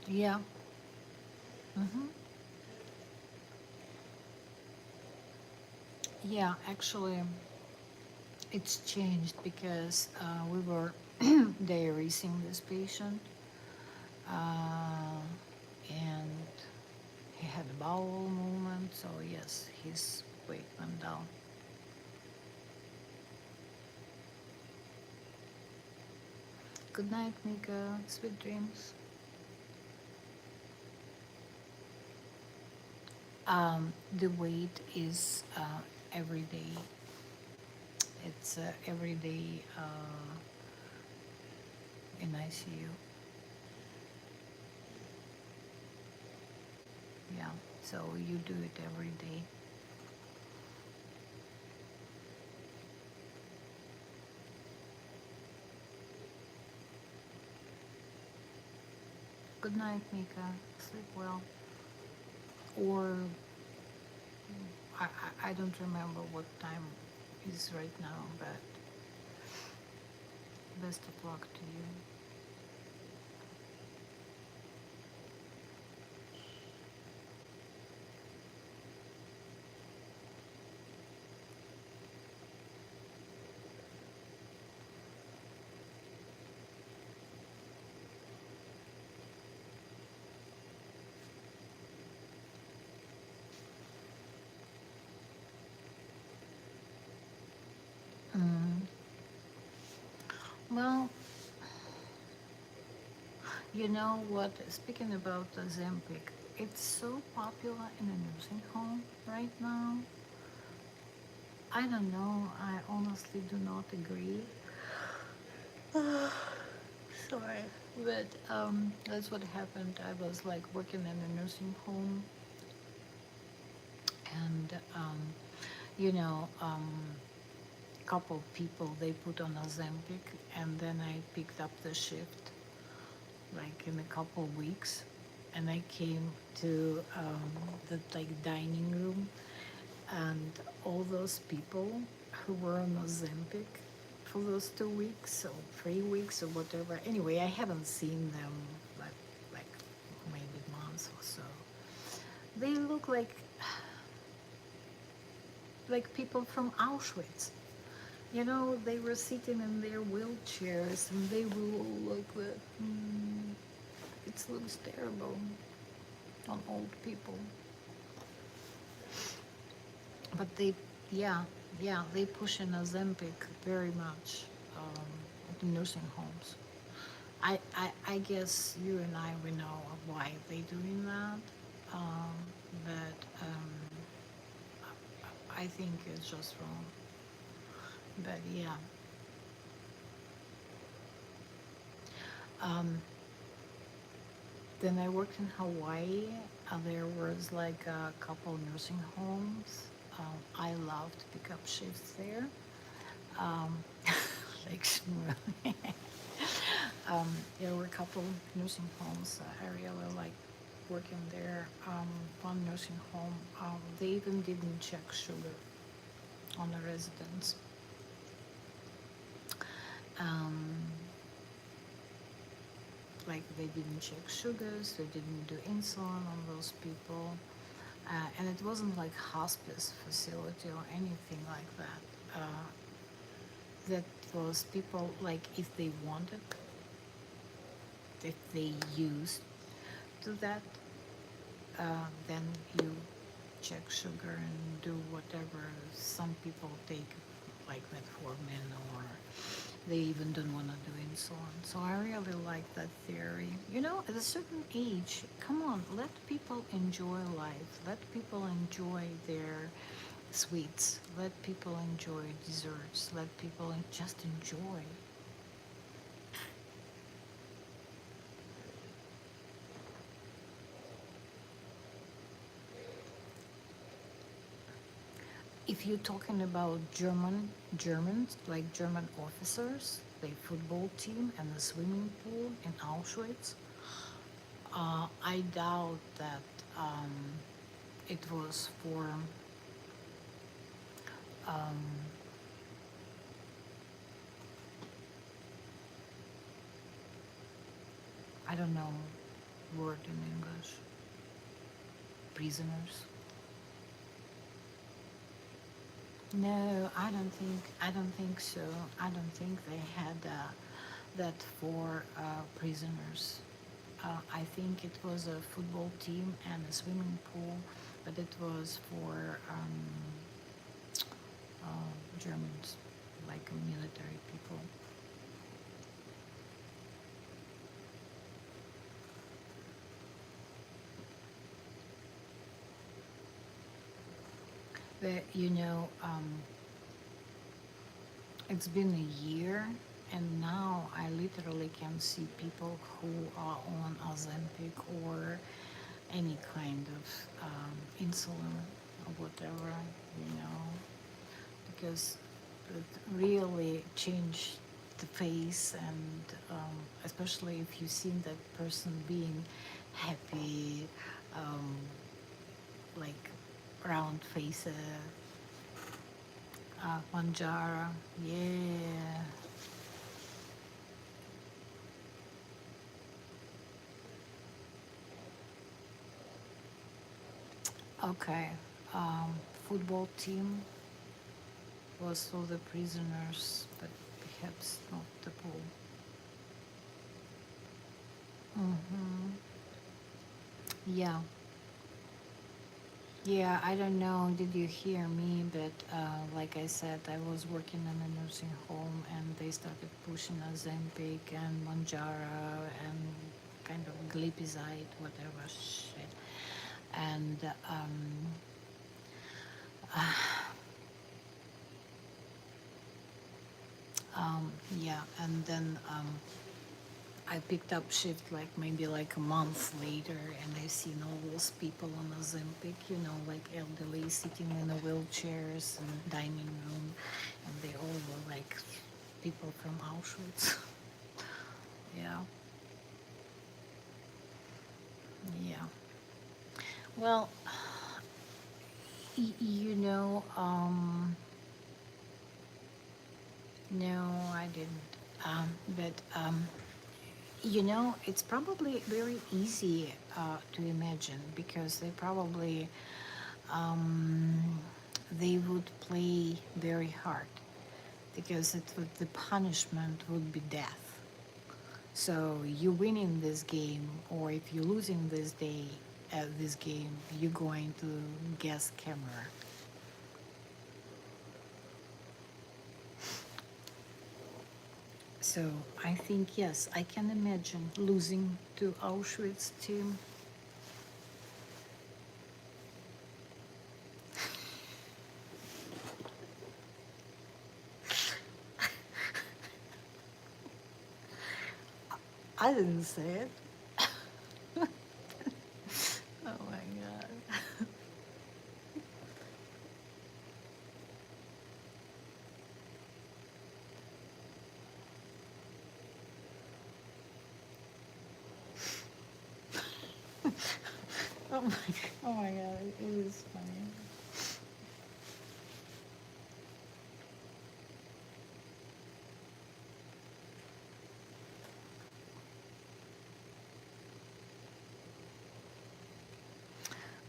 Yeah. Mm-hmm. Yeah, actually, it's changed because we were diuresing this patient, uh, and he had a bowel movement. So yes, his weight went down. Good night, Mika. Sweet dreams. The weight is every day. It's every day in ICU. Yeah. So you do it every day. Good night, Mika. Sleep well. Or I don't remember what time is right now, but best of luck to you. Mm. Well, you know what? Speaking about Ozempic, it's so popular in a nursing home right now. I don't know. I honestly do not agree. Sorry. But that's what happened. I was like working in a nursing home, and couple people they put on Ozempic, and then I picked up the shift like in a couple weeks, and I came to the like dining room, and all those people who were on Ozempic for those 2 weeks or 3 weeks or whatever. Anyway, I haven't seen them like maybe months or so. They look like people from Auschwitz. You know, they were sitting in their wheelchairs and they were all like that. It looks terrible on old people. But they, yeah, yeah, they push in Ozempic very much at the nursing homes. I guess you and I, we know why they doing that. Um, but I think it's just wrong. But yeah. Um, Then I worked in Hawaii. There was like a couple nursing homes. I loved to pick up shifts there. Um, like there were a couple nursing homes. I really like working there. One nursing home, they even didn't check sugar on the residents. Um, like they didn't check sugars, they didn't do insulin on those people. And it wasn't like hospice facility or anything like that. That was people like if they wanted, if they used to that, then you check sugar and do whatever. Some people take like metformin or they even don't want to do insulin. So I really like that theory. You know, at a certain age, come on, let people enjoy life. Let people enjoy their sweets. Let people enjoy desserts. Let people just enjoy. If you're talking about Germans, like German officers, the football team and the swimming pool in Auschwitz, I doubt that um, it was for um, I don't know word in English. Prisoners. No, I don't think so. I don't think they had that for prisoners. I think it was a football team and a swimming pool, but it was for Germans, like military people. But it's been a year, and now I literally can see people who are on Ozempic or any kind of insulin or whatever, you know, because it really changed the face, and especially if you've seen that person being happy, um, like round face, Manjara. Yeah. Okay. Um, Football team was for the prisoners, but perhaps not the pool. Mm-hmm. Yeah. Yeah, I don't know. Did you hear me? But like I said, I was working in a nursing home and they started pushing Ozempic and Monjaro and kind of glipizide, whatever shit. And yeah, and then I picked up shift like maybe like a month later, and I've seen all those people on Ozempic, like elderly sitting in the wheelchairs and dining room, and they all were like people from Auschwitz. Yeah, yeah. Well, no, I didn't. But it's probably very easy to imagine because they would play very hard because the punishment would be death. So you winning this game, or if you're losing this day at this game, you're going to gas camera. So I think yes, I can imagine losing to Auschwitz team. I didn't say it. Oh my god. Oh my god, it is funny.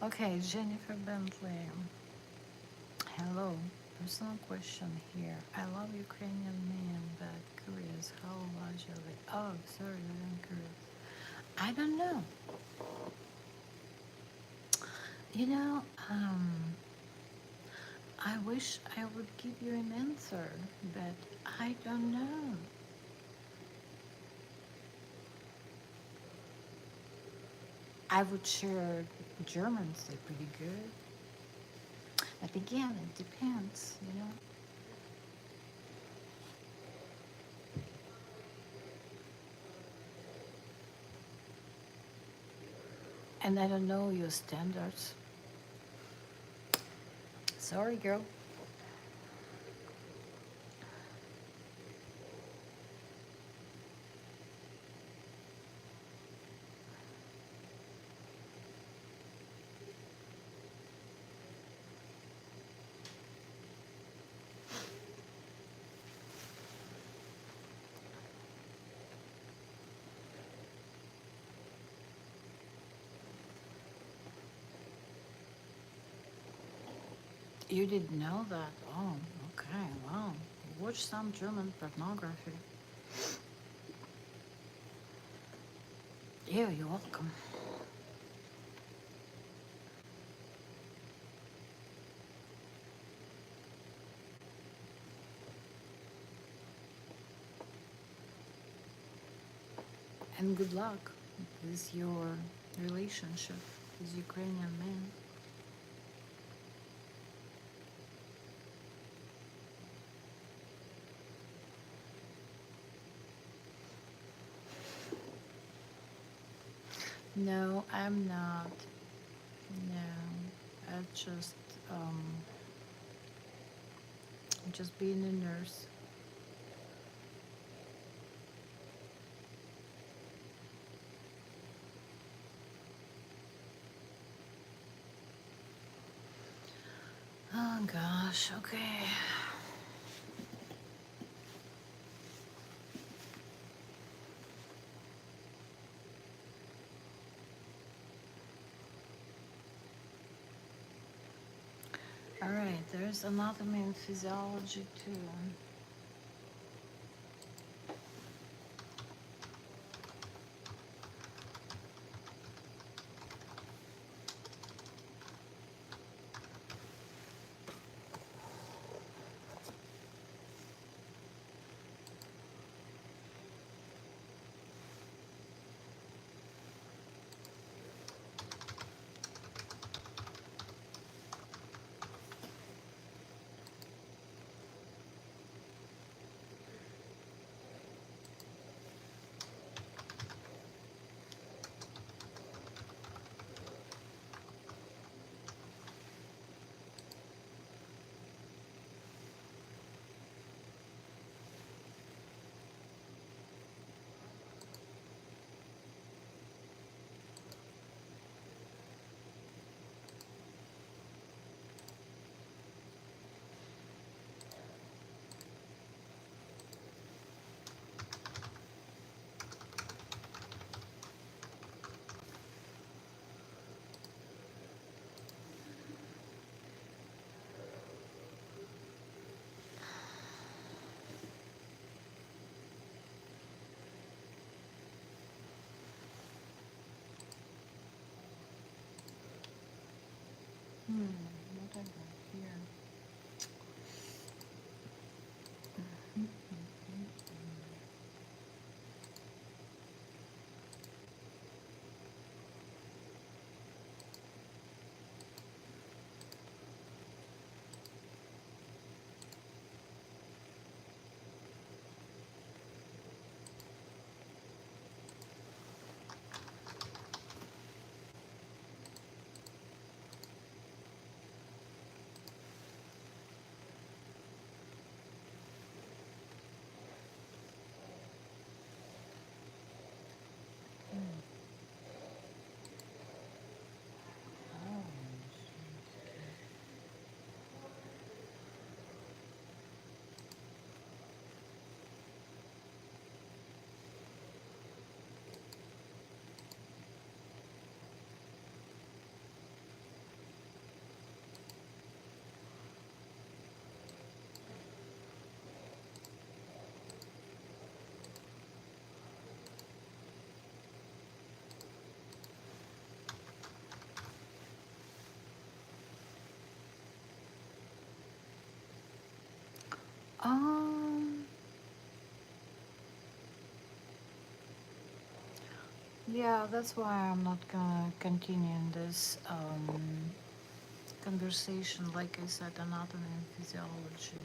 Okay, Jennifer Bentley. Hello. Personal question here. I love Ukrainian men, but curious how large are they? Oh, sorry, I'm curious. I don't know. You know, I wish I would give you an answer, but I don't know. I would share Germans, they're pretty good. But again, it depends. And I don't know your standards. Sorry, girl. You didn't know that? Oh, okay, wow. Watch some German pornography. Yeah, you're welcome. And good luck with your relationship with Ukrainian man. No, I'm not. No, I just being a nurse. Oh gosh, okay. All right, there's anatomy and physiology too. What I got here? Oh, Um, yeah, that's why I'm not gonna continue in this conversation. Like I said, anatomy and physiology,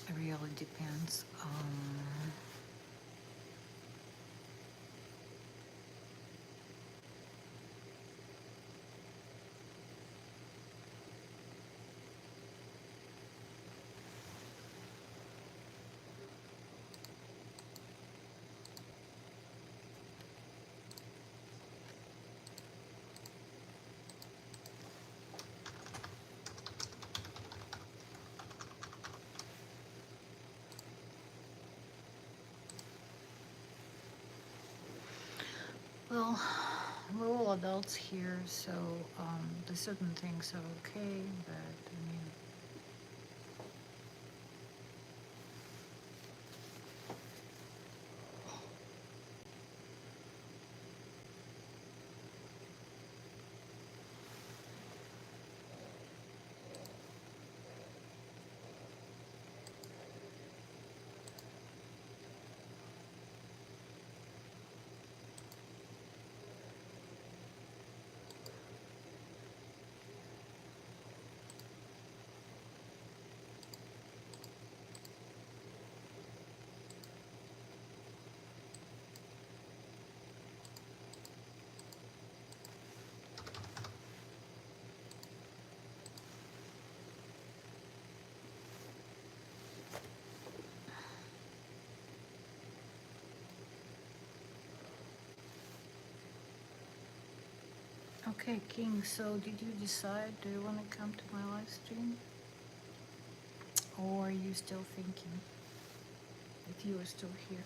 it really depends. Well, we're all adults here, so the certain things are okay, but I mean, okay, King. So, did you decide? Do you want to come to my live stream, or are you still thinking? If you are still here.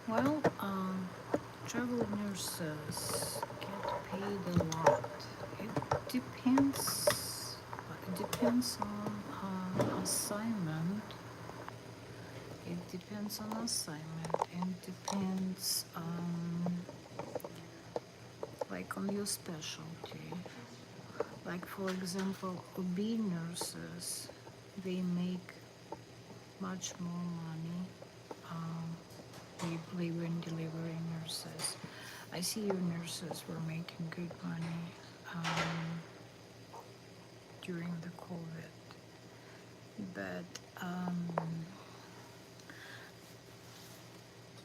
Well, travel nurses get paid a lot. It depends. It depends on assignment. It depends on assignment. It depends like on your specialty. Like for example, OB nurses, they make much more money. Um, labor and delivery nurses, I.C.U nurses were making good money um, during the COVID. But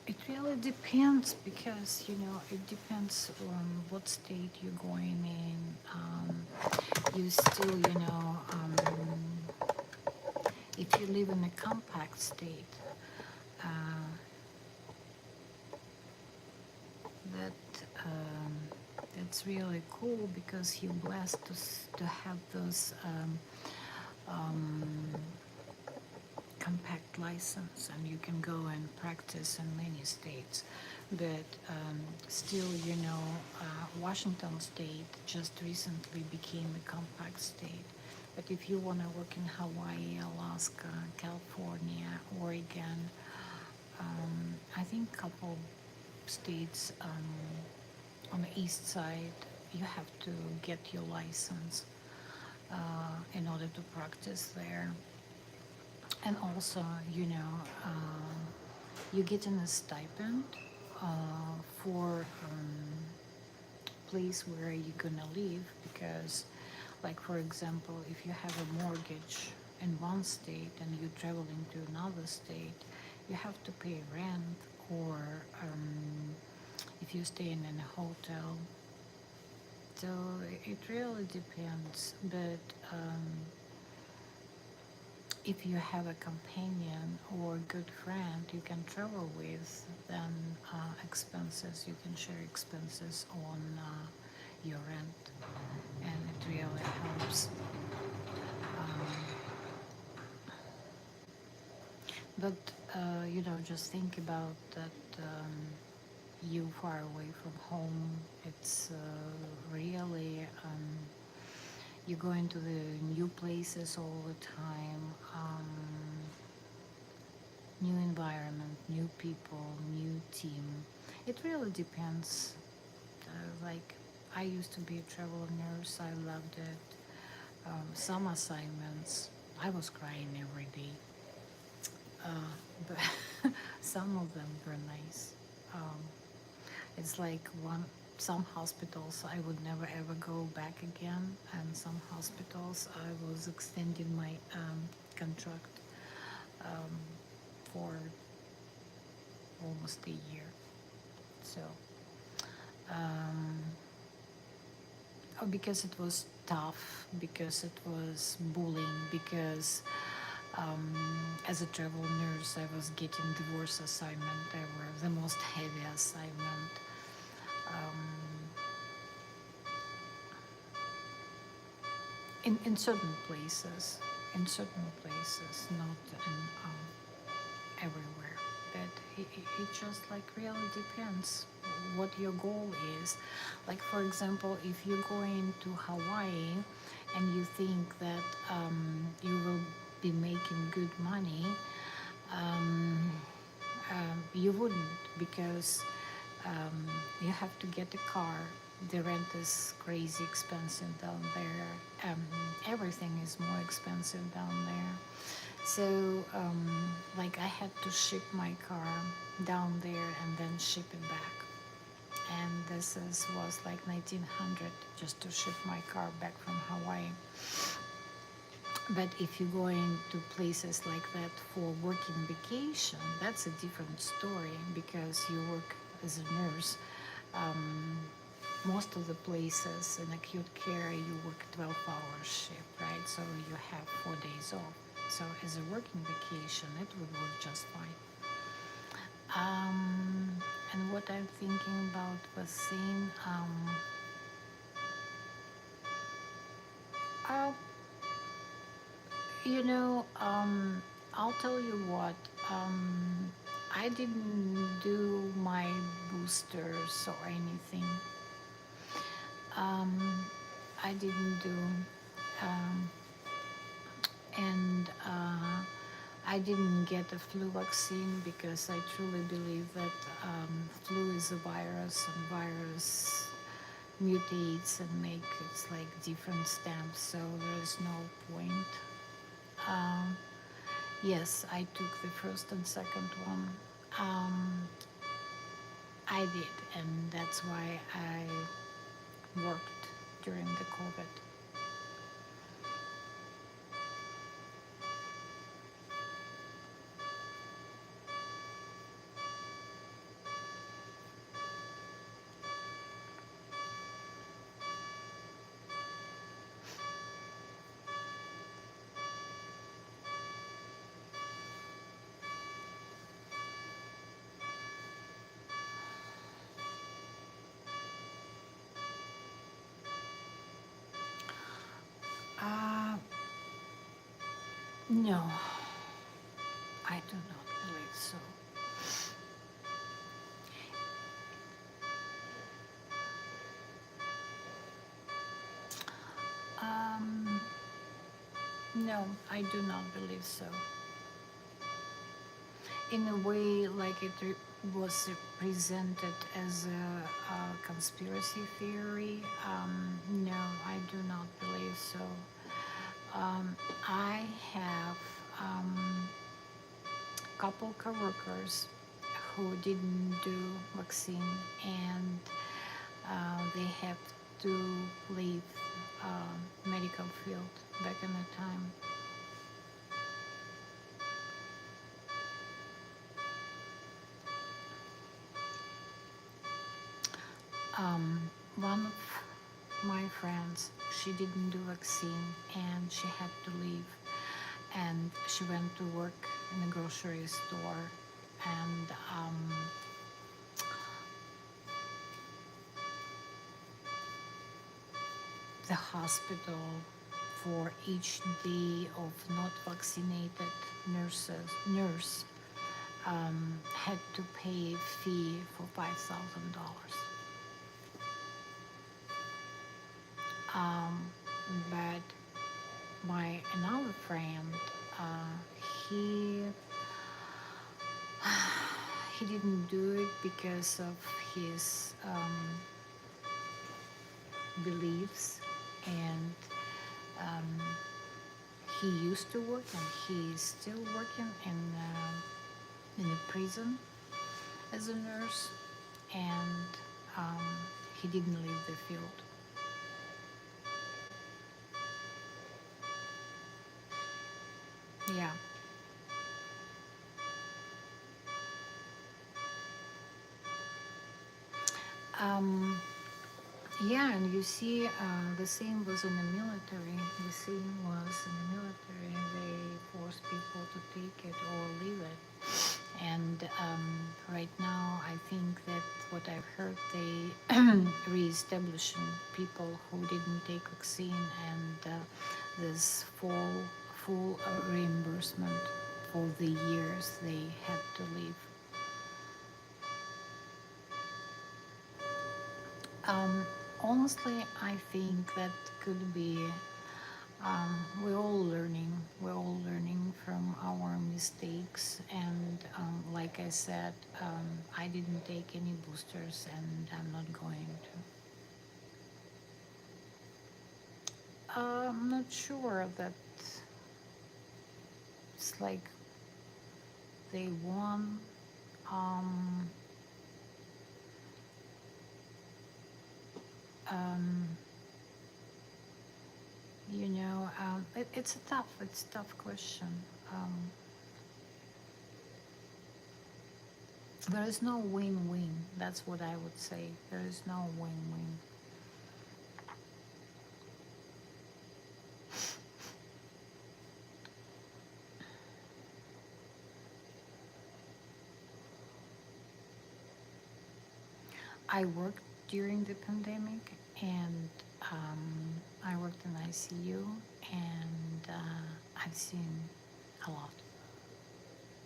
it really depends because, it depends on what state you're going in. You still, if you live in a compact state, uh, that um, that's really cool because you're blessed to have those um, compact license and you can go and practice in many states. But still, Washington state just recently became a compact state. But if you want to work in Hawaii, Alaska, California, Oregon, I think a couple states on the east side, you have to get your license in order to practice there. And also, you get in a stipend for place where you're gonna live because, like for example, if you have a mortgage in one state and you're traveling to another state, you have to pay rent, or if you're staying in a hotel. So it really depends. But if you have a companion or a good friend you can travel with, then expenses, you can share expenses on your rent, and it really helps. But just think about that. You far away from home, it's really you go into the new places all the time, new environment, new people, new team. It really depends. Like, I used to be a travel nurse, I loved it. Some assignments, I was crying every day. But some of them were nice. Um, it's like some hospitals I would never ever go back again, and some hospitals I was extending my contract um, for almost a year. So, um, because it was tough, because it was bullying, because as a travel nurse, I was getting divorce assignment ever, the most heavy assignment. Um, in certain places, not in everywhere. But it just like really depends what your goal is. Like for example, if you're going to Hawaii and you think that you will be making good money, um, you wouldn't, because you have to get a car. The rent is crazy expensive down there. Everything is more expensive down there. So, like, I had to ship my car down there and then ship it back. And was like 1900 just to ship my car back from Hawaii. But if you go into places like that for working vacation, that's a different story because you work as a nurse. Um, Most of the places in acute care, you work 12-hour shift, right? So you have 4 days off. So as a working vacation, it would work just fine. And what I'm thinking about was saying, uh, you know, I'll tell you what. I didn't do my boosters or anything. Um, I didn't do, um, and I didn't get a flu vaccine because I truly believe that flu is a virus, and virus mutates and make it's like different stamps, so there is no point. Um, yes, I took the first and second one. Um, I did, and that's why I worked during the COVID. Uh, no, I do not believe so. Um, no, I do not believe so. In a way, like was presented as a conspiracy theory, no, I do not believe so. I have a couple coworkers who didn't do vaccine, and they have to leave medical field back in the time. One of my friends, she didn't do vaccine and she had to leave, and she went to work in a grocery store, and the hospital, for each day of not vaccinated nurse had to pay a fee for $5,000. Um, but my another friend, uh, he he didn't do it because of his beliefs, and um, he used to work and he's still working in a prison as a nurse, and um, he didn't leave the field. Yeah. Um, yeah, and you see, the same was in the military. The same was in the military. They force people to take it or leave it. And right now, I think that what I've heard, they re-establishing people who didn't take vaccine, and this full reimbursement for the years they had to leave. Um, honestly, I think that could be. We're all learning. We're all learning from our mistakes, and like I said, I didn't take any boosters, and I'm not going to. I'm not sure that it's like they won. Um, um, it's a tough question. Um, there is no win-win. That's what I would say. There is no win-win. I worked during the pandemic, and I worked in I.C.U, and I've seen a lot.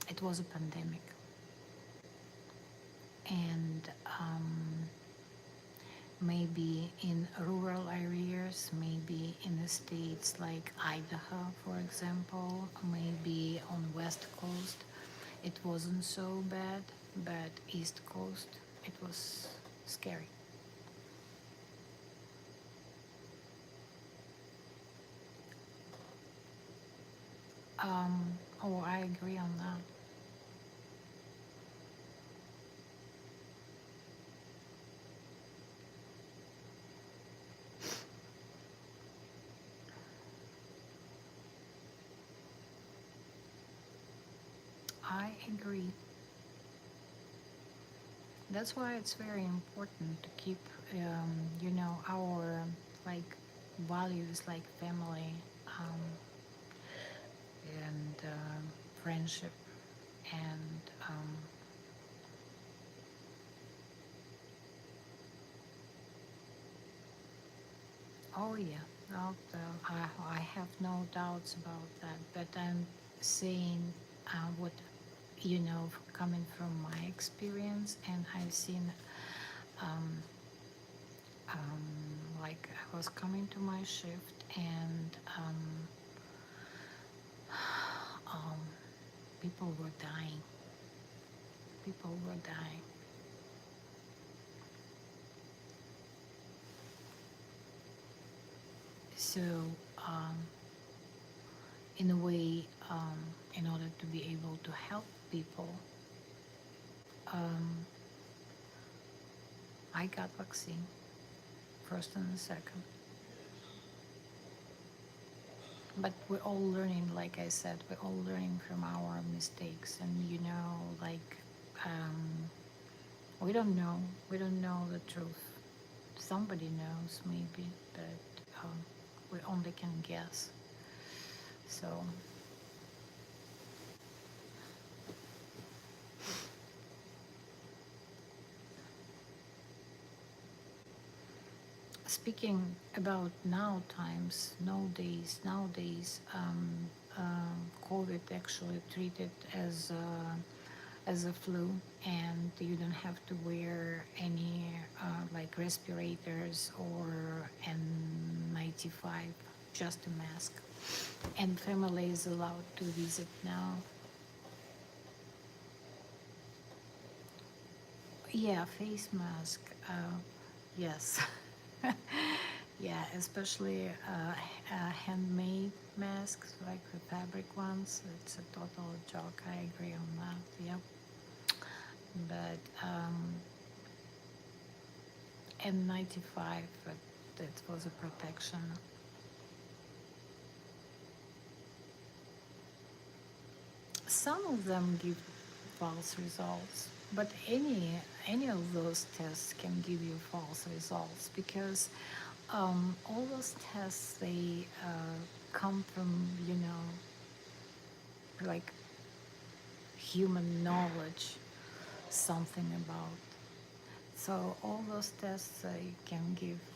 It was a pandemic. and maybe in rural areas, maybe in the states like Idaho, for example, maybe on West Coast, it wasn't so bad, but East Coast, it was scary. Oh, I agree on that. I agree. That's why it's very important to keep, our like values like family, um, and friendship, and oh yeah, no, I have no doubts about that. But I'm saying what coming from my experience, and I've seen um, like I was coming to my shift, and um, people were dying. People were dying. So, um, in a way, in order to be able to help people, um, I got vaccine first and the second. But we're all learning, like I said, we're all learning from our mistakes, and like um, we don't know the truth. Somebody knows maybe, but we only can guess. So speaking about now times, nowadays, COVID actually treated as a flu, and you don't have to wear any like respirators or N95, just a mask. And family is allowed to visit now. Yeah, face mask. Yes. Yeah, especially handmade masks, like the fabric ones. It's a total joke. I agree on that. Yep. But N95, that was a protection. Some of them give false results, but any of those tests can give you false results, because all those tests, they come from like human knowledge, something about. So all those tests,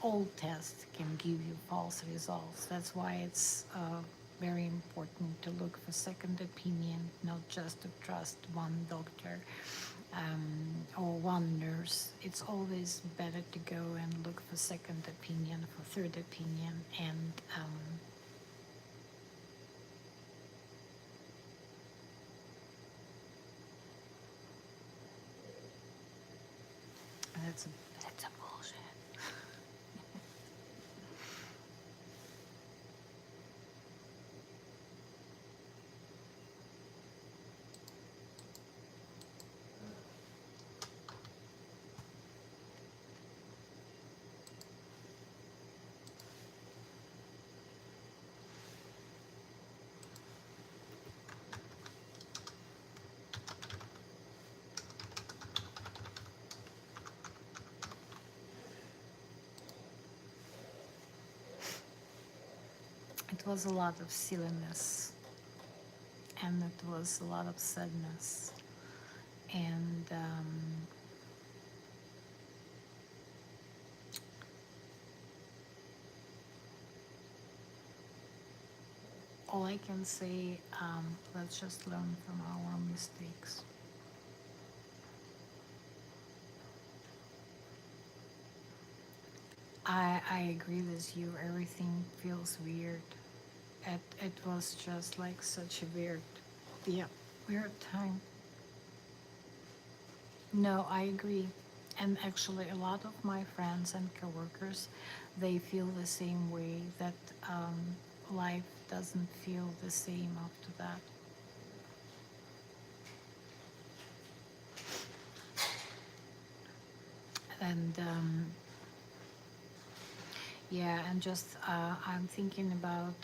all tests can give you false results. That's why it's very important to look for second opinion, not just to trust one doctor or one nurse. It's always better to go and look for second opinion, for third opinion, and that's a bullshit. It was a lot of silliness, and it was a lot of sadness, and all I can say, let's just learn from our mistakes. I agree with you. Everything feels weird. It was just like such a weird, yeah, weird time. No, I agree. And actually, a lot of my friends and coworkers, they feel the same way that life doesn't feel the same after that. And yeah, and just I'm thinking about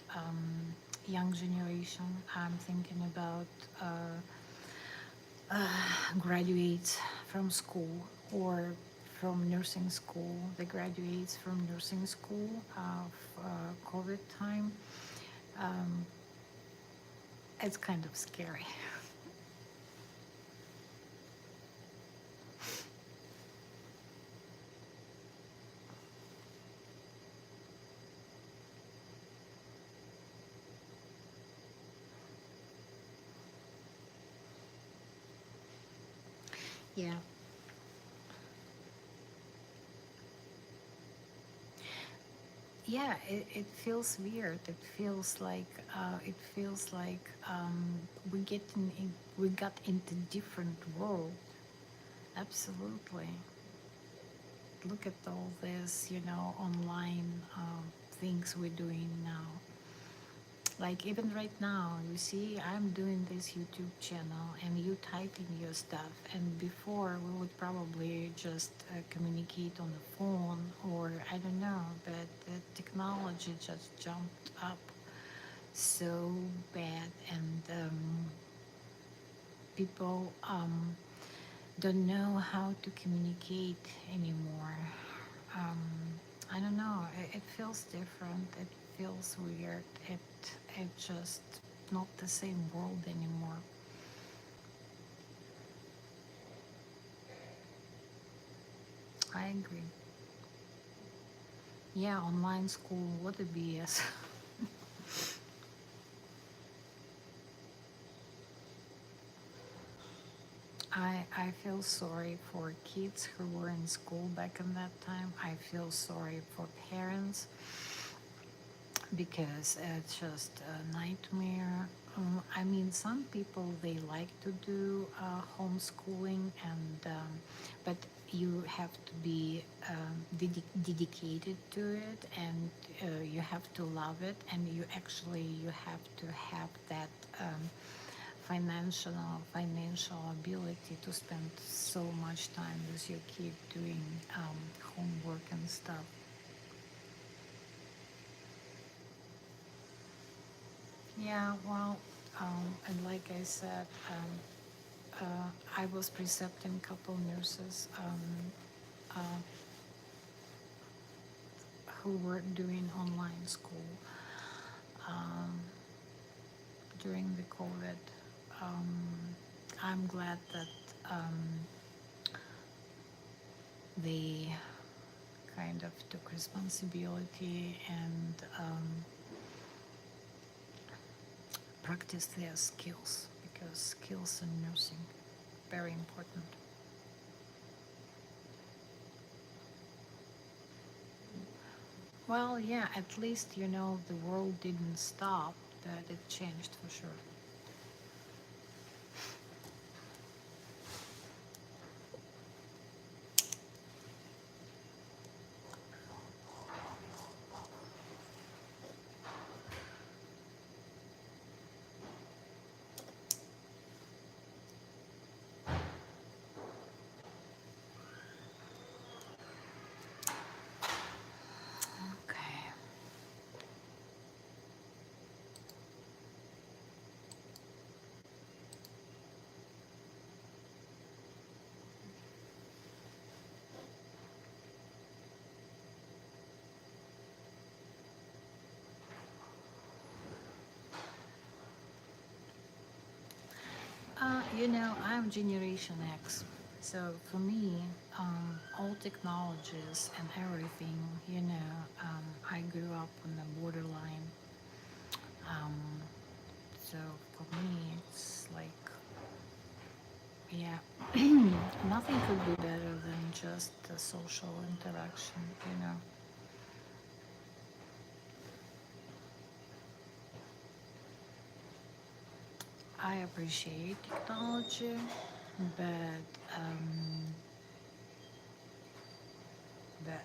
young generation. I'm thinking about graduates from school or from nursing school. The graduates from nursing school of COVID time. Um, it's kind of scary. Yeah, yeah. It feels weird. It feels like we got into different world. Absolutely. Look at all this, online things we're doing now. Like even right now, you see, I'm doing this YouTube channel and you type in your stuff. And before, we would probably just communicate on the phone or I don't know, but the technology just jumped up so bad. And people don't know how to communicate anymore. Um, I don't know. It feels different. It feels weird. It just not the same world anymore. I agree. Yeah, online school. What a BS. I feel sorry for kids who were in school back in that time. I feel sorry for parents because it's just a nightmare. I mean, some people they like to do homeschooling, and but you have to be dedicated to it, and you have to love it, and you have to have that financial ability to spend so much time with your kid doing homework and stuff. Yeah, well, and like I said, I was precepting couple nurses who were doing online school during the COVID. Um, I'm glad that they kind of took responsibility and practiced their skills because skills in nursing very important. Well, yeah, at least the world didn't stop, but it changed for sure. Okay. I'm Generation X. So for me, all technologies and everything, I grew up on the borderline. Um, so for me, it's like, yeah, nothing could be better than just the social interaction. I appreciate technology, but but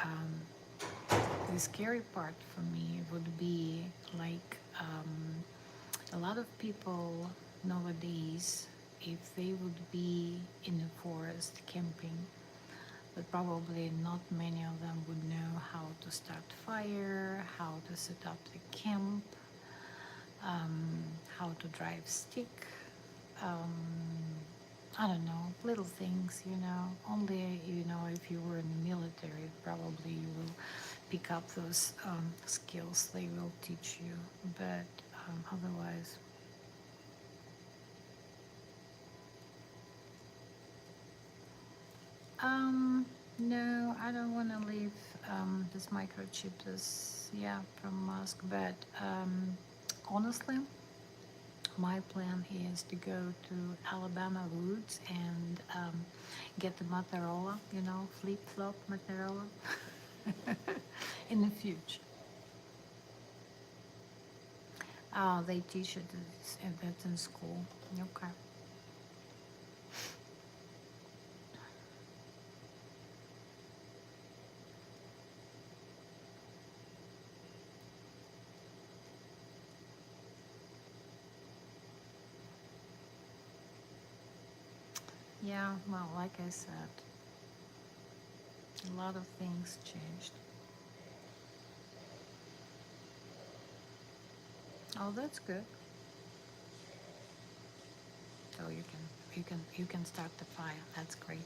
um, the scary part for me would be like a lot of people nowadays, if they would be in the forest camping, but probably not many of them would know how to start fire, how to set up the camp, how to drive stick. Um, I don't know, little things, Only, if you were in the military, probably you will pick up those skills they will teach you. But otherwise, no, I don't want to leave this microchip, from Musk. But honestly, my plan is to go to Alabama woods and get the Motorola, flip flop Motorola in the future. They teach it that's in school. Okay. Yeah, well, like I said, a lot of things changed. Oh, that's good. So you can start the fire. That's great.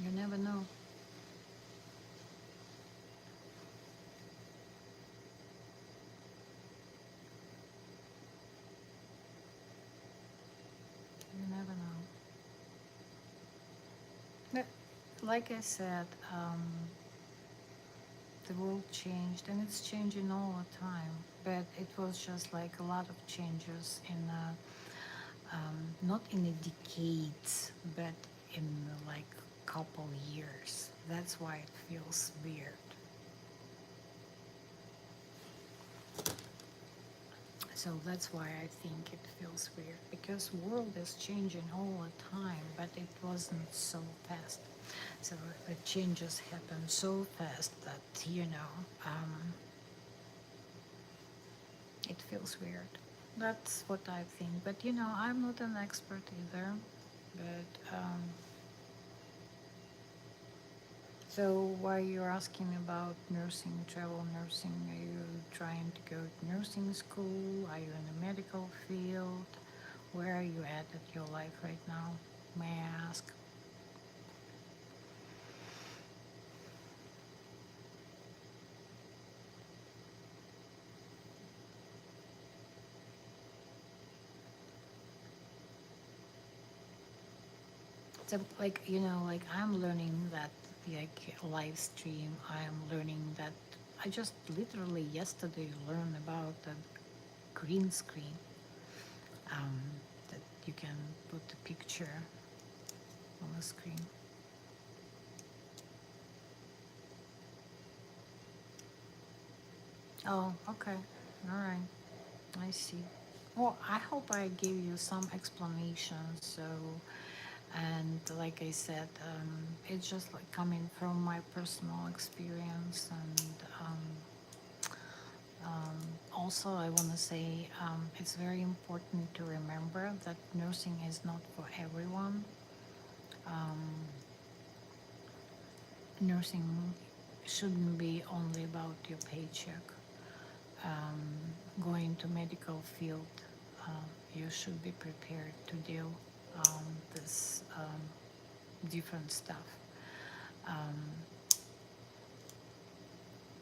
You never know. You never know. But like I said, the world changed and it's changing all the time. But it was just like a lot of changes in not in a decades, but in like couple years. That's why it feels weird. So that's why I think it feels weird because world is changing all the time, but it wasn't so fast. So the changes happen so fast that it feels weird. That's what I think. But I'm not an expert either. But so why you're asking about nursing, travel nursing? Are you trying to go to nursing school? Are you in the medical field? Where are you at your life right now? May I ask? So like I'm learning that like live stream. I'm learning that I just literally yesterday learned about the green screen. Um, that you can put the picture on the screen. Oh, okay. All right. I see. Well, I hope I gave you some explanation. So, and like I said, it's just like coming from my personal experience. And also, I want to say it's very important to remember that nursing is not for everyone. Nursing shouldn't be only about your paycheck. um, Going to medical field, you should be prepared to deal this different stuff. Um,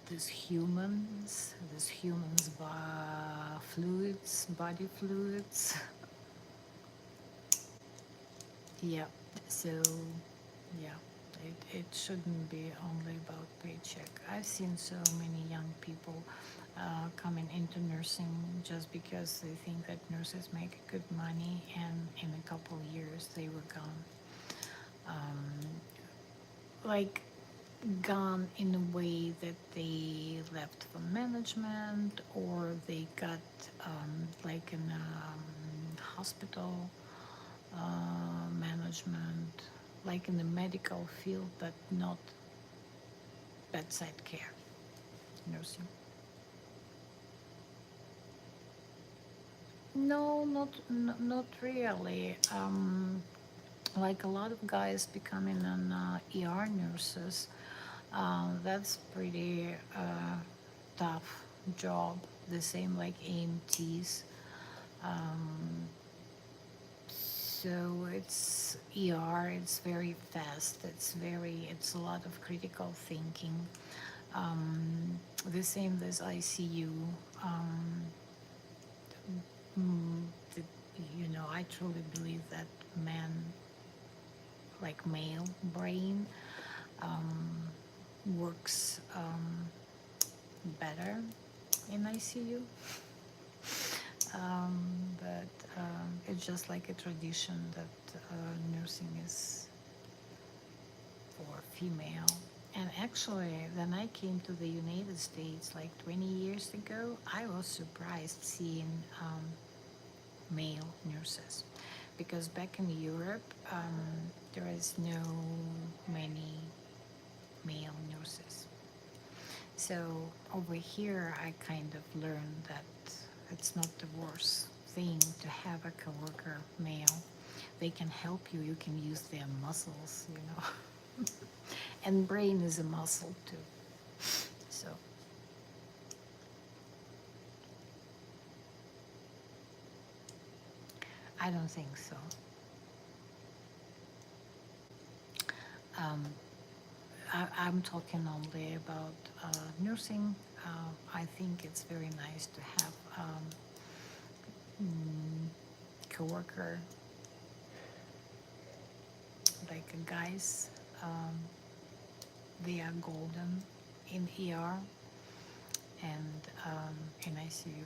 these humans, fluids, body fluids. Yeah. So, yeah, it shouldn't be only about paycheck. I've seen so many young people coming into nursing just because they think that nurses make good money, and in a couple of years they were gone. Like gone in a way that they left for management, or they got like in hospital management, like in the medical field, but not bedside care nursing. No, not really. Like a lot of guys becoming an ER nurses, that's pretty tough job. The same like AMTs. Um, so it's ER. It's very fast. It's a lot of critical thinking. The same as ICU. Um, mm, the, I truly believe that man, like male brain, um, works better in ICU. But it's just like a tradition that nursing is for female. And actually, when I came to the United States like 20 years ago, I was surprised seeing male nurses, because back in Europe, there is no many male nurses. So over here, I kind of learned that it's not the worst thing to have a coworker male. They can help you. You can use their muscles. And brain is a muscle too. So I don't think so. Um, I'm talking only about nursing. I think it's very nice to have coworker, like guys. Um, they are golden in ER and in ICU.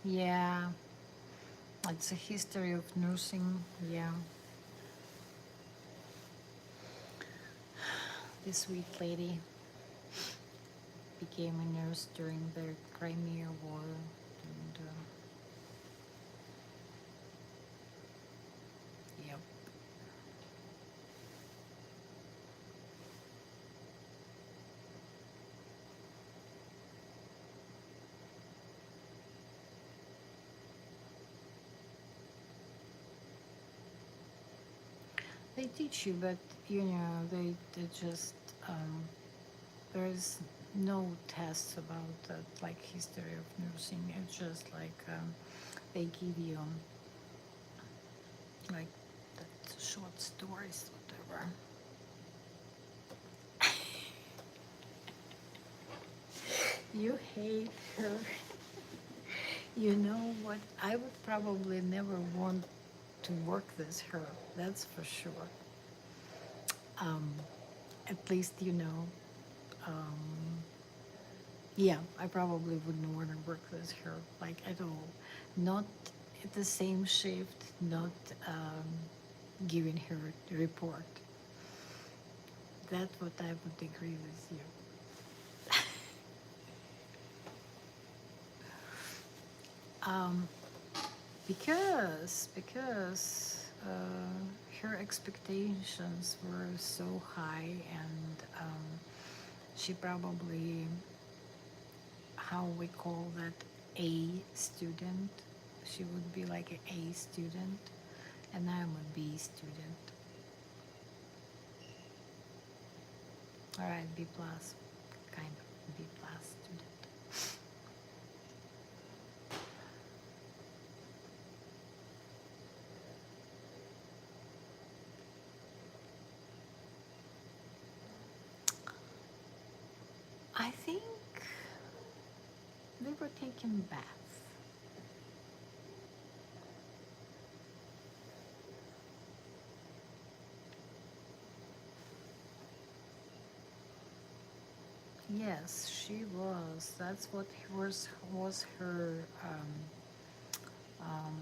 Yeah, it's a history of nursing. Yeah, this sweet lady became a nurse during the Crimea War, and yep. They teach you, but they just um, there's no tests about that, like history of nursing. It's just like they give you like that short stories, whatever. You hate her. You know what? I would probably never want to work with her. That's for sure. Um, at least Um, yeah, I probably wouldn't want to work with her like at all. Not at the same shift. Not giving her the report. That's what I would agree with you. Um, because her expectations were so high, and she probably, how we call that, A student. She would be like an A student, and I'm a B student. All right, B plus, kind of B plus student. I think they were taking baths. Yes, she was. That's what was her um,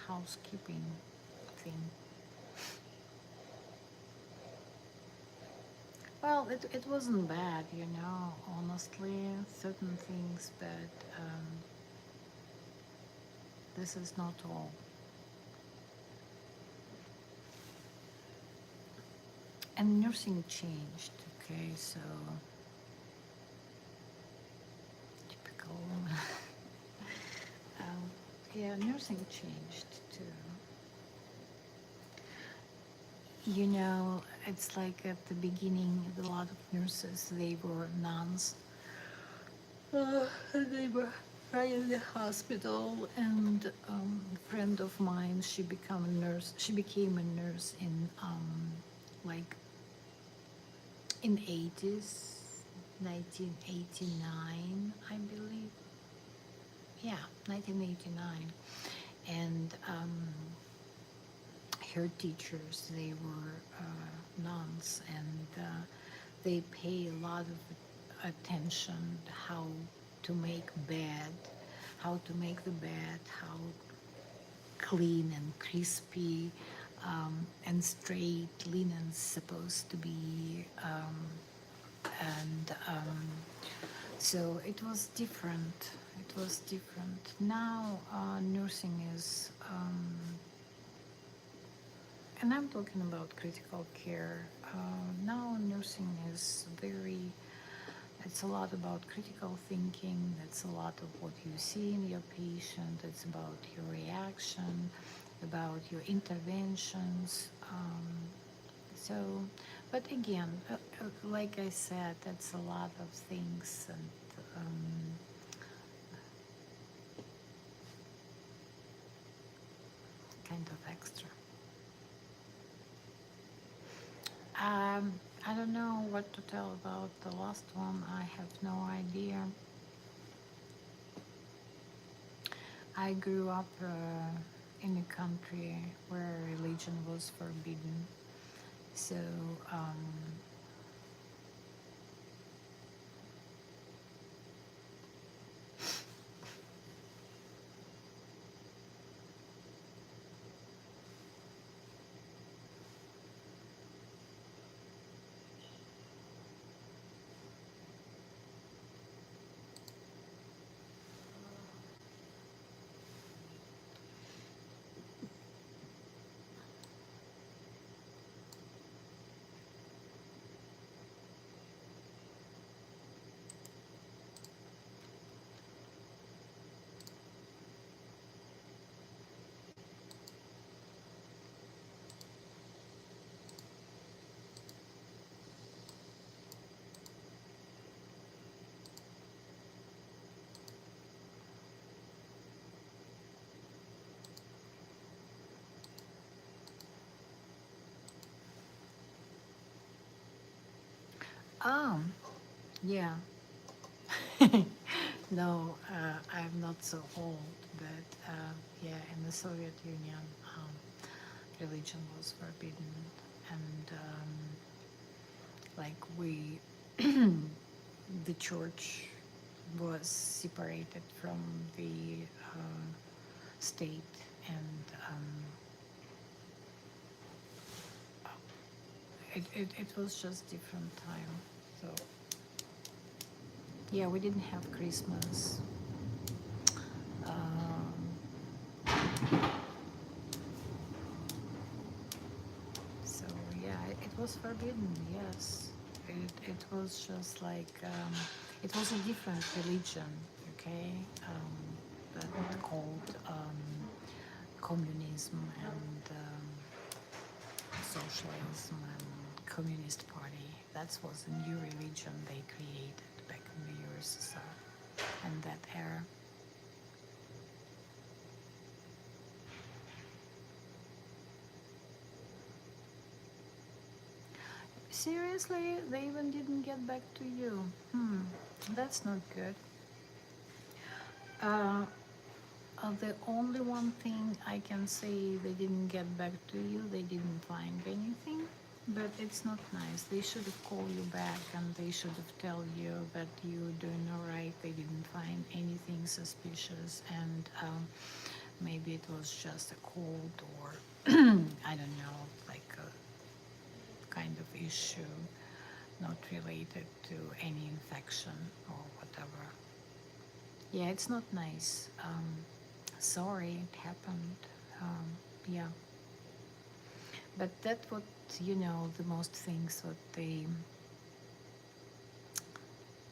housekeeping thing. Well, it wasn't bad, honestly, certain things, but this is not all. And nursing changed, okay, so typical. um, yeah, nursing changed too. It's like at the beginning, a lot of nurses, they were nuns. They were right in the hospital, and a friend of mine, she became a nurse. She became a nurse in like in 80s, 1989, I believe. Yeah, 1989, and her teachers, they were nuns, and they pay a lot of attention how to make bed, how to make the bed, how clean and crispy and straight linen's supposed to be, and so it was different. It was different. Now nursing is, and I'm talking about critical care. Now nursing is very, it's a lot about critical thinking. It's a lot of what you see in your patient. It's about your reaction, about your interventions. So, but again, like I said, that's a lot of things, and kind of extra. Um, I don't know what to tell about the last one. I have no idea. I grew up in a country where religion was forbidden. So, Um, yeah. No, I'm not so old, but yeah, in the Soviet Union, religion was forbidden, and like we, the church was separated from the state, and it was just different time. So yeah, we didn't have Christmas. Um, so yeah, it was forbidden. Yes, it was just like it was a different religion. Okay, that called communism and socialism and communist party. That was a new religion they created back in the USSR and that era. Seriously, they even didn't get back to you. That's not good. Uh, the only one thing I can say they didn't get back to you, they didn't find anything, but it's not nice. They should have called you back and they should have tell you that you're doing all right. They didn't find anything suspicious, and maybe it was just a cold or I don't know, like a kind of issue, not related to any infection or whatever. Yeah, it's not nice. Sorry, it happened. Um, yeah, but that what the most things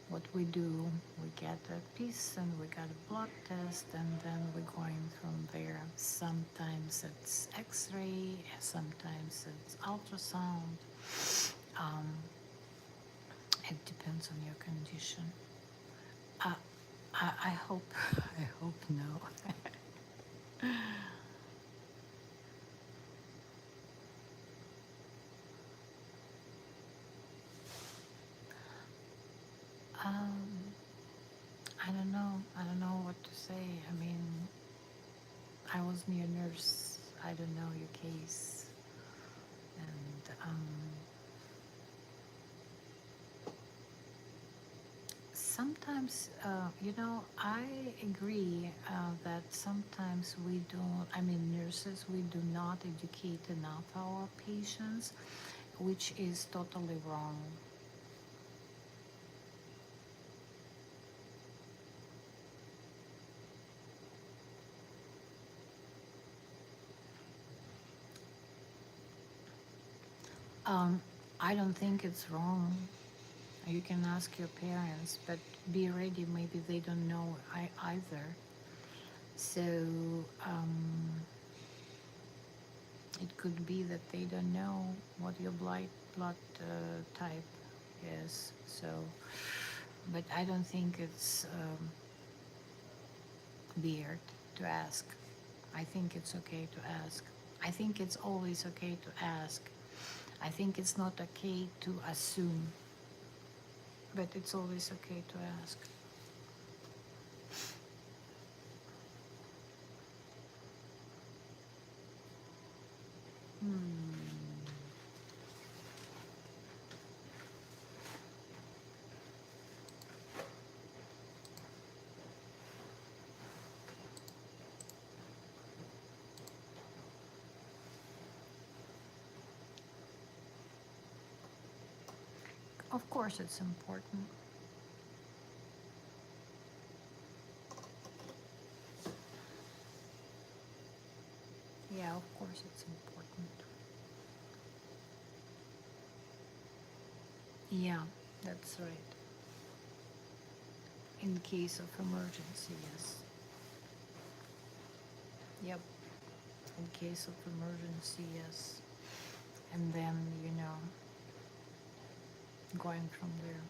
what we do. We get a piece and we got a blood test, and then we're going from there. Sometimes it's X-ray, sometimes it's ultrasound. Um, it depends on your condition. Uh, I hope I hope no. Um, I don't know. I don't know what to say. I mean, I wasn't your nurse. I don't know your case. And sometimes, I agree that sometimes we don't, I mean, nurses, we do not educate enough our patients, which is totally wrong. Um, I don't think it's wrong. You can ask your parents, but be ready. Maybe they don't know either. So it could be that they don't know what your blood type is. So, but I don't think it's weird to ask. I think it's okay to ask. I think it's always okay to ask. I think it's not okay to assume, but it's always okay to ask. Of course, it's important. Yeah, of course, it's important. Yeah, that's right. In case of emergency, yes. Yep. In case of emergency, yes. And then, going from there.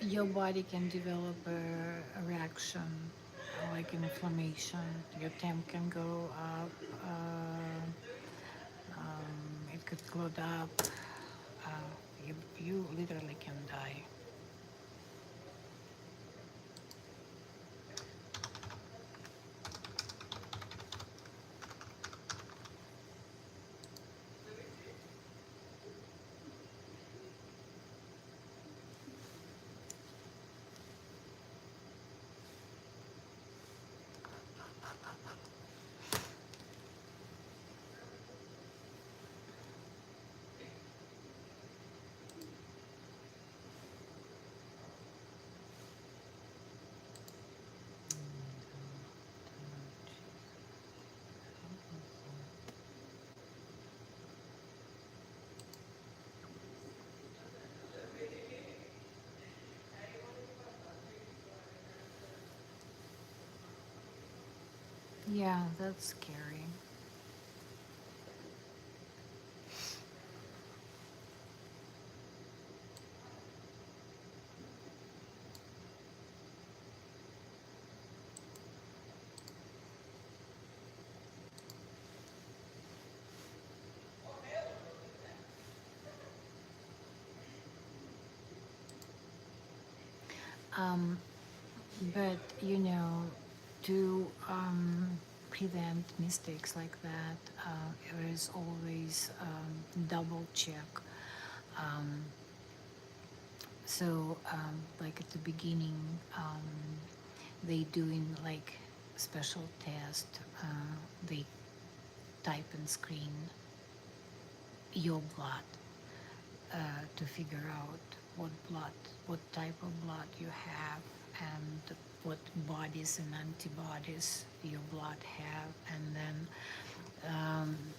Your body can develop a reaction like inflammation. Your temp can go up. It could clot up. You literally can die. Yeah, that's scary. Um, but to prevent mistakes like that, there is always double check. Um, like at the beginning, they doing like special test. They type and screen your blood to figure out what what type of blood you have, and what bodies and antibodies your blood have, and then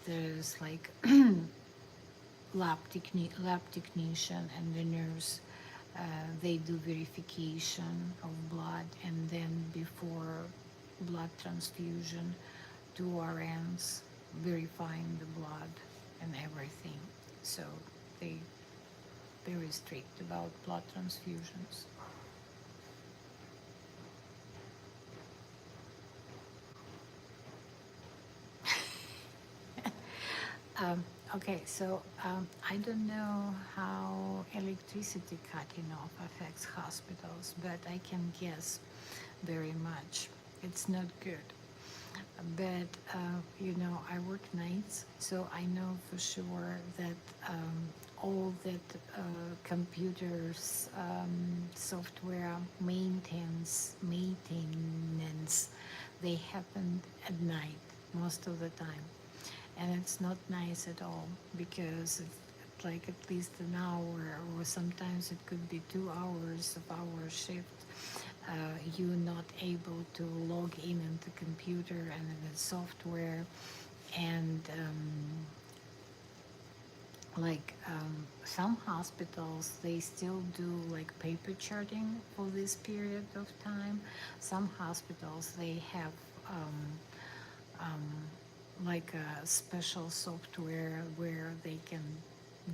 there's like lab technician and the nurse. They do verification of blood, and then before blood transfusion, two RNs verifying the blood and everything. So they very strict about blood transfusions. Um, okay, so I don't know how electricity cutting off affects hospitals, but I can guess very much. It's not good. But I work nights, so I know for sure that all that computers, software maintenance, they happen at night most of the time, and it's not nice at all because it's like at least an hour, or sometimes it could be 2 hours of our shift. You're not able to log in into the computer and in the software, and some hospitals, they still do like paper charting for this period of time. Some hospitals, they have um, like a special software where they can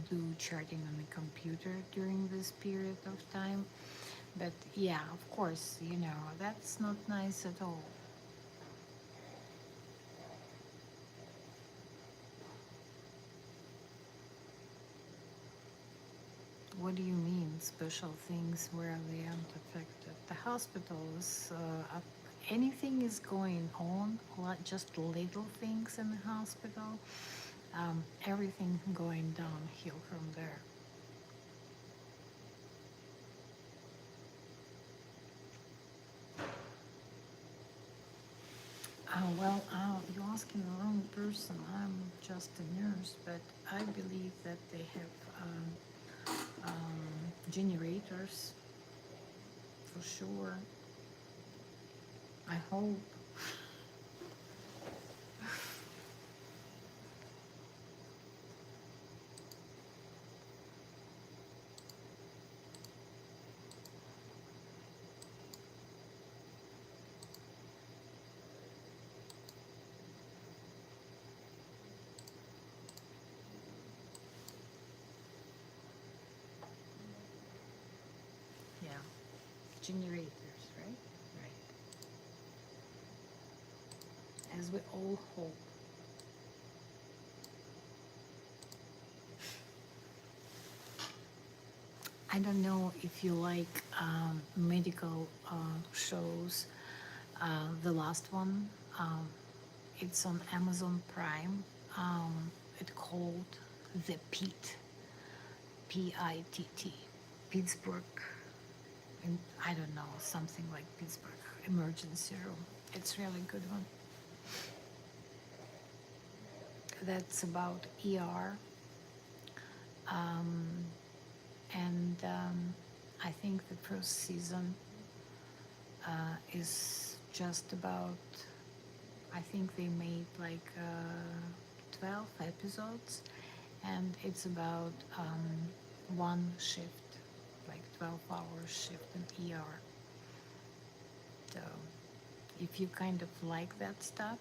do charting on the computer during this period of time. But yeah, of course, that's not nice at all. What do you mean, special things where they aren't affected? The hospitals, anything is going on, just little things in the hospital, everything going downhill from there. You're asking the wrong person. I'm just a nurse, but I believe that they have generators for sure. I hope. generators, right? Right. As we all hope. I don't know if you like medical shows. The last one, it's on Amazon Prime. It's called The Pit, Pitt, Pittsburgh. And I don't know, something like Pittsburgh Emergency Room. It's really good one. That's about ER. Um, and I think the first season is just about, I think they made like 12 episodes, and it's about one shift, like 12-hour shift in ER. So if you kind of like that stuff,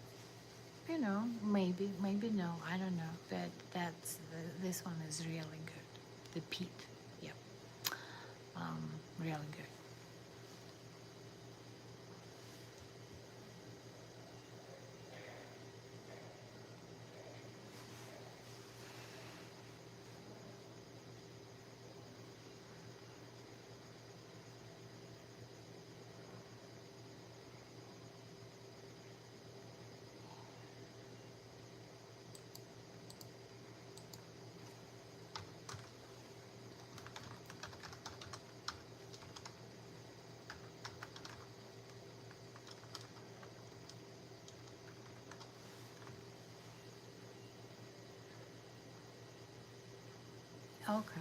you know, maybe no, I don't know, but this one is really good. The Pete, yep, really good. Okay.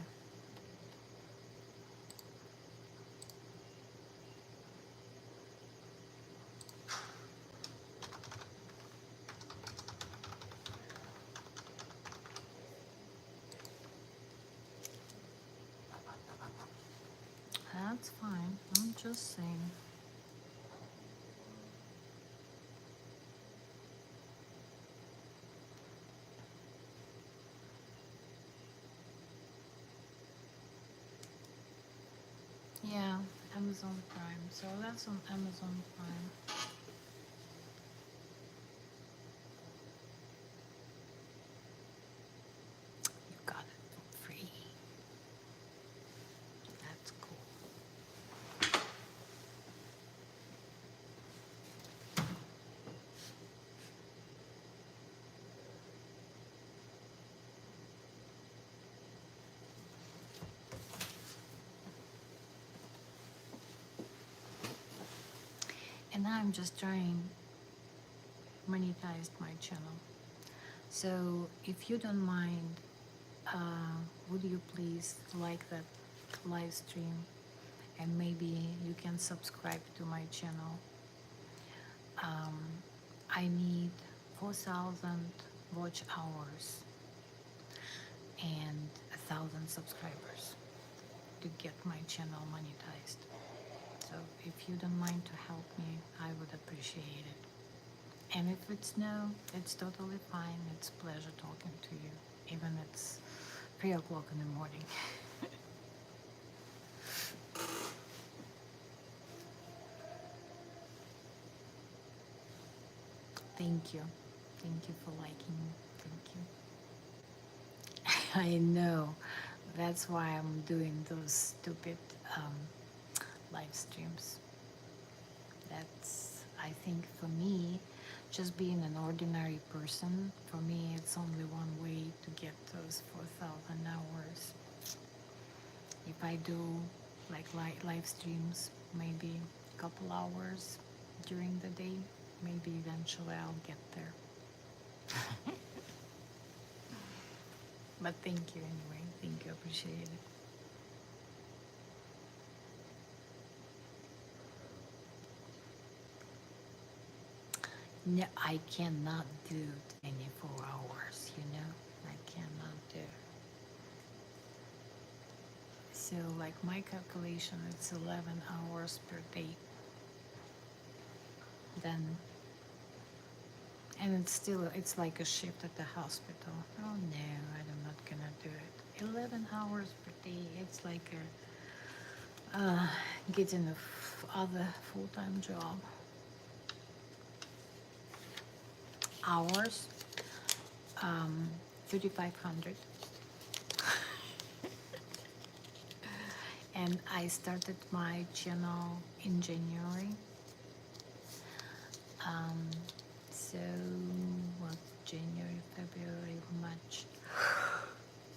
That's fine. I'm just saying. Yeah, Amazon Prime. So that's on Amazon Prime. You got it for free. That's cool. And now I'm just trying monetize my channel. So if you don't mind, would you please like that live stream, and maybe you can subscribe to my channel. Um, I need 4,000 watch hours and 1,000 subscribers to get my channel monetized. So if you don't mind to help me, I would appreciate it. And if it's no, it's totally fine. It's a pleasure talking to you, even it's 3 o'clock in the morning. Thank you. Thank you for liking me. Thank you. I know. That's why I'm doing those stupid live streams. That's, I think for me, just being an ordinary person, for me, it's only one way to get those 4,000 hours. If I do like live streams, maybe a couple hours during the day, maybe eventually I'll get there. But thank you anyway. Thank you. Appreciate it. No, I cannot do 24 hours, you know? I cannot do. So like my calculation, it's 11 hours per day. Then, and it's still, it's like a shift at the hospital. Oh no, I'm not gonna do it. 11 hours per day, it's like uh, getting a other full-time job. Hours, 3,500. And I started my channel in January. Um, so what? January, February, March.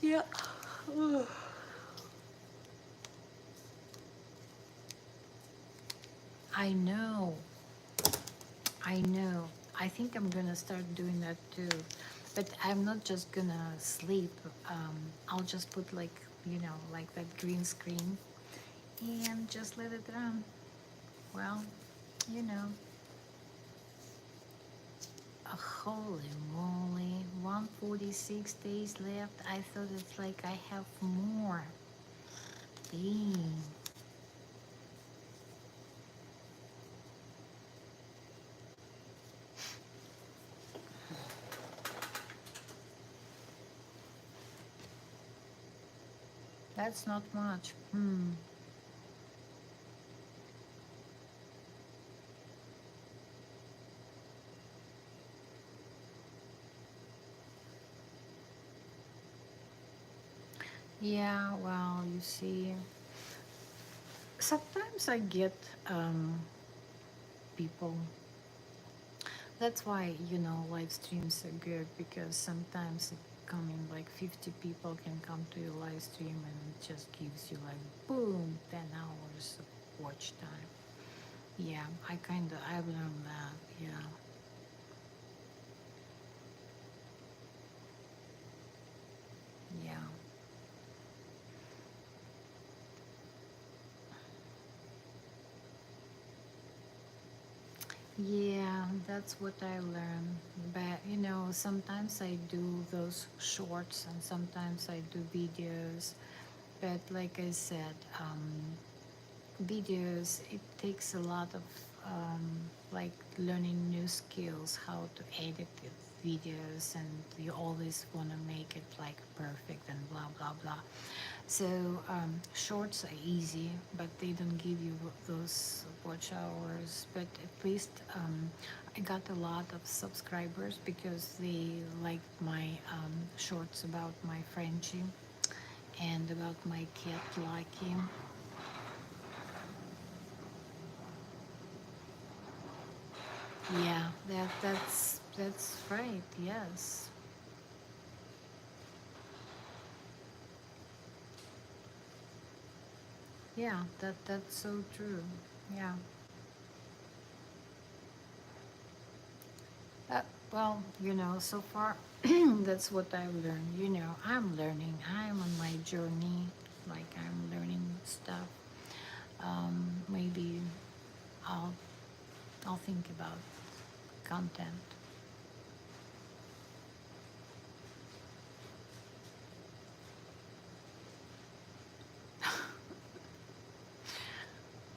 Yeah. I know. I know. I think I'm gonna start doing that too. But I'm not just gonna sleep. I'll just put like, like that green screen and just let it run. Well, you know, holy moly, 146 days left. I thought it's like I have more. Dang. That's not much. Yeah, well, you see, sometimes I get people. That's why, live streams are good because sometimes it come in like 50 people can come to your live stream and it just gives you like boom, 10 hours of watch time. Yeah, I've learned that. Yeah. Yeah. Yeah, that's what I learned. But sometimes I do those shorts and sometimes I do videos. But like I said, videos, it takes a lot of like learning new skills, how to edit the videos, and you always want to make it like perfect and blah blah blah. So shorts are easy, but they don't give you those watch hours. But at least I got a lot of subscribers because they liked my shorts about my Frenchie and about my cat Lucky. Yeah, that's right. Yes. Yeah, that's so true. Yeah. Uh, well, so far that's what I've learned. I'm learning. I'm on my journey. Like I'm learning stuff. Maybe I'll I'll think about content.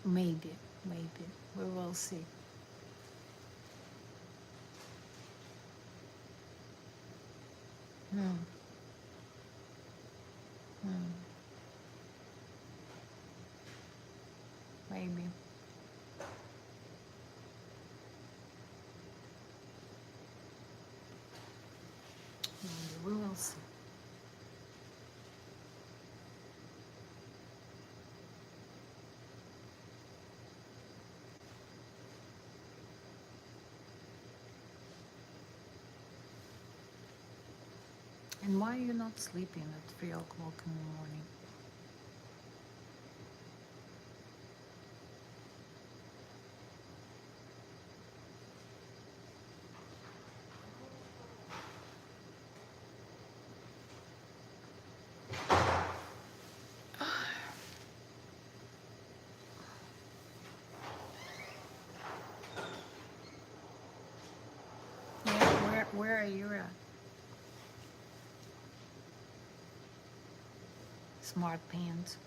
Maybe, maybe we will see. Hmm. Hmm. Maybe. Maybe we will see. And why are you not sleeping at 3 o'clock in the morning? Yeah, where are you at? Smart pants.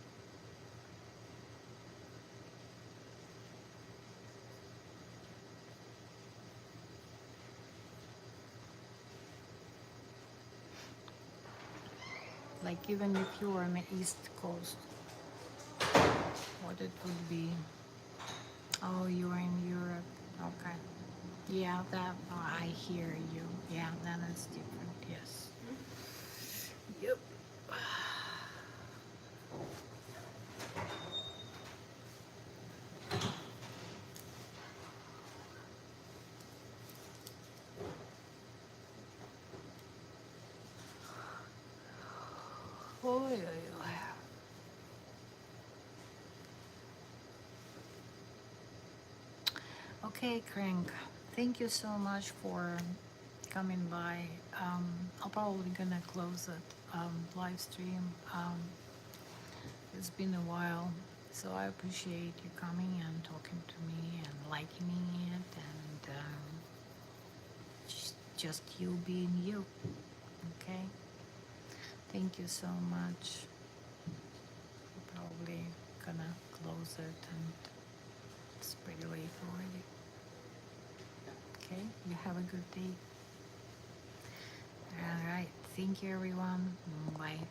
Like even if you are on the East Coast. what it would be. Oh, you are in Europe. Okay. Yeah, that I hear you. Yeah, then it's different. Yes. Yep. Oh, yeah, yeah. Okay, Crank. Thank you so much for coming by. I'll probably gonna close it live stream. It's been a while, so I appreciate you coming and talking to me and liking it and just you being you. Okay. Thank you so much. Probably gonna close it and it's pretty late already. Okay. You have a good day. All right. Thank you, everyone. Bye.